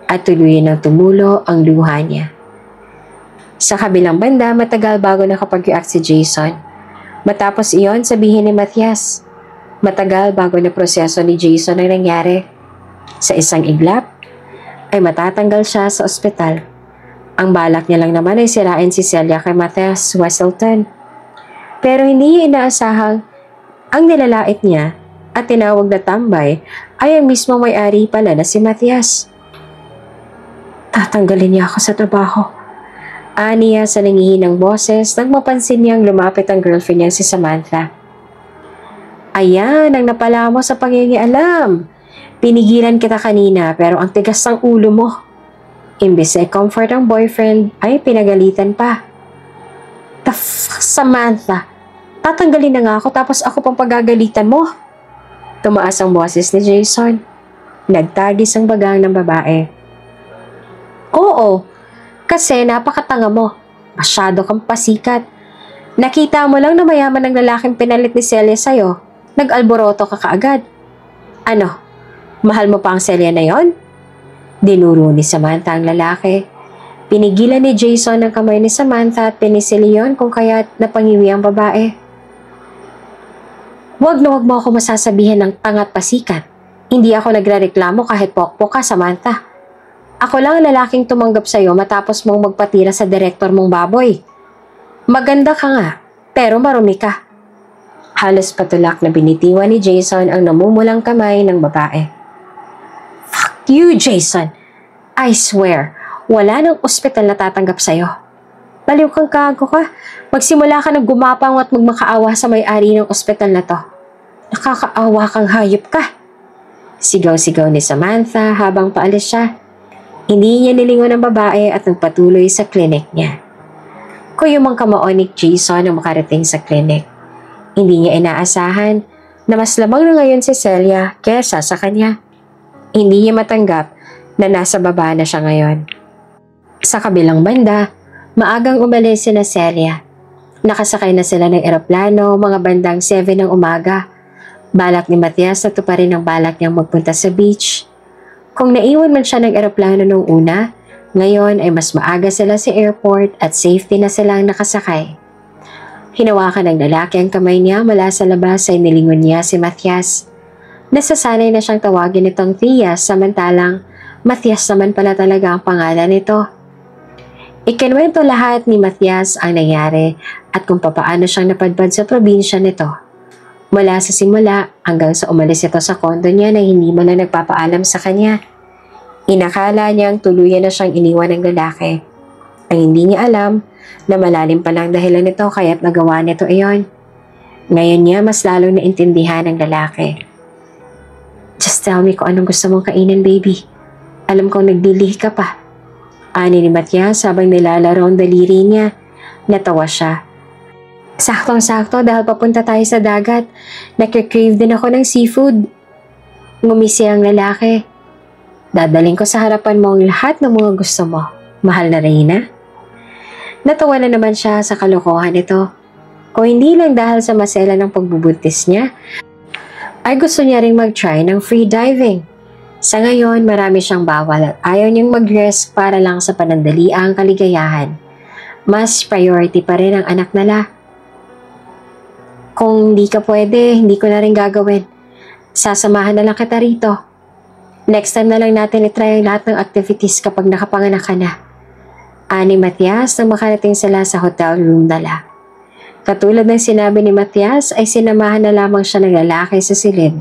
S1: at tuluyan ng tumulo ang luha niya. Sa kabilang banda, matagal bago nakapag-react si Jason. Matapos iyon, sabihin ni Matthias. Matagal bago na proseso ni Jason ang nangyari. Sa isang iglap, ay matatanggal siya sa ospital. Ang balak niya lang naman ay sirain si Celia kay Matthias Wesselton. Pero hindi niya inaasahang ang nilalait niya at tinawag na tambay ay ang mismong may-ari pala na si Matthias. Tatanggalin niya ako sa trabaho. Aniya sa nangihinang boses nang mapansin niyang lumapit ang girlfriend niya si Samantha. Ayan ang napala mo sa pangingialam. Pinigilan kita kanina pero ang tigas ng ulo mo. Imbes ay comfort ang boyfriend ay pinagalitan pa. The fuck, Samantha? Tatanggalin na nga ako tapos ako pang pagagalitan mo. Tumaas ang boses ni Jason. Nagtagis ang bagang ng babae. Oo, kasi napakatanga mo. Masyado kang pasikat. Nakita mo lang na mayaman ng lalaking pinalit ni Celia sa'yo. Nag-alboroto ka kaagad. Ano, mahal mo pa ang Celia na yon? Dinuro ni Samantha ang lalaki. Pinigilan ni Jason ang kamay ni Samantha at pinisili yon kung kaya't napangiwi ang babae. Huwag na huwag mo ako masasabihan ng tangat pasikat. Hindi ako nagrereklamo kahit pokpok ka, Samantha. Ako lang ang lalaking tumanggap sa'yo matapos mong magpatira sa direktor mong baboy. Maganda ka nga, pero marumi ka. Halos patulak na binitiwan ni Jason ang namumulang kamay ng babae. Fuck you, Jason! I swear, wala nang ospital na tatanggap sa'yo. Baliw kang kago ka. Magsimula ka ng gumapang at magmakaawa sa may-ari ng ospital na to. Nakakaawa kang hayop ka. Sigaw-sigaw ni Samantha habang paalis siya. Hindi niya nilingon ang babae at nagpatuloy sa klinik niya. Kuyumang kamao ni Jason ang makarating sa klinik. Hindi niya inaasahan na mas lamang na ngayon si Celia kesa sa kanya. Hindi niya matanggap na nasa baba na siya ngayon. Sa kabilang banda, maagang umalis sina Celia. Nakasakay na sila ng eroplano mga bandang 7 ng umaga. Balak ni Matthias na tuparin ang balak niyang magpunta sa beach. Kung naiwan man siya ng eroplano nung una, ngayon ay mas maaga sila sa airport at safety na silang nakasakay. Hinawakan ng lalaki ang kamay niya mula sa labas ay nilingon niya si Matthias. Nasasanay na siyang tawagin itong Theas samantalang Matthias naman pala talaga ang pangalan nito. Ikinwento lahat ni Matthias ang nangyari at kung papaano siyang napadpad sa probinsya nito. Mula sa simula hanggang sa umalis ito sa kondo niya na hindi man lang nagpapaalam sa kanya. Inakala niyang tuluyan na siyang iniwan ng lalaki. Ang hindi niya alam na malalim pa lang dahilan nito kaya't nagawa nito iyon. Ngayon niya mas lalong naintindihan ng lalaki. Just tell me kung anong gusto mong kainin, baby. Alam kong naglilihi ka pa. Ani ni Matthias habang nilalaro ang daliri niya. Natawa siya. Saktong-sakto dahil papunta tayo sa dagat. Nakikrave din ako ng seafood. Ngumisi ang lalaki. Dadaling ko sa harapan mo ang lahat ng mga gusto mo. Mahal na Reyna. Natawa na naman siya sa kalokohan nito. Kung hindi lang dahil sa masela ng pagbubuntis niya, ay gusto niya ring mag-try ng free diving. Sa ngayon, marami siyang bawal at ayaw niyang mag-risk para lang sa panandaliang kaligayahan. Mas priority pa rin ang anak nila. Kung hindi ka pwede, hindi ko na rin gagawin. Sasamahan na lang kita rito. Next time na lang natin itry ang lahat ng activities kapag nakapanganak ka na. Ani Matias nang makarating sila sa hotel room nila. Katulad ng sinabi ni Matias ay sinamahan na lamang siya ng lalaki sa silid.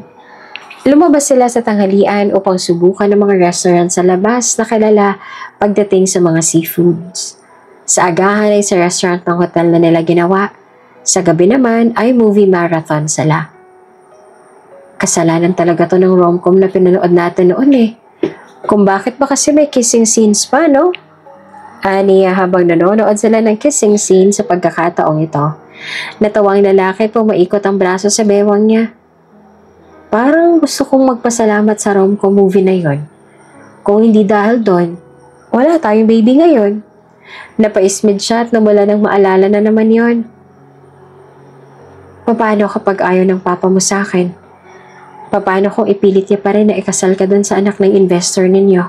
S1: Lumabas sila sa tanghalian upang subukan ng mga restaurant sa labas na kilala pagdating sa mga seafoods. Sa agahan ay sa restaurant ng hotel na nila ginawa. Sa gabi naman ay movie marathon sila. Kasalanan talaga to ng rom-com na pinanood natin noon eh. Kung bakit ba kasi may kissing scenes pa, no? Aniya habang nanonood sila ng kissing scene sa pagkakataong ito. Natawang lalaki pumaikot ang braso sa bewang niya. Parang gusto kong magpasalamat sa rom-com movie na yon. Kung hindi dahil doon, wala tayong baby ngayon. Napaismid siya at namula nang maalala na naman yon. Paano kapag ayaw ng papa mo sa akin? Paano kung ipilit niya pa rin na ikasal ka dun sa anak ng investor ninyo?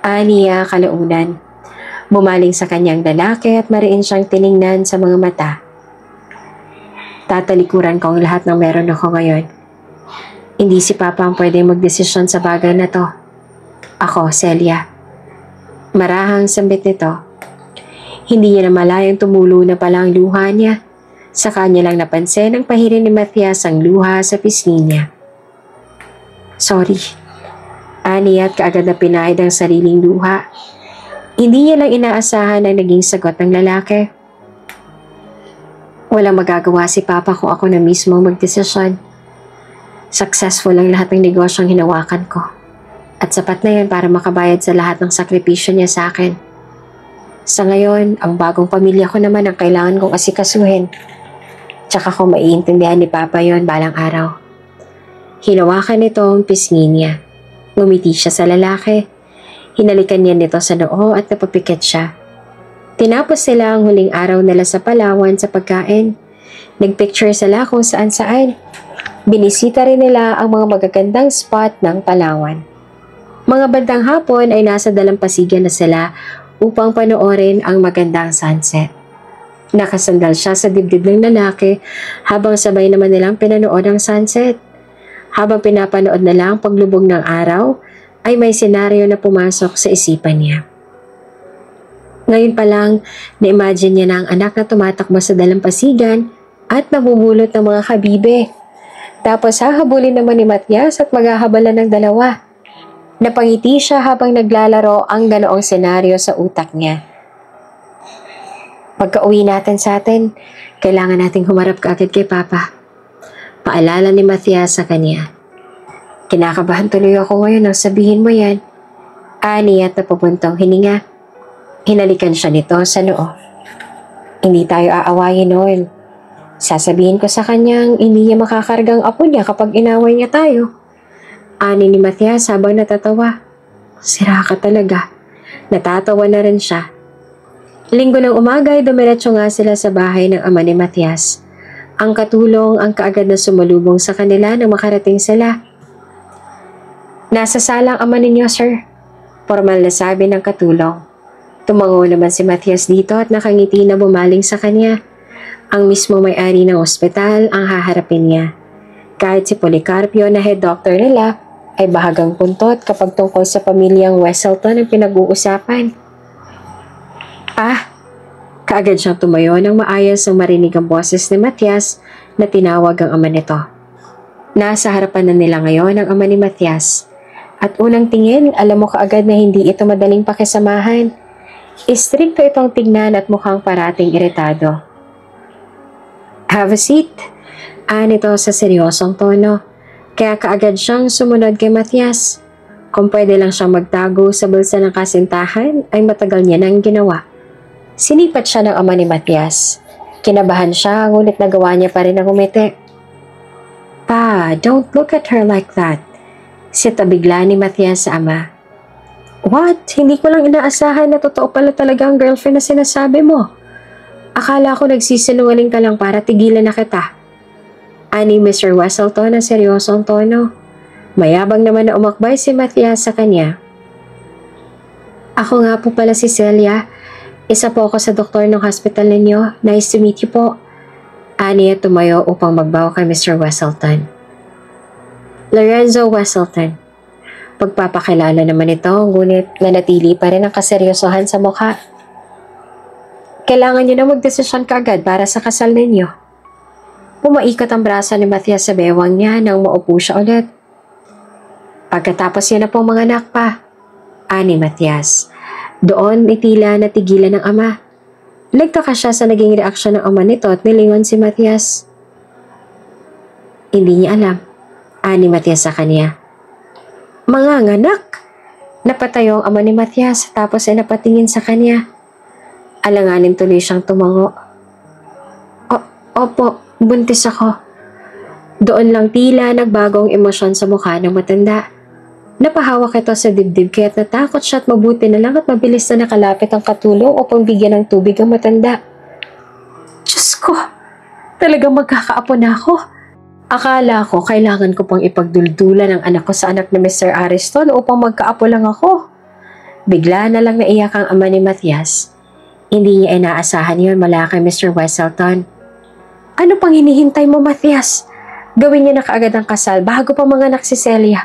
S1: Aniya kalaunan. Bumaling sa kanyang lalaki at mariin siyang tiningnan sa mga mata. Tatalikuran ko ang lahat ng meron ako ngayon. Hindi si Papa ang pwede magdesisyon sa bagay na to. Ako, Celia. Marahang sambit nito. Hindi niya na malayang tumulo na pala ang luha niya. Sa kanya lang napansin ang pahirin ni Matias ang luha sa pisngi niya. Sorry. Ani at kaagad na pinahid ang sariling luha. Hindi niya lang inaasahan ang naging sagot ng lalaki. Walang magagawa si Papa kung ako na mismo magdesisyon. Successful ang lahat ng negosyong hinawakan ko. At sapat na yan para makabayad sa lahat ng sakripisyo niya sa akin. Sa ngayon, ang bagong pamilya ko naman ang kailangan kong asikasuhin. Tsaka kung maiintindihan ni Papa yon balang araw. Hinawakan nito ang pisngi niya. Ngumiti siya sa lalaki. Hinalikan niya nito sa noo at napapikit siya. Tinapos sila ang huling araw nila sa Palawan sa pagkain. Nagpicture sila kung saan-saan. Binisita rin nila ang mga magagandang spot ng Palawan. Mga bandang hapon ay nasa dalampasigan na sila upang panoorin ang magandang sunset. Nakasandal siya sa dibdib ng lalaki habang sabay naman nilang pinanood ang sunset. Habang pinapanood nila ang paglubog ng araw, ay may senaryo na pumasok sa isipan niya. Ngayon pa lang, na-imagine niya na ang anak na tumatakbo sa dalampasigan at nabubulot ng mga kabibe. Tapos hahabulin naman ni Matias at maghahabalan ng dalawa. Napangiti siya habang naglalaro ang ganoong senaryo sa utak niya. Pagka-uwi natin sa atin, kailangan nating humarap kaagad kay Papa. Paalala ni Matias sa kanya. Kinakabahan tuloy ako ngayon nang sabihin mo yan. Ani at napapuntong hininga. Hinalikan siya nito sa noo. Hindi tayo aawayin noon. Sasabihin ko sa kanyang hindi niya makakargang apo niya kapag inaway niya tayo. Ani ni Matias habang natatawa. Sira ka talaga. Natatawa na rin siya. Linggo ng umaga ay dumiretso nga sila sa bahay ng ama ni Matias. Ang katulong ang kaagad na sumalubong sa kanila nang makarating sila. Nasa salang ama ninyo, sir. Formal na sabi ng katulong. Tumango naman si Matias dito at nakangiti na bumaling sa kanya. Ang mismo may-ari ng ospital ang haharapin niya. Kahit si Policarpio na head doctor nila ay bahagang puntot kapag tungkol sa pamilyang Wesselton ang pinag-uusapan. Kaagad siyang tumayo nang maayos ang marinig ang boses ni Matias na tinawag ang ama nito. Nasa harapan na nila ngayon ang ama ni Matias. At unang tingin, alam mo kaagad na hindi ito madaling pakisamahan. Istrikto itong tignan at mukhang parating iritado. Have a seat. Nito sa seryosong tono. Kaya kaagad siyang sumunod kay Matias. Kung pwede lang siyang magtago sa bulsa ng kasintahan, ay matagal niya nang ginawa. Sinipat siya ng ama ni Matias. Kinabahan siya, ngunit nagawa niya pa rin ang umiti. Pa, don't look at her like that. Sita bigla ni Matias sa ama. What? Hindi ko lang inaasahan na totoo pala talaga ang girlfriend na sinasabi mo. Akala ko nagsisinungaling ka lang para tigilan na kita. Ani Mr. Wesselton na seryosong tono. Mayabang naman na umakbay si Matias sa kanya. Ako nga po pala si Celia. Isa po ako sa doktor ng hospital ninyo. Nice to meet you po. Aniya tumayo upang magbawa kay Mr. Wesselton. Lorenzo Wesselton. Pagpapakilala naman ito, ngunit nanatili pa rin ang kaseryosohan sa mukha. Kailangan niyo na magdesisyon kaagad para sa kasal ninyo. Pumaikot ang braso ni Matias sa bewang niya nang maupo siya ulit. Pagkatapos yan na pong mga anak pa, ani Matias. Doon itila natigilan ng ama. Nagtaka siya sa naging reaksyon ng ama nito at nilingon si Matias. Hindi niya alam, ani Matias sa kanya. Mga anak! Napatayo ang ama ni Matias tapos ay napatingin sa kanya. Alanganin tuloy siyang tumango. Opo, buntis ako. Doon lang tila nagbagong emosyon sa mukha ng matanda. Napahawak ito sa dibdib kaya't natakot siya at mabuti na lang at mabilis na nakalapit ang katulong upang bigyan ng tubig ang matanda. Diyos ko, talagang magkakaapo na ako. Akala ko kailangan ko pang ipagduldulan ang anak ko sa anak ni Mr. Ariston upang magkaapo lang ako. Bigla na lang naiyak ang ama ni Matias. Hindi niya inaasahan yun mula kay Mr. Wesselton. Ano pang hinihintay mo, Matias? Gawin niya na kaagad ang kasal bago pa manganak si Celia.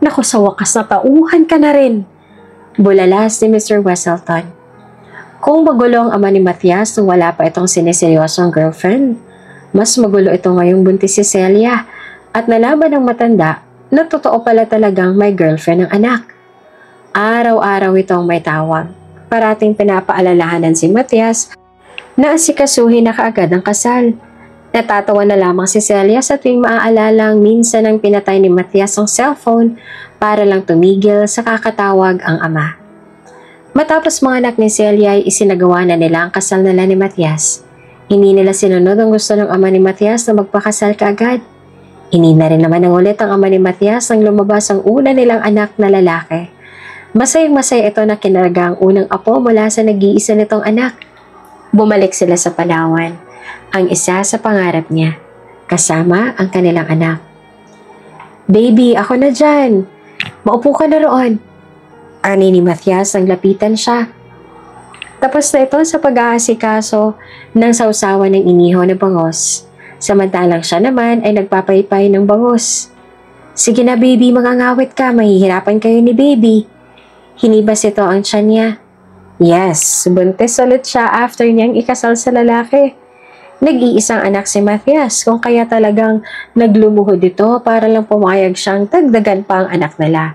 S1: Naku, sa wakas na tauhan ka na rin. Bulalas ni Mr. Wesselton. Kung magulo ang ama ni Matias nung wala pa itong siniseryosong girlfriend, mas magulo ito ngayong buntis si Celia at nalaman ng matanda na totoo pala talagang may girlfriend ang anak. Araw-araw itong may tawag. Parating pinapaalalahanan si Matias na asikasuhin na kaagad ang kasal. Natatawa na lamang si Celia sa tuwing maaalalang minsan ang pinatay ni Matias ang cellphone para lang tumigil sa kakatawag ang ama. Matapos mga anak ni Celia ay isinagawa na nila ang kasal nila ni Matias. Hindi nila sinunod ang gusto ng ama ni Matias na magpakasal kaagad. Hindi na rin naman ang ulit ang ama ni Matias nang lumabas ang una nilang anak na lalaki. Masayang-masaya ito na kinaraga ang unang apo mula sa nag-iisa nitong anak. Bumalik sila sa Palawan, ang isa sa pangarap niya, kasama ang kanilang anak. Baby, ako na dyan. Maupo ka na roon. Ani ni Matias nang lapitan siya. Tapos na ito sa pag-aasikaso ng sausawan ng inihaw na bangos. Samantalang siya naman ay nagpapaypay ng bangos. Sige na baby, mangangawit ka, mahihirapan kayo ni baby. Hinibas ito ang tiyan niya. Yes, buntis ulit siya after niyang ikasal sa lalaki. Nag-iisang anak si Matias kung kaya talagang naglumuhod ito para lang pumayag siyang dagdagan pa ang anak nila.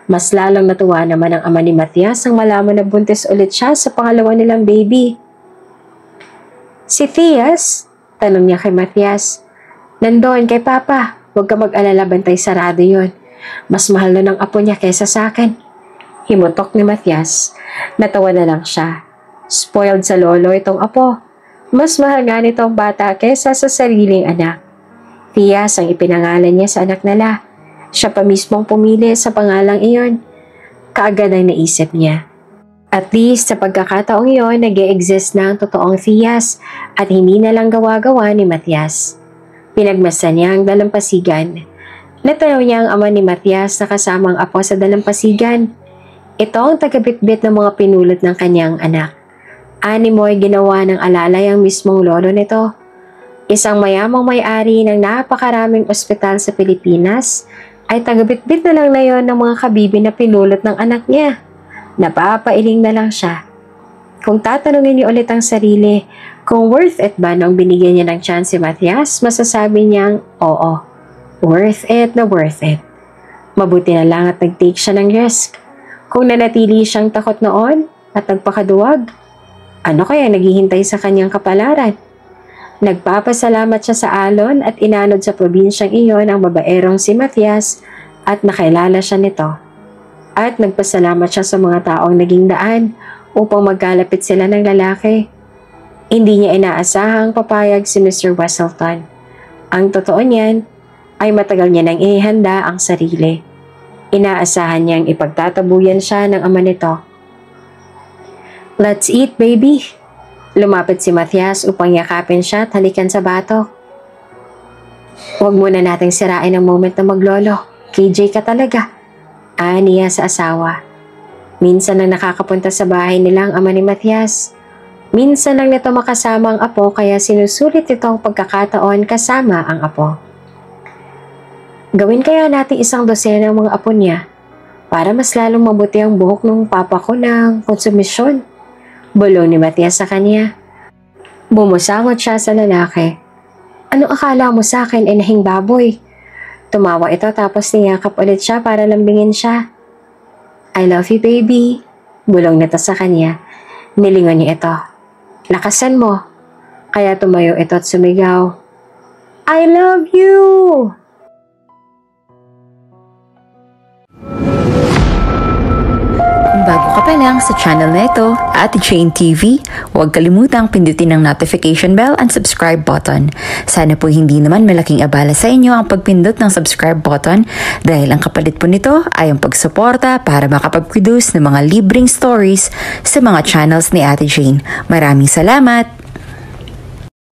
S1: Mas lalong natuwa naman ang ama ni Matias nang malaman na buntis ulit siya sa pangalawa nilang baby. Si Thias? Tanong niya kay Matias. Nandoon kay Papa. Huwag ka mag-alala, bantay sarado yun. Mas mahal na ng apo niya kaysa sa akin. Himutok ni Matias. Natawa na lang siya. Spoiled sa lolo itong apo. Mas mahal nga nitong bata kaysa sa sariling anak. Thias ang ipinangalan niya sa anak nila. Siya pa mismong pumili sa pangalang iyon. Kaagad ang naisip niya. At least sa pagkakataong iyon, nag-e-exist na ang totoong Thias at hindi na lang gawa-gawa ni Matias. Pinagmasdan niya ang dalampasigan. Natanaw niya ang ama ni Matias na kasamang apo sa dalampasigan. Ito ang tagabitbit ng mga pinulot ng kanyang anak. Animo ay ginawa ng alalay ang mismong lolo nito. Isang mayamang may-ari ng napakaraming ospital sa Pilipinas ay tagabitbit na lang na yon ng mga kabibi na pinulot ng anak niya. Napapailing na lang siya. Kung tatanungin niyo ulit ang sarili kung worth it ba nung binigyan niya ng chance si Matias, masasabi niyang oo. Worth it na worth it. Mabuti na lang at nag-take siya ng risk. Kung nanatili siyang takot noon at nagpakaduwag, ano kaya naghihintay sa kanyang kapalaran? Nagpapasalamat siya sa alon at inanod sa probinsyang iyon ang babaerong si Matias at nakilala siya nito. At nagpasalamat siya sa mga taong naging daan upang magkalapit sila ng lalaki. Hindi niya inaasahang papayag si Mr. Wesselton. Ang totoo niyan ay matagal niya nang ihanda ang sarili. Inaasahan niyang ipagtatabuyan siya ng ama nito. Let's eat, baby. Lumapit si Matias upang yakapin siya at halikan sa batok. Huwag muna nating sirain ang moment na maglolo. KJ ka talaga. Aniya sa asawa. Minsan na nakakapunta sa bahay nila ang ama ni Matias. Minsan lang nito makasama ang apo kaya sinusulit ito ang pagkakataon kasama ang apo. Gawin kaya natin 100 ng mga apo niya para mas lalong mabuti ang buhok ng papa ko ng konsumisyon. Bulong ni Matias sa kanya. Bumusangot siya sa lalaki. Ano akala mo sa akin, inahing baboy? Tumawa ito tapos niyakap ulit siya para lambingin siya. I love you, baby. Bulong nito sa kanya. Nilingon niya ito. Lakasan mo. Kaya tumayo ito at sumigaw. I love you!
S2: Kung bago ka pa lang sa channel na ito, Ate Jane TV, huwag kalimutang pindutin ang notification bell and subscribe button. Sana po hindi naman malaking abala sa inyo ang pagpindot ng subscribe button dahil ang kapalit po nito ay ang pagsuporta para makapag-produce ng mga libreng stories sa mga channels ni Ate Jane. Maraming salamat!